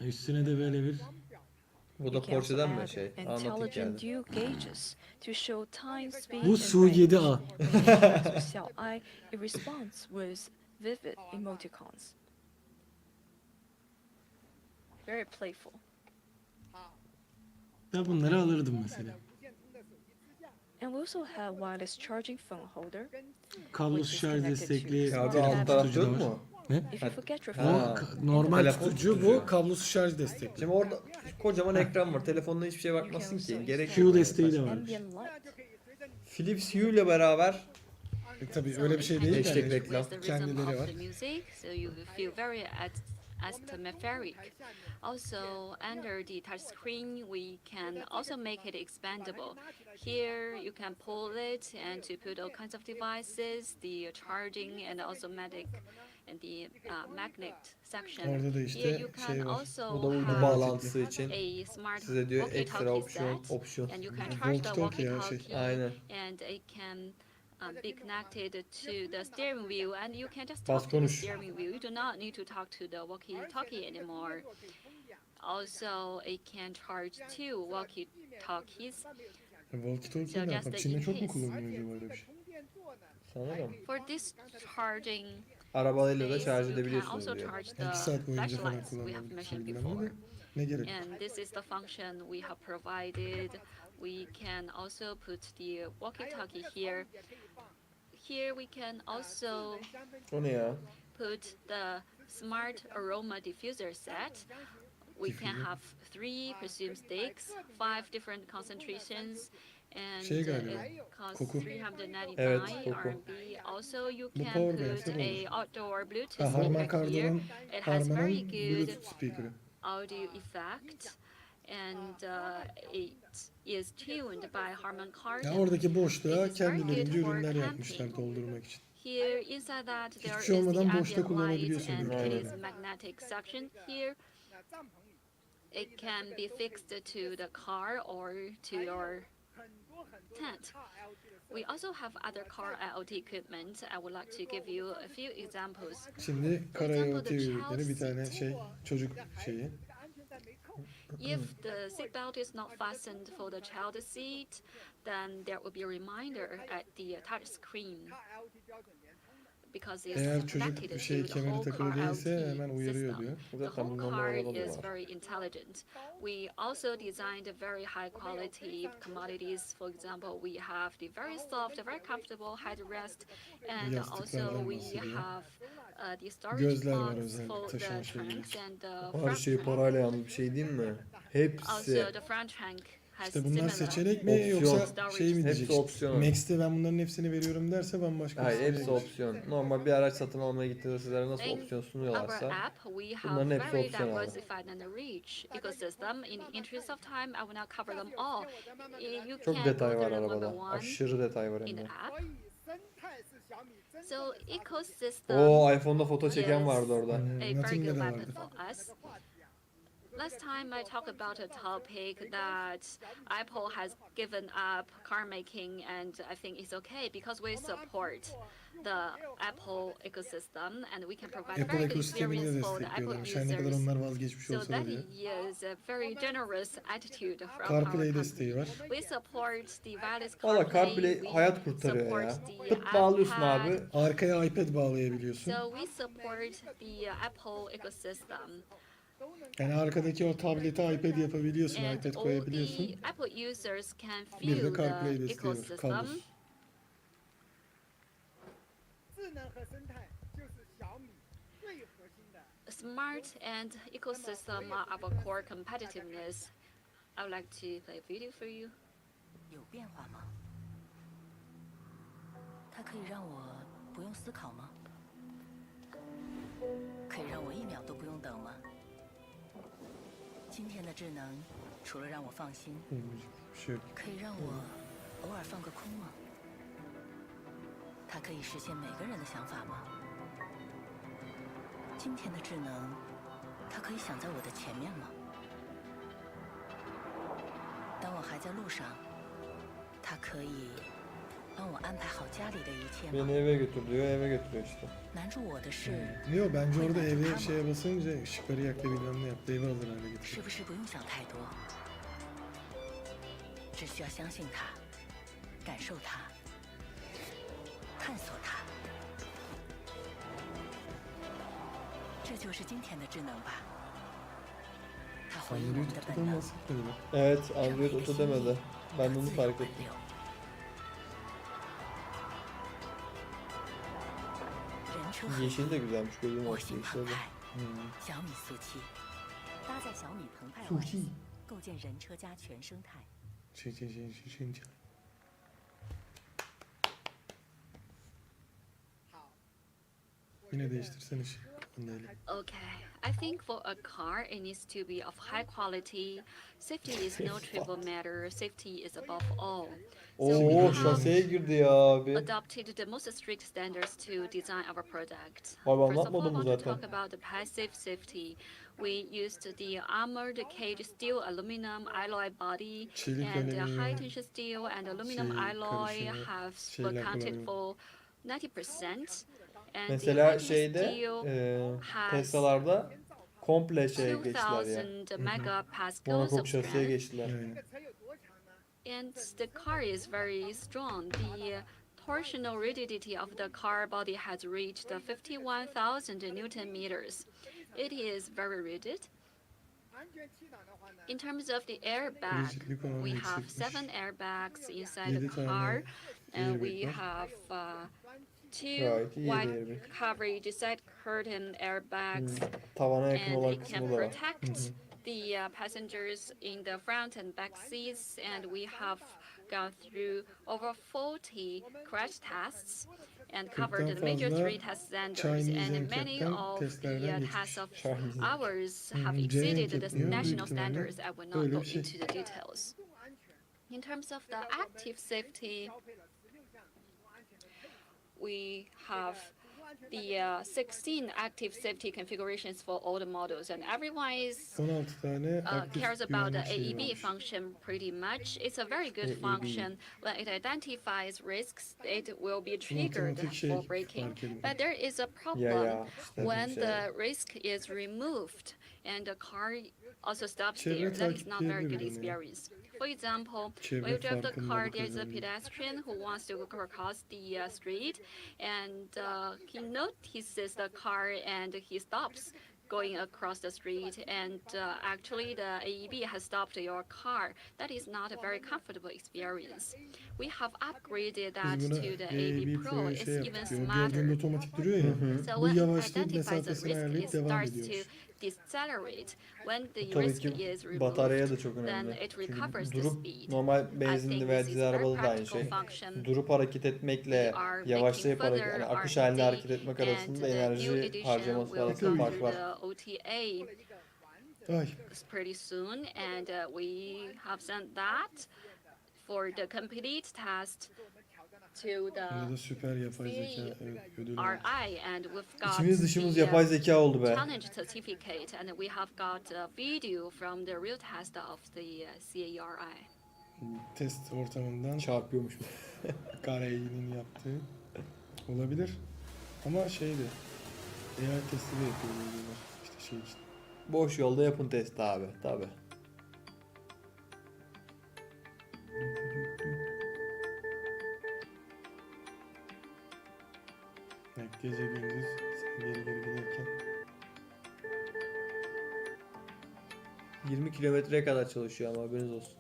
Üstüne de böyle bir Bu da You can also Porsche'den mi add şey? Anlatık intelligent geldi. dual gauges to show time, speed, bu and Su range. 7A. When you connect to Xiaomi, it responds with vivid emoticons. Very playful. Ben bunları alırdım mesela. And we also have wireless charging phone holder. Kablosuz şarj destekli Ya abi telefon alt taraf tutucu da yok var. mu? Ne? If you forget your O Ha. phone, normal Telefon tutucu, tutucu. bu kablosuz şarj destekli. Şimdi orada kocaman ekran var. Telefonda hiçbir şeye you can bakmasın also ki. Gerek Q yok. desteği de varmış. ambient light. Philips Hue ile beraber Tabii So öyle bir it şey can değil Hashtag yani. reklam. with the rhythm Kendileri of var. the music, so you will feel very atmospheric. Also, under the touch screen, we can also make it expandable. Here, you can pull it and to put all kinds of devices, the charging and also and the magnet section. Orada da işte Here, you can şey var. also bu da uydu have bağlantısı için a smart size diyor ekstra walkie-talkie set, opsiyon. and you can charge the Walkie-talkie ya, şey. walkie-talkie, Aynen. and it can be connected to the steering wheel, and you can just Bas talk to the konuş. steering wheel. You do not need to talk to the walkie-talkie anymore. Also, it can charge two walkie-talkies. Walkie-talkie ne yapar? Çin'de çok mu kullanılıyor acaba öyle bir şey? Sanırım. For this charging, Arabayla da space, şarj you can edebiliyorsunuz also diyor. charge 2 the saat boyunca falan flashlights we have kullanılabilir mentioned bilmem ne before. de. Ne gerek? And this is the function we have provided. We can also put the walkie-talkie here. Here we can also O ne ya? put the smart aroma diffuser set. We can have 3 presumed sticks, 5 different concentrations, and Şey galiba, it costs koku. 399 Evet, koku. RMB. Also, you Bu can power put bank, a outdoor Bluetooth Ha, Harman speaker here. Kardon'un It has very Harman'ın good Bluetooth speaker'ı. audio effect, and it is tuned by Harman Kardon. Ya oradaki boşluğa It is very kendilerince good for ürünler camping. yapmışlar doldurmak için. Here inside that there Hiçbir is şey the olmadan boşta ambient light kullanabiliyorsun and büyük it is ihtimalle. magnetic suction. Here it can be fixed to the car or to your tent. We also have other car IoT equipment. I would like to give you a few examples. Şimdi kara IoT ürünleri bir tane şey çocuk şeyi. If the seatbelt is not fastened for the child seat, then there will be a reminder at the touch screen. Because it's Eğer çocuk connected bir to şey the kemeri whole takılı car değilse IoT hemen uyarıyor system. diyor. The Zaten whole bundan car arada da is var. very intelligent. We also designed very high quality commodities. For example, we have the very soft, very comfortable headrest, and also Yastıklardan we bahsediyor. have the storage Gözler var box özel for the taşıyan şeyler trunks için. and the Her front şey trunk. parayla yalnız bir şey değil mi? Hepsi. Also, the front trunk has İşte bunlar similar seçenek mi Opsiyon. yoksa şey mi Hepsi diyecek? opsiyon. Max'te ben bunların hepsini veriyorum derse bambaşka bir Hayır şey hepsi diyecek. opsiyon. Normal bir araç satın almaya gittiğinizde sizlere nasıl In opsiyon our sunuyorlarsa app, we have bunların hepsi very opsiyon abi. diversified and rich ecosystem. In the interest of time, I will not cover them all. You Çok can detay go var through them one by arabada. one Aşırı detay var in hem the de. app. So ecosystem Oo iPhone'da foto çeken Yes. vardı orada. a very Nothing'de good de weapon vardı. for us. Last time I talked about a topic that Apple has given up car making, and I think it's okay because we support the Apple ecosystem and we can provide Apple very good ekosistemini de experience for the Apple destekliyorlarmış. Her ne kadar users. onlar vazgeçmiş So olsa da that diyor. is a very generous attitude from CarPlay our desteği company. var. We support the wireless Valla CarPlay. CarPlay We hayat kurtarıyor ya. support the Pıt bağlıyorsun iPad. abi. Arkaya iPad bağlayabiliyorsun. So we support the Apple ecosystem. Yani arkadaki o tableti iPad yapabiliyorsun, And iPad all koyabiliyorsun. the Apple users can Bir de feel CarPlay the desteği var, ecosystem. kablosuz. Smart and ecosystem are our core competitiveness. I would like to play a video for you. 有变化吗？它可以让我不用思考吗？可以让我1秒都不用等吗？今天的智能，除了让我放心， Bir şey yok. 可以让我偶尔放个空吗？它可以实现每个人的想法吗？今天的智能，它可以想在我的前面吗？当我还在路上，它可以帮我安排好家里的一切吗？ Beni eve götür diyor, eve götürüyor işte. 难住我的是， Yok bence orada evde şeye basınca ışıkları yaktı bilmem ne yaptı evi hazır hale 是 getirdi. 不是不用想太多，只需要相信它，感受它，探索它。这就是今天的智能吧？它回应我 Android 们的 Auto'dan 本能， bahsetmedi mi? Evet, 让每 Android 个 Auto 心意 demedi. Ben de 都 onu 自由 fark 奔 ettim. 流。人车合一， Yeşil de güzelmiş, gözüm 我 hoş 心 yeşil 澎 de. 湃，小米SU7，搭载小米澎湃 SU7 OS，构建人车家全生态。 Şey. Yine değiştirsene şey. Andayla. Okay, I think for a car, it needs to be of high quality. Safety is no trivial matter. Safety is above all. So we Oo, have şaseye girdi ya abi. adopted the most strict standards to design our product. Abi First of all, I anlatmadım mı want to zaten? talk about the passive safety. We used the armored cage steel aluminum alloy body Çelik and the alüminyum high tension steel and aluminum şey alloy karışımı have şeyler accounted kullanıyor. for 90%. And the Mesela high tension şeyde steel has Tesla'larda komple şeye geçtiler ya. 2000 megapascals Monokok of şasiye strength. geçtiler. Aynen. And the car is very strong. The torsional rigidity of the car body has reached 51,000 Newton meters. It is very rigid. In terms of the airbag, Rigidlik oranı we have yüksekmiş. 7 airbags inside the 7 tane car, and we airbag var. have two Gayet iyi wide airbag. coverage side curtain airbags, Tavana yakın and olan it can kısmı da var. protect the passengers in the front and back seats. And we have gone through over 40 crash tests and covered the major fazla three test standards. Chinese And many NCAP'ten of the testlerden tests of Chinese ours have C exceeded NCAP the diyor, büyük national ihtimalle standards. I will not öyle go bir şey. into the details. In terms of the active safety, we have the 16 active safety configurations for all the models, and everyone is 16 tane aktif cares about the güvenlik şeyi AEB varmış. function pretty much. It's a very good AEB. function. When it identifies risks, it will be triggered otomatik şey for braking. fark ediyor. But there is a Ya problem işte when şey. the risk is removed and the car also stops Çevre there. That is takip not very good diyebilirim ya. experience. For example, Çevre when you drive the car, farkındalık there's a özelliği. pedestrian who wants to go across the street, and he notices the car and he stops going across the street, and actually the AEB has stopped your car. That is not a very comfortable experience. We have upgraded that Biz buna to the AEB AEB Pro. Pro'ya It's şey even yaptık. Diğerlerinde smarter. otomatik duruyor ya. So Bu when it yavaşlayıp identifies the mesafesini risk, it ayarlayıp devam starts to ediyormuş. decelerate. When the Tabii risk ki is batarya da removed, çok then önemli. it Çünkü recovers the durup speed. normal I benzinli think ve this is dizel a very arabada da aynı practical şey. function. Durup hareket etmekle We are yavaşlayıp making hareket, further yani akış halinde R&D, hareket etmek and arasında the new enerji edition harcaması will arasında come fark through var. the OTA Ay. pretty soon, and we have sent that for the complete test to Bunda da the süper yapay zeka ödülü var. RI, and we've got İçimiz dışımız the yapay zeka oldu be. challenge certificate, and we have got a video from the real test of the CARI. Test ortamından Çarpıyormuş. Karay'nin yaptığı olabilir. Ama şeydi. AI testi de yapıyor diyorlar. İşte şey için. Boş yolda yapın testi abi. Tabi. Yani gece gündüz sen geri giderken 20 kilometreye kadar çalışıyor ama haberiniz olsun.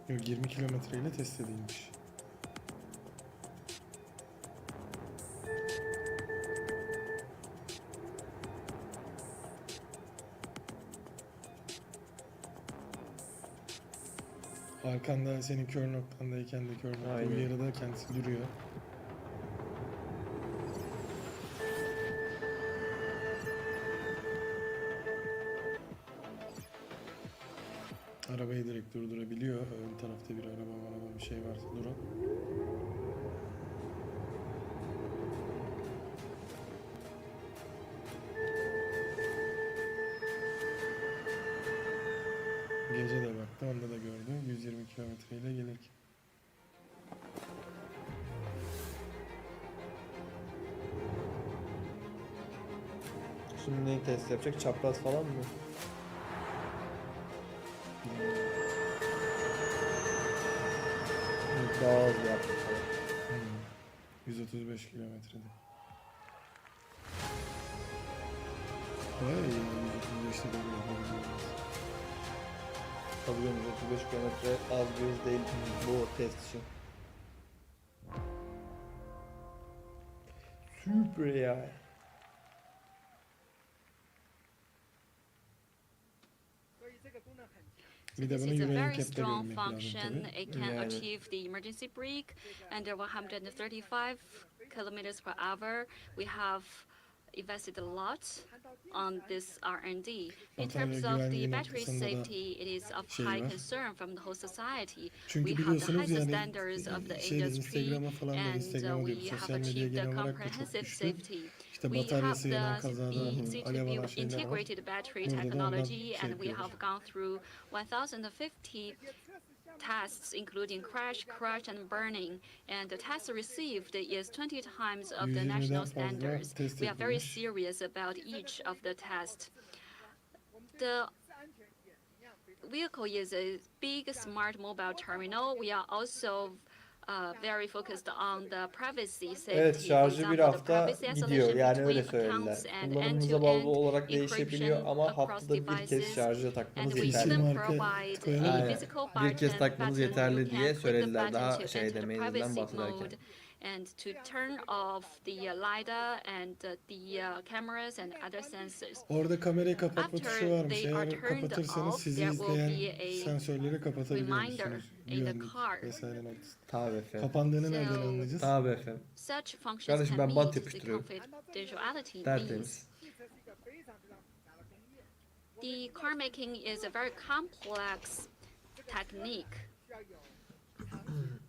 yok 20 kilometreyle test edilmiş. Arkanda senin kör noktandayken de kör nokta Aynen. uyarıda kendisi duruyor. direkt durdurabiliyor. Ön tarafta bir araba bir şey varsa duran. Gece de baktı, onda da gördü. 120 kilometreyle gelirken. Şimdi neyi test yapacak? Çapraz falan mı? Daha hızlı yaptı falan. 135 kilometrede. Bayağı iyi. 135'te de yapabiliyoruz. Tabii canım 35 kilometre az bir hız değil bu test için. Süper ya. So Bir de this bunu is a yüreğin very kepte strong görmek lazım function. tabii. It can Yani. achieve the emergency brake under 135 kilometers per hour. We have invested a lot on this R&D. In terms of the güvenliği battery noktasında da safety, it is of şey high var. concern from the whole society. Çünkü We have the biliyorsunuz highest yani standards of the şeyde industry, Instagram'a falan da and Instagram'a diyorum we have sosyal medyaya achieved a genel olarak da çok comprehensive düştü. safety. İşte We have bataryası yanan the kazada easy to alev alan build şeyler var. integrated battery Burada da ondan technology, şey and we yapıyorlar. have gone through 1050 tests, including crash, and burning. And the test received is 20 times of the 120'den national fazla standards. test We are very yapılmış. serious about each of the tests. The vehicle is a big, smart mobile terminal. We are also very focused on the privacy safety. Evet, şarjı For bir example, the hafta privacy gidiyor. isolation Yani öyle between accounts söylediler. and Kullanımınıza bağlı end-to-end olarak değişebiliyor encryption ama across haftada bir kez devices. şarja And takmanız we yeterli. even yeterli. marka provide koyalım a mı? physical Bir kez button. takmanız You yeterli can diye click the söylediler button daha to şeyde enter the menzilden privacy bahsederken. mode and to turn off the LiDAR and the cameras and other sensors. Orada kamerayı kapatma tuşu After varmış. they are Eğer turned kapatırsanız off, sizi there will izleyen be a sensörleri kapatabiliyor reminder musunuz? in the Güvenlik car. vesaire noktasında. Tabii efendim. Kapandığını nereden So- anlayacağız? Tabii efendim. Such functions Kardeşim, can ben bant meet the yapıştırıyorum. confidentiality needs. Tertemiz. The car making is a very complex technique.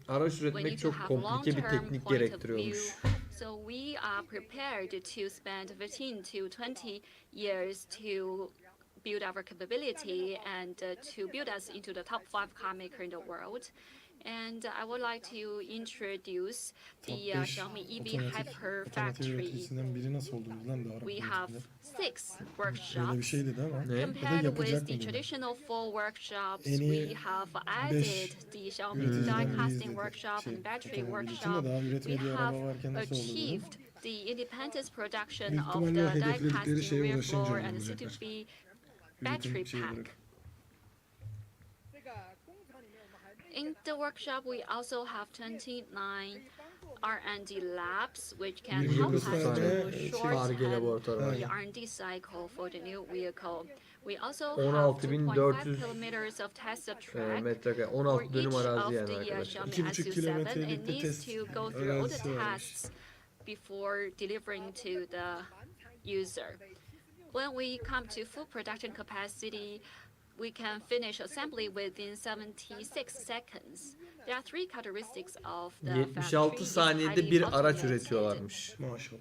Araç We need üretmek to çok have komplike bir long-term teknik point of gerektiriyormuş. view. So we are prepared to spend 15 to 20 years to build our capability and to build us into the top 5 car maker in the world. And I would like to introduce Top the 5 Xiaomi EV otomotiv Hyper Factory. üreticisinden biri nasıl oldunuz lan da Arap We have üretiminde? 6 Öyle bir workshops. şey dedi ama. Ne? Ya da Compared yapacak with the mı dedi? traditional 4 workshops, En iyi we have beş added the Xiaomi üreticiden die biriyiz casting dedi. workshop Şey, and battery otomobil için de workshop. daha We üretmediği araba have varken nasıl oldu dedi. achieved the independent production Büyük of ihtimalle the die hedefledikleri casting şeye rear ulaşınca floor and olacaklar. C2B battery Üretim şeyi pack. bırak. In the workshop, we also have 29 R&D labs, which can help 29 us tane to Ar-Ge shorten laboratuvarı var. the R&D cycle for the new vehicle. We also have 16.400 2.5 kilometers of test track metrekare, for 16 dönüm each arazi of yani the arkadaşlar. Xiaomi 2,5 SU7 kilometrelik and de needs test to go through all the arazisi varmış. tests before delivering to the user. When we come to full production capacity, we can finish assembly within 76 seconds. There are 3 characteristics of the 76 factory. It's saniyede highly bir araç automated. üretiyorlarmış. Maşallah.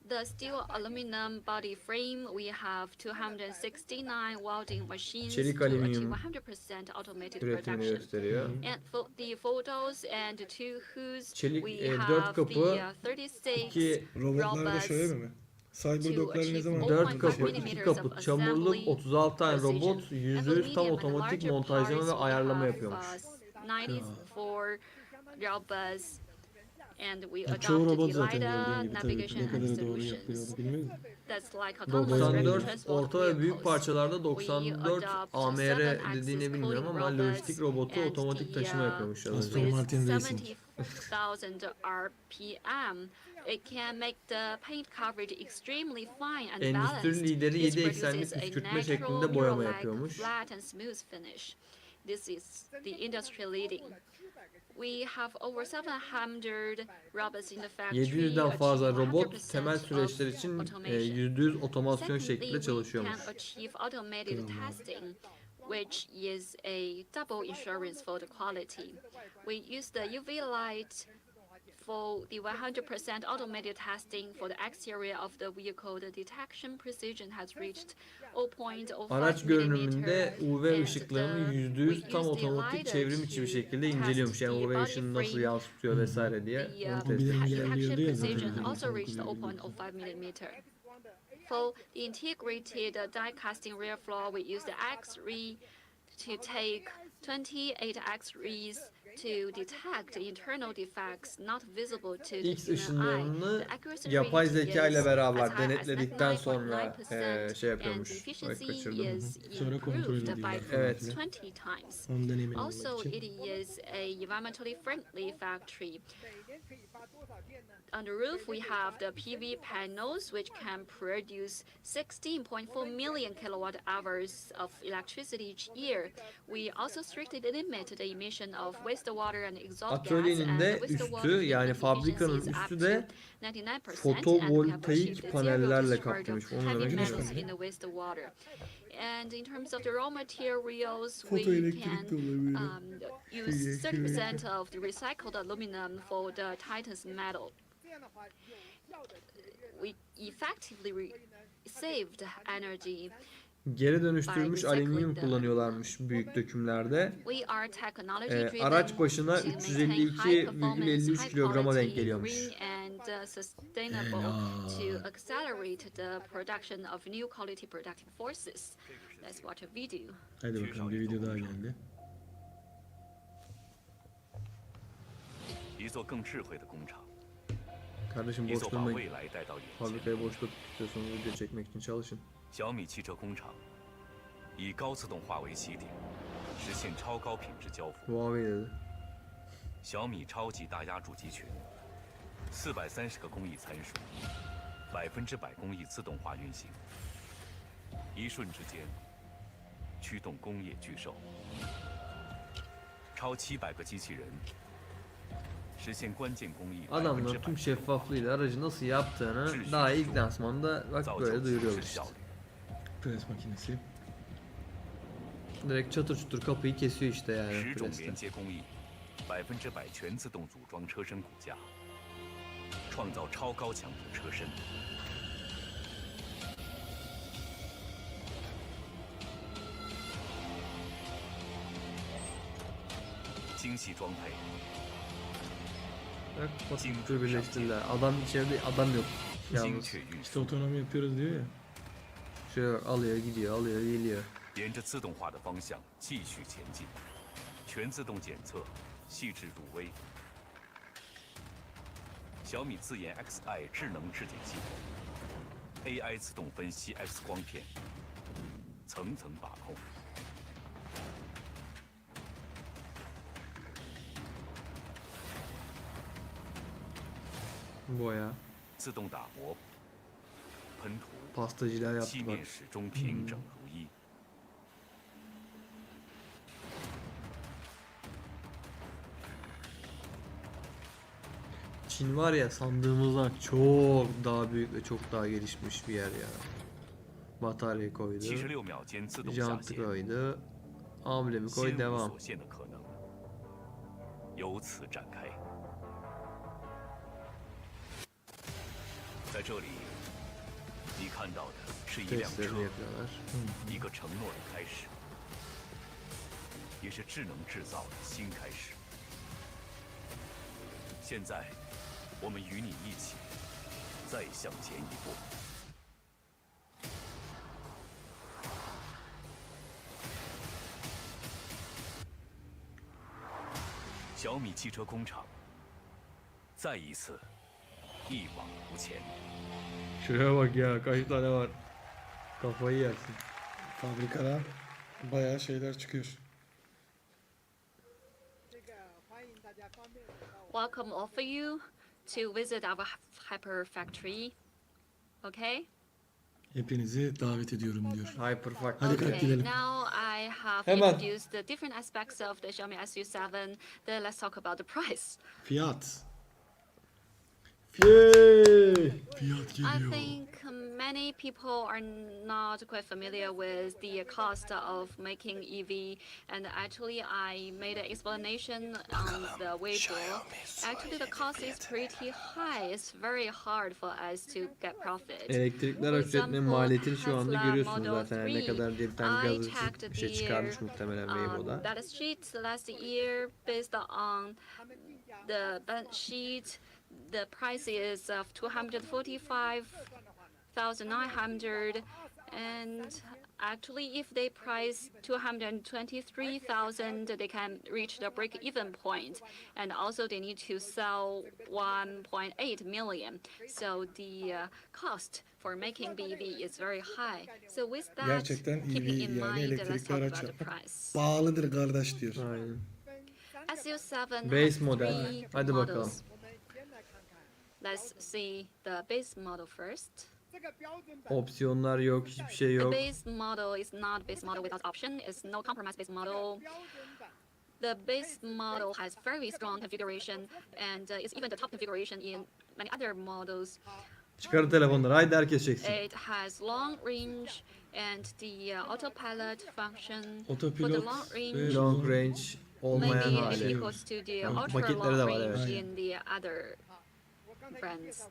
The steel aluminum body frame, we have 269 welding machines Çelik to achieve alüminyum 100% automated üretimini production. gösteriyor. And for the photos and 2 hoods, Çelik, we 4 have kapı, the 36 2 Robotlar da robots şöyle mi? Cyberdock'lar ne zaman? 4 0.5 kapı, 2 millimeters kaput, of çamurluk, assembly 36 tane robot, precision. And for %100 tam medium and otomatik larger montajlama parts, ve we ayarlama have, yapıyormuş. 94 robots. And we Çoğu adopted robot the zaten LiDAR gördüğün gibi tabii. navigation Ne and kadar doğru solutions. yapıyor bilmiyoruz. That's like autonomous rapid 94 transport orta ve büyük vehicles. parçalarda 94 adopt AMR 7-axis dediğini bilmiyorum ama cooling lojistik robotu robots otomatik and taşıma yapıyormuş az Aston önce. Martin with Racing. 70,000 RPM, it can make the paint coverage extremely fine and Endüstri balanced. lideri This 7 eksenlik produces a püskürtme şeklinde natural, boyama mirror-like, yapıyormuş. flat and smooth finish. This is the industry leading. We have over 700 robots in the factory. 700'den fazla achieving robot 100% temel of süreçler için automation. %100 otomasyon Secondly, şeklinde we çalışıyormuş. can achieve automated testing. which is a double insurance for the quality. We use the UV light for the 100% automated testing for the exterior of the vehicle. The detection precision has reached 0.05 Araç görünümünde mm. UV ışıklarını %100 tam otomatik çevrim içi bir şekilde inceliyormuş. Yani UV ışını nasıl yansıtıyor vesaire diye onu test bilim ediyor. engelliyor diyor ya zaten. Precision also Bizim reached okuduğu 0.05 millimeter. For the integrated die casting rear floor, we use the X-ray to take 28 X-rays to detect internal defects not visible to the X human eye. ışınlarını The accuracy yapay rate zeka ile is beraber as high as denetledikten sonra 99.9% şey yapıyormuş. and the efficiency Kaçırdım. is Sonra kontrol improved by ediyorlar. Evet. 20 times. Ondan emin Also, olmak için. it is a environmentally friendly factory. On the roof, we have the PV panels, which can produce 16.4 million kilowatt hours of electricity each year. We also strictly limit the emission of wastewater and exhaust gas, and Atölyenin de wastewater üstü yani treatment fabrikanın efficiency is üstü up de to 99%, fotovoltaik and we have panellerle achieved zero kaplamış. discharge Onu of heavy demek metals istiyorum. in the wastewater. And in terms of the raw materials, we Fotoelektrik can de olabilir. use 30% of the recycled aluminum for the Titan's metal. We effectively saved energy. Geri dönüştürülmüş alüminyum kullanıyorlarmış büyük dökümlerde. We are technology driven Araç başına to maintain 352,53 high kilograma denk quality, geliyormuş. green and sustainable to accelerate the production of new quality productive forces. Let's watch a video. Hadi bakalım bir video daha geldi. 一座更智慧的工厂， Kardeşim 一 boş 座把 durmayın. 未来带到眼前。 Fabrikayı boşta tutuyorsunuz, video çekmek için çalışın. 小米汽车工厂以高自动化为起点，实现超高品质交付。 Huawei dedi. 小米超级大压铸集群，430个工艺参数，100%工艺自动化运行，一瞬之间驱动工业巨兽，超700个机器人。 实现关键工艺 Adamlar tüm şeffaflığıyla aracı nasıl yaptığını daha ilk lansmanda bak böyle duyuruyorlar işte. Pres makinesi. Direkt çatır çutur kapıyı kesiyor işte yani 10种 preste. 连接工艺，100%全自动组装车身骨架，创造超高强度车身。精细装配。 Bak patır birleştirdiler. Adam içeride adam yok. 精 Yalnız 确运 İşte 输， otonomi yapıyoruz diyor ya. şöyle alıyor gidiyor alıyor geliyor. 沿着自动化的方向继续前进，全自动检测，细致入微。小米自研 XI 智能质检系统 ，AI 自动分析 X 光片，层层把控。 Boya. 自动打磨、喷涂， Pastacılar 漆 yaptı bak. 面始终平整如一。 Çin var ya sandığımızdan çok daha büyük ve çok daha gelişmiş bir yer ya. Batarya koydu. 76秒间自动下 Jantı 线， koydu. Amblemi koy 心无 devam. 所限的可能由此展开。在这里，你看到的是一辆车， Testlerini yapıyorlar. 一个承诺的开始，也是智能制造的新开始。现在，我们与你一起再向前一步。小米汽车工厂再一次一往无前。 Şuraya bak ya kaç tane var. Kafayı yersin. Fabrikada bayağı şeyler çıkıyor. Welcome all of you to visit our hyper factory. Okay? Hepinizi davet ediyorum diyor. Hyperfact. Hadi kalk Okay. gidelim. Now I have Hemen. introduced the different aspects of the Xiaomi SU7. Then let's talk about the price. Fiyat. Yay! Fiyat I geliyor. think many people are not quite familiar with the cost of making EV, and actually I made an explanation on the Weibo. Actually, the cost is pretty high. It's very hard for us to get profit. Elektrikli For araç üretmenin example, maliyetini şu anda Tesla görüyorsunuz Model zaten. Yani ne 3, kadar diye bir tane I gazeteci checked bir şey the çıkarmış muhtemelen Weibo'da. balance sheet last year based on the balance sheet. The price is of 245,900, and actually if they price 223,000, they can reach the break-even point, and also they need to sell 1.8 million. So the cost for making BEV is very high. So with that, Gerçekten keeping EV in yani mind, let's elektrikli talk araç about the yapmak price. pahalıdır kardeş diyor. Aynen. SU7 Base has model. three Hadi bakalım. models. Let's see the base model first. Opsiyonlar yok, hiçbir şey The yok. base model is not base model without option. It's no compromise base model. The base model has very strong configuration, and it's even the top configuration in many other models. Çıkarın telefonları, haydi herkes çeksin. It has long range and the autopilot function. For the Otopilot long ve range, Long range olmayan maybe it hali. equals to the Bak, ultra paketleri de long var, evet. range Aynen. in the other brands.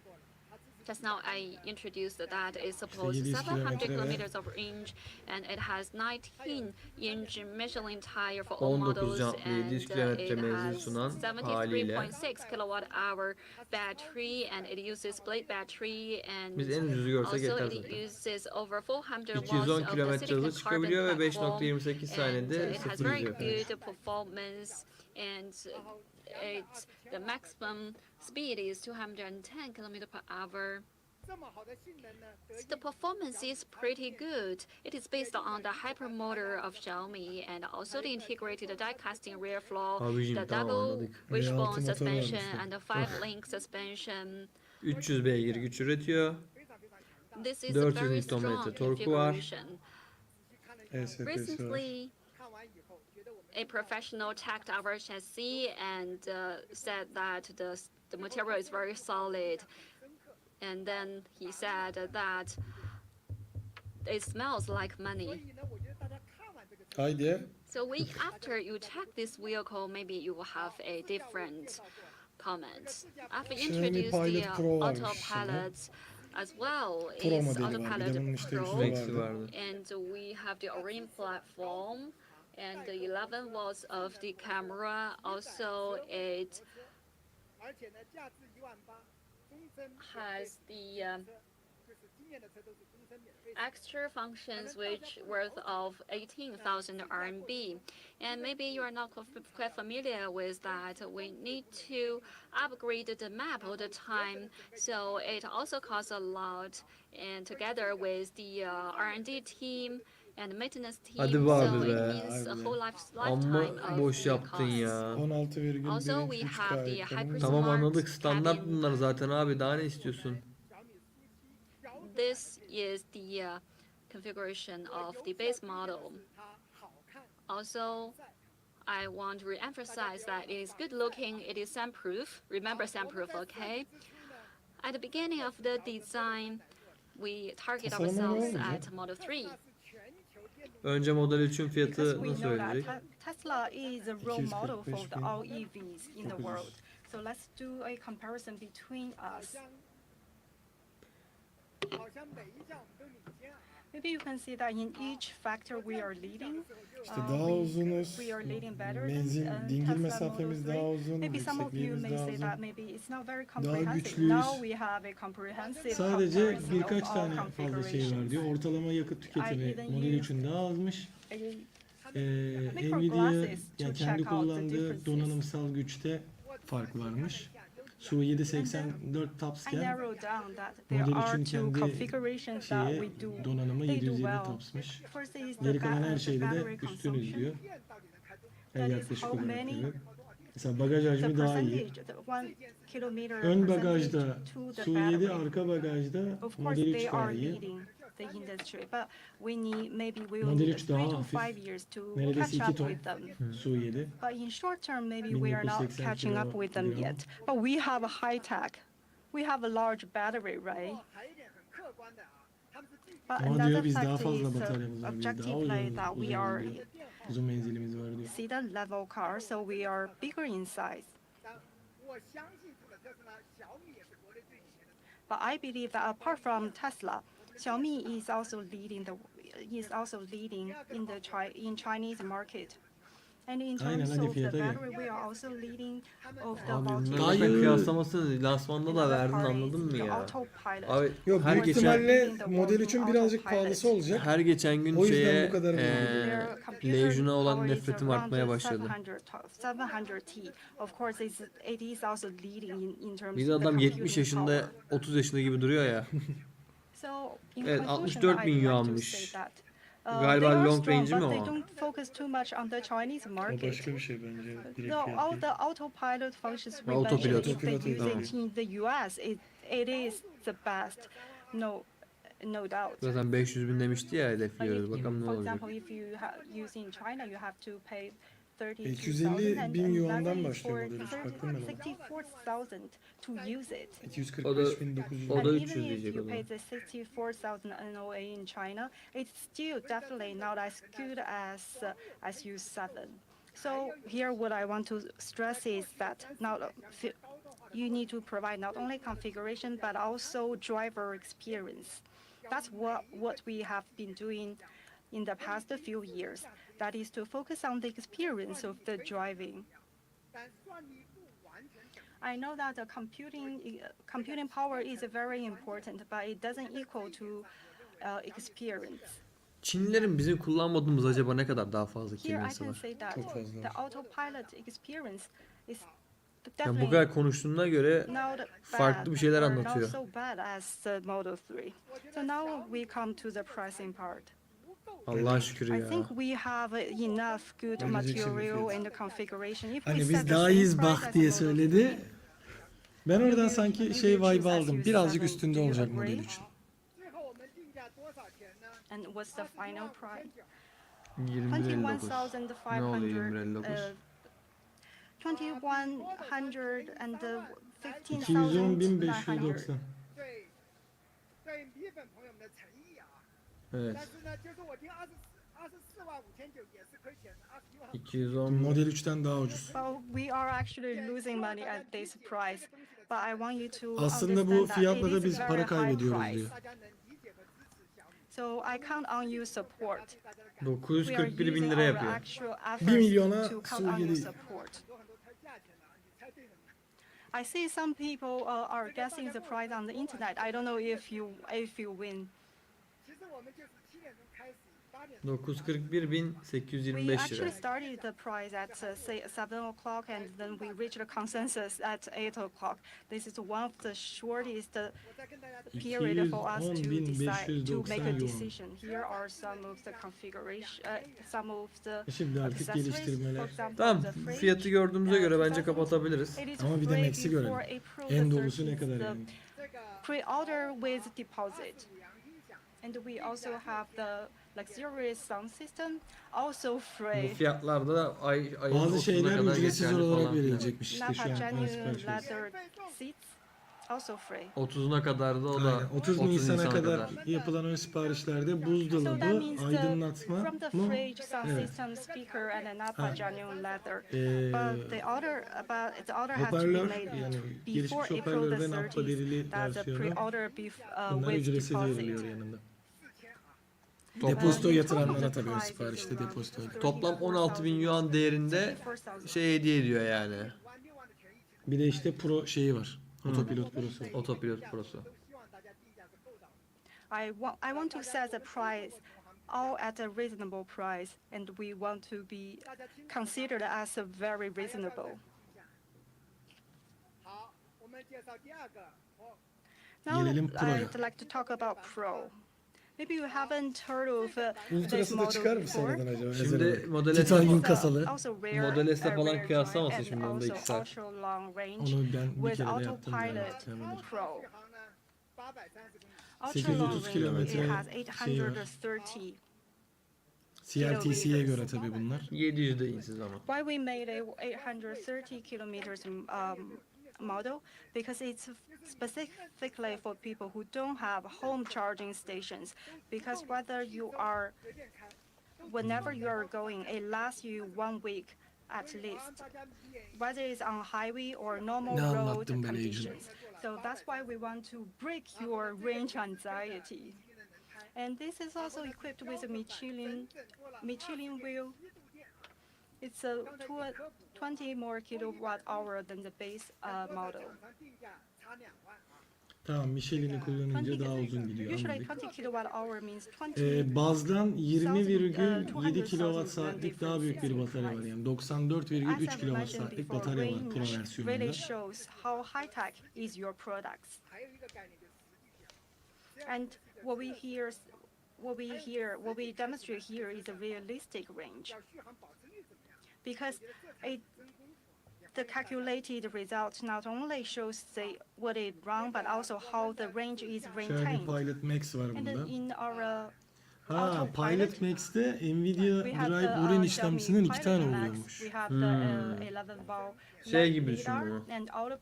Just now I introduced that it supports 700 700 kilometre ve kilometers of range, and it has 19-inch Michelin tire for all 19 models, jantlı and 700 kilometre it menzil has sunan haliyle. 73.6 kilowatt-hour battery, and it uses split battery, and Biz en ucuzu görsek also yeter it zaten. uses over 400 watts 210 of the kilometre silicon hızı carbon çıkabiliyor ve platform, 5.28 and saniyede it has sıfır very yüzüyor. good performance, and the maximum speed is 210 kilometers per hour. The performance is pretty good. It is based on the hypermotor of Xiaomi, and also the integrated die casting rear floor, Abicim, the tamam, double anladık. wishbone V6 motor suspension, varmış. and the 5-link suspension. 300 beygir güç üretiyor. This is a 400 very Nm strong torku var. configuration. ESP'si var. Recently, a professional checked our chassis and said that the material is very solid. And then he said that it smells like money. Haydi. So after you check this vehicle, maybe you will have a different comment. I've Xiaomi introduced Pilot the Pro varmış autopilot as well. Pro It's modeli var. Bir de autopilot bunun işte Pro. üstü Max'i vardı. vardı. And we have the Orin platform and the 11 watts of the camera. Also, it has the extra functions which worth of 18,000 RMB. And maybe you are not quite familiar with that. We need to upgrade the map all the time, so it also costs a lot. And together with the R&D team and maintenance team, Hadi be so abi it be. means a whole lifetime Amma boş of the yaptın costs. ya. 16,1 Also, we 3K have the ekranımız Tamam, var. anladık, standart cabin. bunlar zaten abi, daha ne istiyorsun? This is the configuration of the base model. Also, I want to re-emphasize that it is good looking, it is soundproof. Remember soundproof, okay? At the beginning of the design, we target ourselves at Model 3. Önce Model 3'ün Because fiyatı we nasıl know that ödeyecek? Tesla is a role model for the 245.000. all EVs in the world. So let's do a comparison between us. Maybe you can see that in each factor we are leading. İşte daha uzunuz. We are leading better Menzil, than dingil Tesla mesafemiz Model daha 3. uzun. Maybe some of you Yüksekliğimiz may daha say uzun. that maybe it's not very comprehensive. güçlüyüz. Now we have a comprehensive Sadece comparison birkaç of all tane fazla şey var configurations. diyor. Ortalama yakıt tüketimi even Model used 3'ün daha azmış. Micro Nvidia glasses to yani check kendi out the kullandığı differences. donanımsal güçte fark varmış. SU784 I TOPS'ken narrowed down that there Model are 3'ün two kendi configurations that şeye we do. donanımı They do 720 well. TOPS'mış. First is the Geri kalan her the şeyde de battery üstünüz consumption. diyor. That is Yaklaşık how olarak many diyor. Mesela bagaj the hacmi daha iyi. percentage, the 1 kilometer Ön percentage bagajda to the SU7, battery. arka bagajda Of course, Model 3 they daha are iyi. leading the industry, but we need maybe we will Model need 3 daha 3 to hafif. 5 years to Neredeyse catch 2 up ton with them. SU7. But in short term, maybe we are not 1980 catching up with them kilogram. yet. But we have a high tech. We have a large battery, right? But Ama diyor another biz daha fact fazla is bataryamız var, biz daha objectively that we are uzun menzilimiz var diyor. sedan level car, so we are bigger in size. But I believe that apart from Tesla, Xiaomi is also leading in Chinese market. And in Aynen, terms hadi of the fiyata gel. battery, we are also leading of the Abi voltage. bunların zaten kıyaslaması lansmanda da Another verdin, part is anladın mı the ya? autopilot. Abi Yok her büyük geçen ihtimalle Model 3'ün birazcık pahalısı olacak. her geçen gün O yüzden şeye bu kadar Their computer Legion'a olan power is nefretim around artmaya başladı. 700T. Of course, it is also leading in terms Bir de of the adam 70 computing yaşında, power. 30 yaşında gibi duruyor ya. So, in Evet, conclusion, 64.000 I'd like to yuanmış. say that, Galiba they are long strong, range'i mi but they o? don't focus too much on the Chinese O market. başka bir şey bence. Direkt Though all fiyat the autopilot functions we Autopilot. mentioned, if they use Autopilot, it in the US, it is the best, no doubt. Zaten 500 bin demişti ya, But hedefliyoruz. Bakalım ne for olacak. example, if you use in China, you have to pay 32,000 250 bin and yuandan battery başlıyor for Model 3. Baktım ben ona. 64,000 to use it. 245.900. O da And 300 even if diyecek o you pay zaman. the 64,000 NOA in China, it's still definitely not as good as SU7. So here, what I want to stress is that you need to provide not only configuration but also driver experience. That's what we have been doing in the past few years. That is to focus on the experience of the driving. I know that the computing power is very important, but it doesn't equal to experience. Çinlilerin bizim kullanmadığımız acaba ne kadar daha fazla Here I kelimesi can var? say that Çok fazla the var. autopilot experience is Yani bu definitely kadar konuştuğuna göre not farklı bad bir şeyler or anlatıyor. not so bad as the Model 3. So now we come to the pricing part. Allah'a şükür I ya. think we have enough good material and configuration. If we Hani set biz the daha same iyiyiz price bak as diye Model söyledi. 3, Ben oradan sanki şey vibe aldım. SU7, Birazcık üstünde do you olacak agree? Model 3'ün. And what's the final price? 21.59. Ne oluyor 21.59? 210.590. Evet. 210. Model 3'ten daha ucuz. Well, we are actually losing money at this price, but I want you to Aslında bu understand that fiyatla it da is biz very para high kaybediyoruz price. diyor. So I count on you support. We are 941 bin using lira our yapıyor. actual 1 milyona efforts to count on your Suriye support. I see some people are guessing the price on the internet. I don't know if you win. 941.825 We lira. actually started the price at say 7 o'clock, and then we reached a consensus at 8 o'clock. This is one of the shortest period for us to decide to make a 210.590 yuan. decision. Here are some of the configuration, some of the Şimdi artık accessories. For geliştirmeler. example, Tamam, the fridge. fiyatı gördüğümüze göre bence kapatabiliriz. It is Ama bir de free Max'i görelim. before April En the dolusu ne 30th, kadar the yani? Pre-order with deposit. And we also have the luxurious sound system, also Bu free. fiyatlarda ayın Bazı 30'una şeyler kadar ücretsiz geçerli olarak falan filan. verilecekmiş işte şu Napa an genuine sipariş veririz. leather seats, also free. 30'una kadar da o da Aynen. 30 Nisan'a kadar yapılan ön siparişlerde So that buzdolabı, means aydınlatma from the mı? fridge, sound Evet. system, speaker, and a Napa genuine leather. Ee, But the order has to be hoparlör made yani before gelişmiş April hoparlör the ve nappa 30th. derili That's the versiyonu. pre-order Bunlar with ücretsiz deposit. veriliyor yanında. Toplam, Depozito In yatıranlara total, the tabii ön price is siparişte around depozito. toplam 16.000 yuan değerinde 34,000. şey hediye ediyor yani. Bir de işte Pro şeyi var. Otopilot Pro'su. Otopilot Pro'su. I want to set the price all at a reasonable price, and we want to be considered as a very reasonable. Now, Gelelim Pro'ya. I'd like to talk about Pro. Maybe you haven't heard of this Ultra'sı da model çıkar mı before. sonradan acaba? Şimdi Ezel Model olarak. Titanyum It's, kasalı. also rare, Model S'le falan rare kıyaslamasın drive, şimdi and onda 2 also saat. ultra long range Onu ben bir with kere de yaptım. autopilot Yani. Pro. Ultra 830 long range, it kilometre has şeyi var. 830. CLTC'ye göre tabii bunlar. 700 deyin siz ama. Why we made a 830 kilometers model because it's specifically for people who don't have home charging stations. Because whenever you are going, it lasts you 1 week at least, whether it's on highway or normal Ne road anlattın be Legend? conditions. So that's why we want to break your range anxiety. And this is also equipped with a Michelin wheel. It's a 20 more kilowatt hour than the base model. Tamam, Michelin'i kullanınca daha uzun gidiyor, Usually anladık. 20 kilowatt hour means 20. Bazdan 20,7 kilowatt saatlik daha büyük bir batarya var. Yani 94,3 kilowatt saatlik batarya var Pro Really versiyonunda. shows how high tech is your products. And what we demonstrate here is a realistic range, because the calculated result not only shows what it run, but also how the range is Şöyle bir maintained. Pilot Max var And bunda. then in our Ha, Pilot Max'te Nvidia we have Drive the Orin Xiaomi işlemcisinin 2 tane Pilot Max. oluyormuş. We have the 11 volt Şey gibi düşün lidar bunu.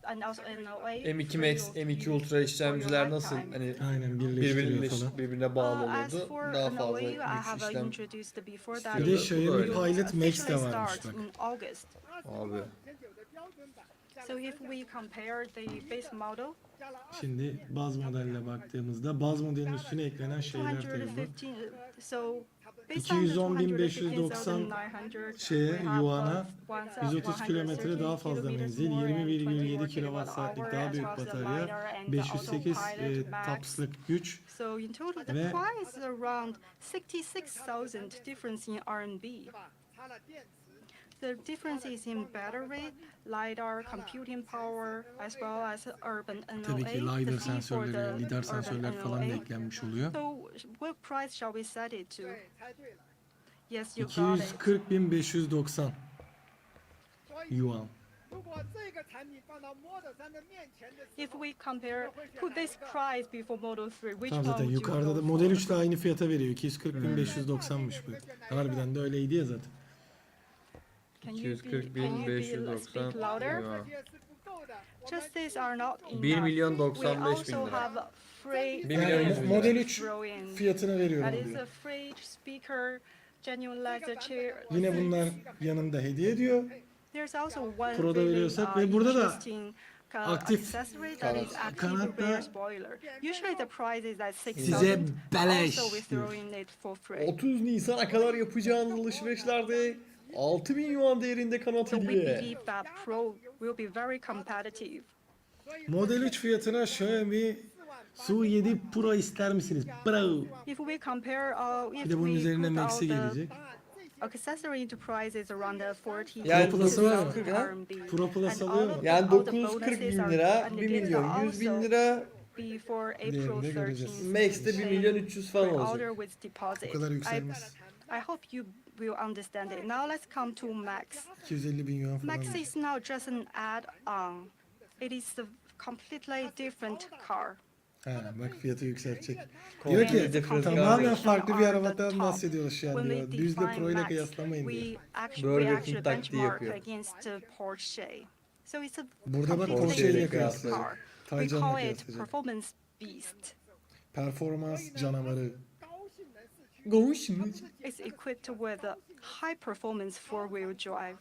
and also NOA. M2 Max, M2 Ultra işlemciler nasıl hani Aynen, birleştiriyor birbirine, falan. birbirine bağlı As oluyordu. for Daha NOA, fazla I güç have işlem. introduced before that. Bir de Bu Xiaomi öyle. Pilot Max de Officially varmış start bak. in August. Abi. So if we compare the base model, Şimdi baz modelle baktığımızda baz modelin üstüne eklenen şeyler tabii bu. 215, so based on the 210.590 215,900, şeye, we have, yuana 130 130 kilometre daha fazla menzil, 20,7 kilowatt saatlik daha büyük batarya, 508 tapslık güç. So in total, the Ve price is around 66,000 difference in RMB. The difference is in battery, lidar, computing power, as well as urban NOA. tabii ki the lidar fee for sensörleri, the lidar urban sensörler falan da NOA. eklenmiş oluyor. So what price shall we set it to? Yes, you got it. 240.590 yuan. If we put this price before Model 3, which Tamam, one zaten would you yukarıda da go Model for? 3 de aynı fiyata veriyor. 240.590'mış bu. Harbiden de öyleydi ya zaten. Can you speak 240.590 louder? yuan. Just these are not enough. 1 milyon We 95 bin also lira. have free 1 milyon 100 bin Model lira. 3 throw-in. fiyatına veriyorum That is diyor. a free speaker, genuine leather chair. Yine bunlar yanında hediye ediyor. There's also one Pro'da really veriyorsak ve burada da interesting aktif accessory that is active kanat rear da spoiler. Usually the price is at size 6,000. beleş Also we diyor. throw in it for free. 30 Nisan'a kadar yapacağınız alışverişlerde 6.000 yuan değerinde kanat So we hediye. believe that Pro will be very competitive. Model 3 fiyatına Xiaomi SU7 Pro ister misiniz? Pro. If we compare, if Bir de bunun we üzerine put all Max'i the gelecek. accessory into price is around the 40 Yani Pro Plus'ı var mı? RMB. Pro Plus And alıyor all mu? of Yani all the 940 bin bonuses lira, are- and 1 the gifts milyon are 100 bin also lira, before April Diğerini de 13th. göreceğiz. Max'te 1 milyon 300 falan Order olacak. with deposit. O kadar yükselmez. I hope you will understand it. Now let's come to Max. 250.000 yuan falan. Max is now just an add-on. It is a completely different car. Ha, bak fiyatı yükseltecek. Komple Diyor ki different tamamen car. farklı bir On the arabadan top. bahsediyoruz şu an When diyor. we Düzle define Pro ile Max, kıyaslamayın diyor. we actually Burger King taktiği benchmark yapıyor. against the Porsche. So it's a Burada bak completely Porsche ile different kıyaslıyor. car. We Taycan'la call it kıyaslayacak. performance beast. Performans canavarı. It's equipped with a high-performance four-wheel drive,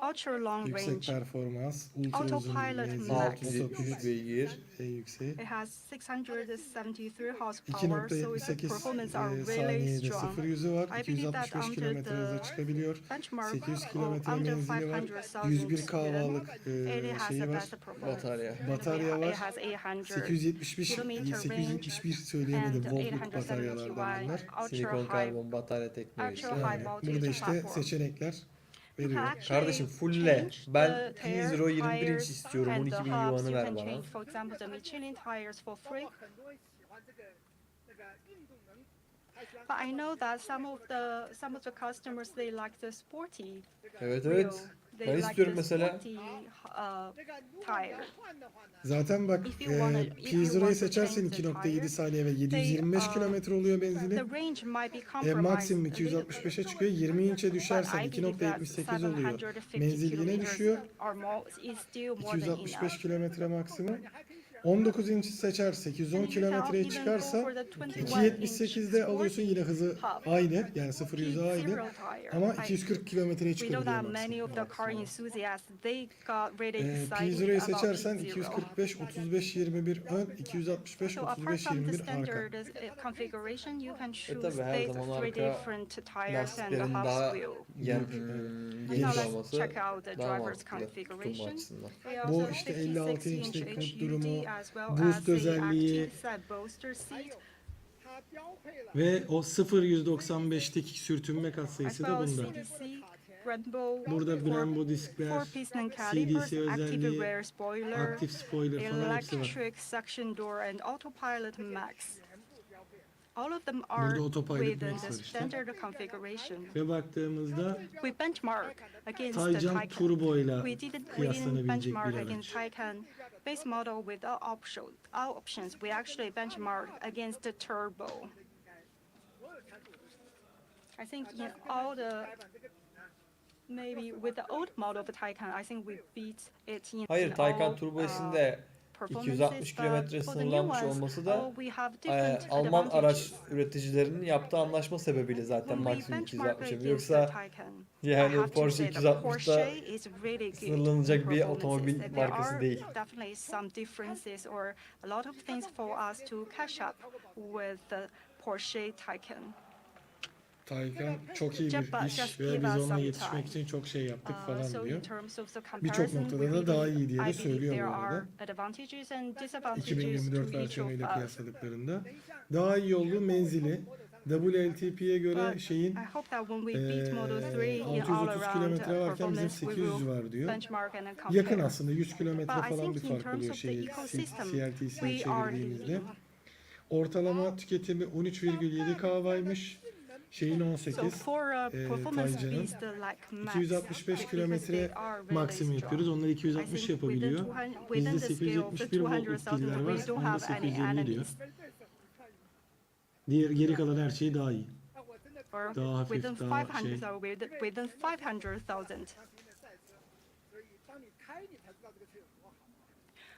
ultra-long Yüksek range. performans, ultra uzun Autopilot menzil, Max. 673 beygir. en yükseği. It has 673 horsepower, so its 2.78 performance are really saniyede strong. 0-100'ü var. I believe that 265 under kilometre hıza the çıkabiliyor. benchmark 800 of kilometre under menzili var. 500,000 101 kW'lık it has şeyi the var. best performance. Batarya. Batarya It var. has 800 871 kilometer 871 range söyleyemedim. and Voltluk 870 bataryalardan bunlar. Silikon ultra high. karbon batarya teknolojisi. Ultra high Yani voltage burada işte platform. seçenekler You can veriyor. actually Kardeşim fulle. change Ben the tire, 2 21 inç tires, istiyorum. and 12 the bin hubs. yuanı You ver can bana. change, for example, the Michelin tires for free. But I know that some of the customers they like the sporty Evet wheel. evet. they Ben like istiyorum the mesela. sporty tire. Zaten bak If you wanna- if you P0'yı want to seçersen change the 2.7 tire, saniye ve 725 they, kilometre oluyor benzili. The range might be compromised Maksimum a little bit. 265'e çıkıyor. 20 inçe But düşersen I believe that 2.78 oluyor. 750 Menzil yine kilometers düşüyor. or more is still more than 265 enough. kilometre maksimum. 19 inç seçer 810 kilometreye çıkarsa 2.78'de alıyorsun, yine hızı aynı, yani 0-100'e aynı, ama 240 kilometreye We know çıkabiliyor that many of the car maksimum. enthusiasts they got really excited P0'yı about seçersen P0. 245 35 21 ön, 265 So apart 35 from the 21 arka. standard configuration, you can choose tabii her the zaman three arka different tires and the lastiklerin half daha wheel. geniş Now let's olması check out the daha driver's mantıklı tutum configuration. açısından. We Bu also işte 56 56 inch inçlik hız HUD durumu, as well boost as the özelliği active side bolster seat. ve o 0-195'teki sürtünme katsayısı da bunda. CDC, Brembo, Burada Brembo diskler, 4-piston calipers, CDC active özelliği, rear spoiler, aktif spoiler falan hepsi var. electric suction door and autopilot max. All of them are Burada autopilot within max the var işte. standard configuration. Ve baktığımızda We benchmark against the Taycan Taycan. Turbo ile We didn't kıyaslanabilecek bir benchmark araç. against Taycan base model with our options. We actually benchmark against the Turbo. I think in all the maybe with the old model of Taycan, I think we beat it in Hayır, all, Taycan Turbo S'inde performances, 260 but kilometre for the new sınırlanmış ones, olması da we have different Alman araç advantages. üreticilerinin yaptığı anlaşma sebebiyle zaten When we maksimum benchmark 260. against the Yoksa Taycan, I yani have to Porsche say the 260'da Porsche is really good sınırlanacak in bir performances. otomobil There markası are değil. definitely some differences or a lot of things for us to catch up with the Porsche Taycan. Taycan çok iyi Just bir iş just ve give biz us onunla some yetişmek time. için çok şey yaptık falan So in diyor. terms of the Birçok comparison, noktada da daha iyi diye de I believe söylüyor there bu are arada. advantages and disadvantages 2024 to each versiyonuyla of us. kıyasladıklarında. Daha iyi olduğu menzili. WLTP'ye göre But şeyin I hope that when we beat Model 3 in all 630 around kilometre varken bizim performance, we 800 will var diyor. benchmark and compare. Yakın aslında, 100 kilometre But I falan bir think in fark terms oluyor of the şeyi ecosystem, CRTC'ye we are çevirdiğimizde. leading. Ortalama tüketimi 13,7 kahvaymış. Şeyin 18. So for performance Taycan'ın beast like Max, 265 because kilometre they are really maksimum strong. yapıyoruz. Onlar I 260 think yapabiliyor. within Bizde the scale of the 871 voltluk 200,000, piller var. we don't Onda have any 850 diyor. enemies. Diğer geri kalan her şey daha iyi. Or Daha hafif, within daha 500, şey. or within 500,000.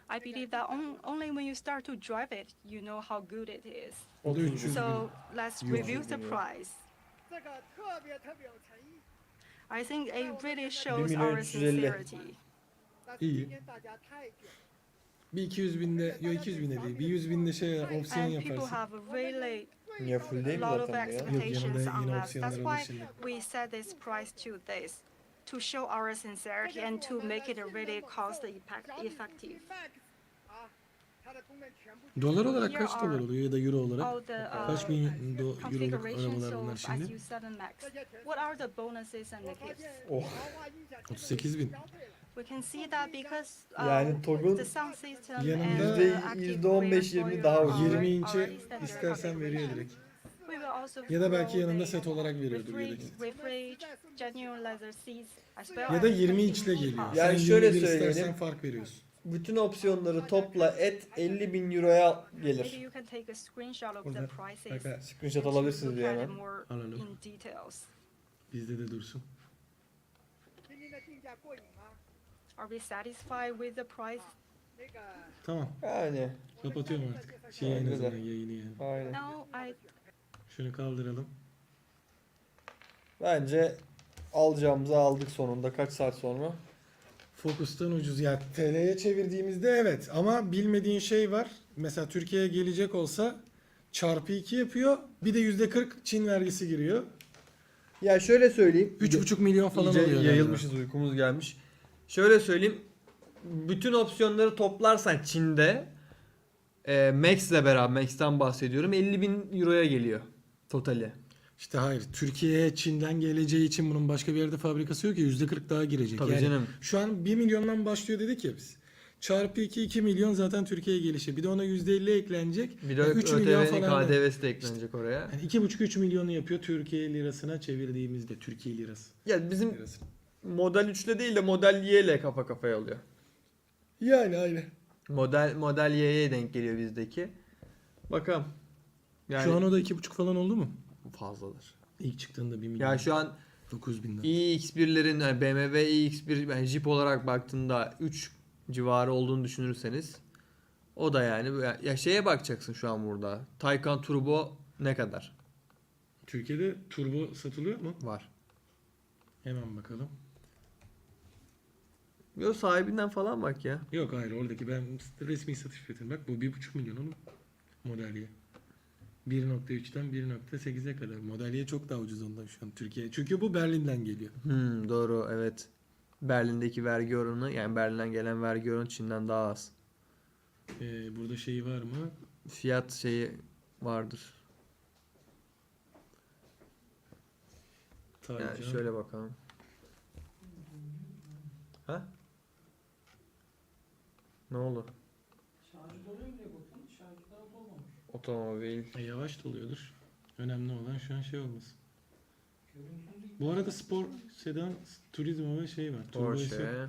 I believe that only when you start to drive it, you know how good it is. O da 300 bin. So let's review the price. I think it really shows our 1.350.000. sincerity. İyi. Bir 200 binde, yok 200 binde değil. Bir 100 binde şey opsiyon And people yaparsın. have really Niye full değil mi lot of zaten bu ya? expectations yanında on yine us. opsiyonlar That's olur why şimdi. we set this price to this, to show our sincerity and to make it really cost effective. Dolar olarak Here kaç dolar are oluyor ya da euro All olarak? the Kaç bin euroluk configurations arabalar bunlar of şimdi? SU7 Max. What are the bonuses and the gifts? Oh. 38 bin. We can see that because Yani TOG'un the sound system yanında and the active %15-20 daha rear ucuz. spoiler 20 are inçe already standard istersen veriyor configuration. direkt. We will also Ya da belki follow yanında the set olarak veriyordur yedek. refrige, genuine leather seats, as well Ya da as 20 the inçle geliyor. Yani Sen şöyle 21 söyleyelim. istersen fark veriyorsun. Bütün opsiyonları topla et 50.000 euroya Maybe gelir. you can take a screenshot of the Burada. prices. Bak, Screenshot and alabilirsiniz look diye at it hemen. more Alalım. in details. Bizde de dursun. Are we satisfied with the price? Tamam. Yani Kapatıyorum artık. Şey en Bence de. azından yayını yani. aynen. No, I Şunu kaldıralım. Bence alacağımızı aldık sonunda. Kaç saat sonra? Focus'tan ucuz. Ya TL'ye çevirdiğimizde evet, ama bilmediğin şey var. Mesela Türkiye'ye gelecek olsa çarpı 2 yapıyor. Bir de %40 Çin vergisi giriyor. Ya şöyle söyleyeyim. 3,5 milyon falan İyice oluyor galiba. yayılmışız, uykumuz gelmiş. Şöyle söyleyeyim. Bütün opsiyonları toplarsan Çin'de Max'le beraber, Max'ten bahsediyorum, 50.000 euroya geliyor totali. İşte hayır. Türkiye'ye Çin'den geleceği için bunun başka bir yerde fabrikası yok ya, %40 daha girecek. Tabii yani canım. Şu an 1 milyondan başlıyor dedik ya biz. Çarpı 2 milyon zaten Türkiye'ye gelişi. Bir de ona %50 eklenecek. Bir de Yani 3 milyon ÖTV'nin falan. KDV'si de eklenecek oraya. Yani 2,5-3 milyonu yapıyor Türkiye lirasına çevirdiğimizde. Türkiye lirası. Ya bizim Lirası. Model 3'le değil de Model Y ile kafa kafaya oluyor. Yani aynı. Model Y'ye denk geliyor bizdeki. Bakalım. Yani Şu an o da 2,5 falan oldu mu? fazladır. İlk çıktığında 1 milyon. Ya şu an 9.000'den. iX1'lerin yani BMW iX1 yani Jeep olarak baktığında 3 civarı olduğunu düşünürseniz o da yani ya şeye bakacaksın şu an burada. Taycan Turbo ne kadar? Türkiye'de turbo satılıyor mu? Var. Hemen bakalım. Yok sahibinden falan bak ya. Yok hayır oradaki ben resmi satış fiyatı. Bak bu 1,5 milyon oğlum Model Y. 1.3'ten 1.8'e kadar. Model Y çok daha ucuz ondan şu an Türkiye. Çünkü bu Berlin'den geliyor. Doğru evet. Berlin'deki vergi oranı yani Berlin'den gelen vergi oranı Çin'den daha az. Burada şeyi var mı? Fiyat şeyi vardır. Taycan. Yani şöyle bakalım. Ha? Ne oldu? Otomobil. Yavaş doluyordur. Önemli olan şu an şey olması. Bu arada spor, sedan, turizm ve şey var. Turbo S. Porsche.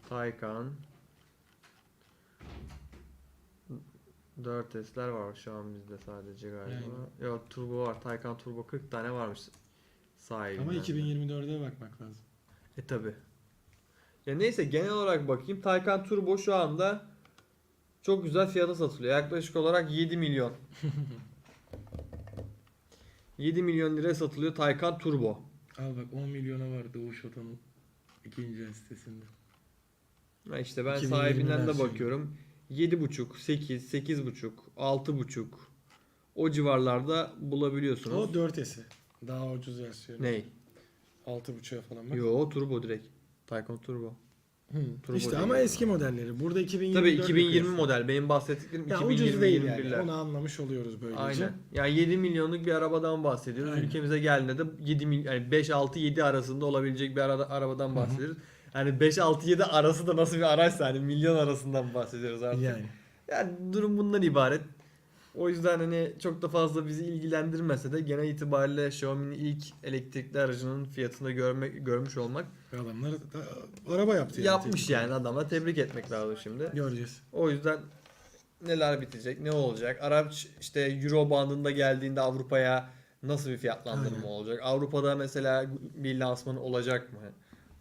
Taycan. 4S'ler var şu an bizde sadece galiba. Yani. Yok turbo var. Taycan turbo 40 tane varmış sahibinden. Ama 2024'e bakmak lazım. Tabi. Ya neyse genel olarak bakayım. Taycan turbo şu anda çok güzel fiyata satılıyor. Yaklaşık olarak 7 milyon. 7 milyon liraya satılıyor Taycan turbo. Al bak 10 milyona var Doğuş Oto'nun ikinci el sitesinde. Ha işte ben 2020 sahibinden de versiyonu. bakıyorum. 7,5, 8, 8,5, 6,5 o civarlarda bulabiliyorsunuz. O 4S'i. Daha ucuz versiyonu. Ney? 6.5'a falan bak. Yo turbo direkt. Taycan turbo. Turbo İşte değil ama yani. eski modelleri. Burada 2024 Tabii 2020 model. Benim bahsettiklerim Ya 2020 ucuz değil yani. 21'ler. Onu anlamış oluyoruz böylece. Aynen. Yani 7 milyonluk bir arabadan bahsediyoruz. Aynen. Ülkemize geldiğinde de 7 milyon yani 5 6 7 arasında olabilecek bir arabadan bahsediyoruz. Yani 5 6 7 arası da nasıl bir araçsa hani milyon arasından bahsediyoruz artık. Yani durum bundan ibaret. O yüzden hani çok da fazla bizi ilgilendirmese de genel itibariyle Xiaomi'nin ilk elektrikli aracının fiyatını görmüş olmak. Adamlar araba yaptı yani. Yapmış yani adamla tebrik etmek lazım şimdi. Göreceğiz. O yüzden neler bitecek, ne olacak? Araç işte Euro bandında geldiğinde Avrupa'ya nasıl bir fiyatlandırma Aynen. olacak? Avrupa'da mesela bir lansmanı olacak mı?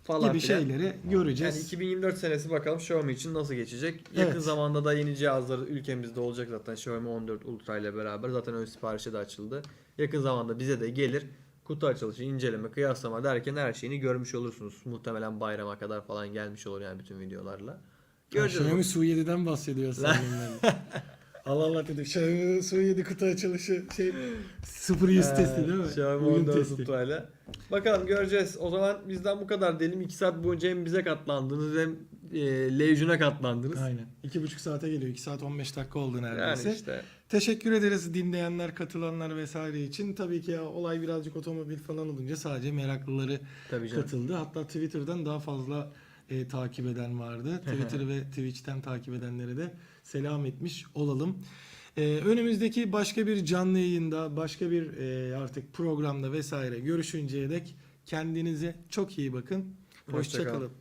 Falan Gibi filan. şeyleri göreceğiz. Yani 2024 senesi bakalım Xiaomi için nasıl geçecek? Yakın Evet. zamanda da yeni cihazları ülkemizde olacak zaten Xiaomi 14 Ultra ile beraber. Zaten ön siparişi de açıldı. Yakın zamanda bize de gelir. Kutu açılışı, inceleme, kıyaslama derken her şeyini görmüş olursunuz. Muhtemelen bayrama kadar falan gelmiş olur yani bütün videolarla. Göreceğiz. Xiaomi SU7'den bahsediyor sanırım. Allah Allah dedik. Xiaomi SU7 kutu açılışı 0-100 testi değil mi? Xiaomi Oyun 14 testi. Ultra ile. Bakalım göreceğiz. O zaman bizden bu kadar diyelim. 2 saat boyunca hem bize katlandınız hem Legion'a katlandınız. Aynen. 2,5 saate geliyor. 2 saat 15 dakika oldu neredeyse. Yani işte. Teşekkür ederiz dinleyenler, katılanlar vesaire için. Tabii ki ya, olay birazcık otomobil falan olunca sadece meraklıları Tabii canım. katıldı. Hatta Twitter'dan daha fazla takip eden vardı. Twitter ve Twitch'ten takip edenlere de selam etmiş olalım. Önümüzdeki başka bir canlı yayında, başka bir artık programda vesaire görüşünceye dek kendinize çok iyi bakın. Hoşça kalın. Hoşça kalın.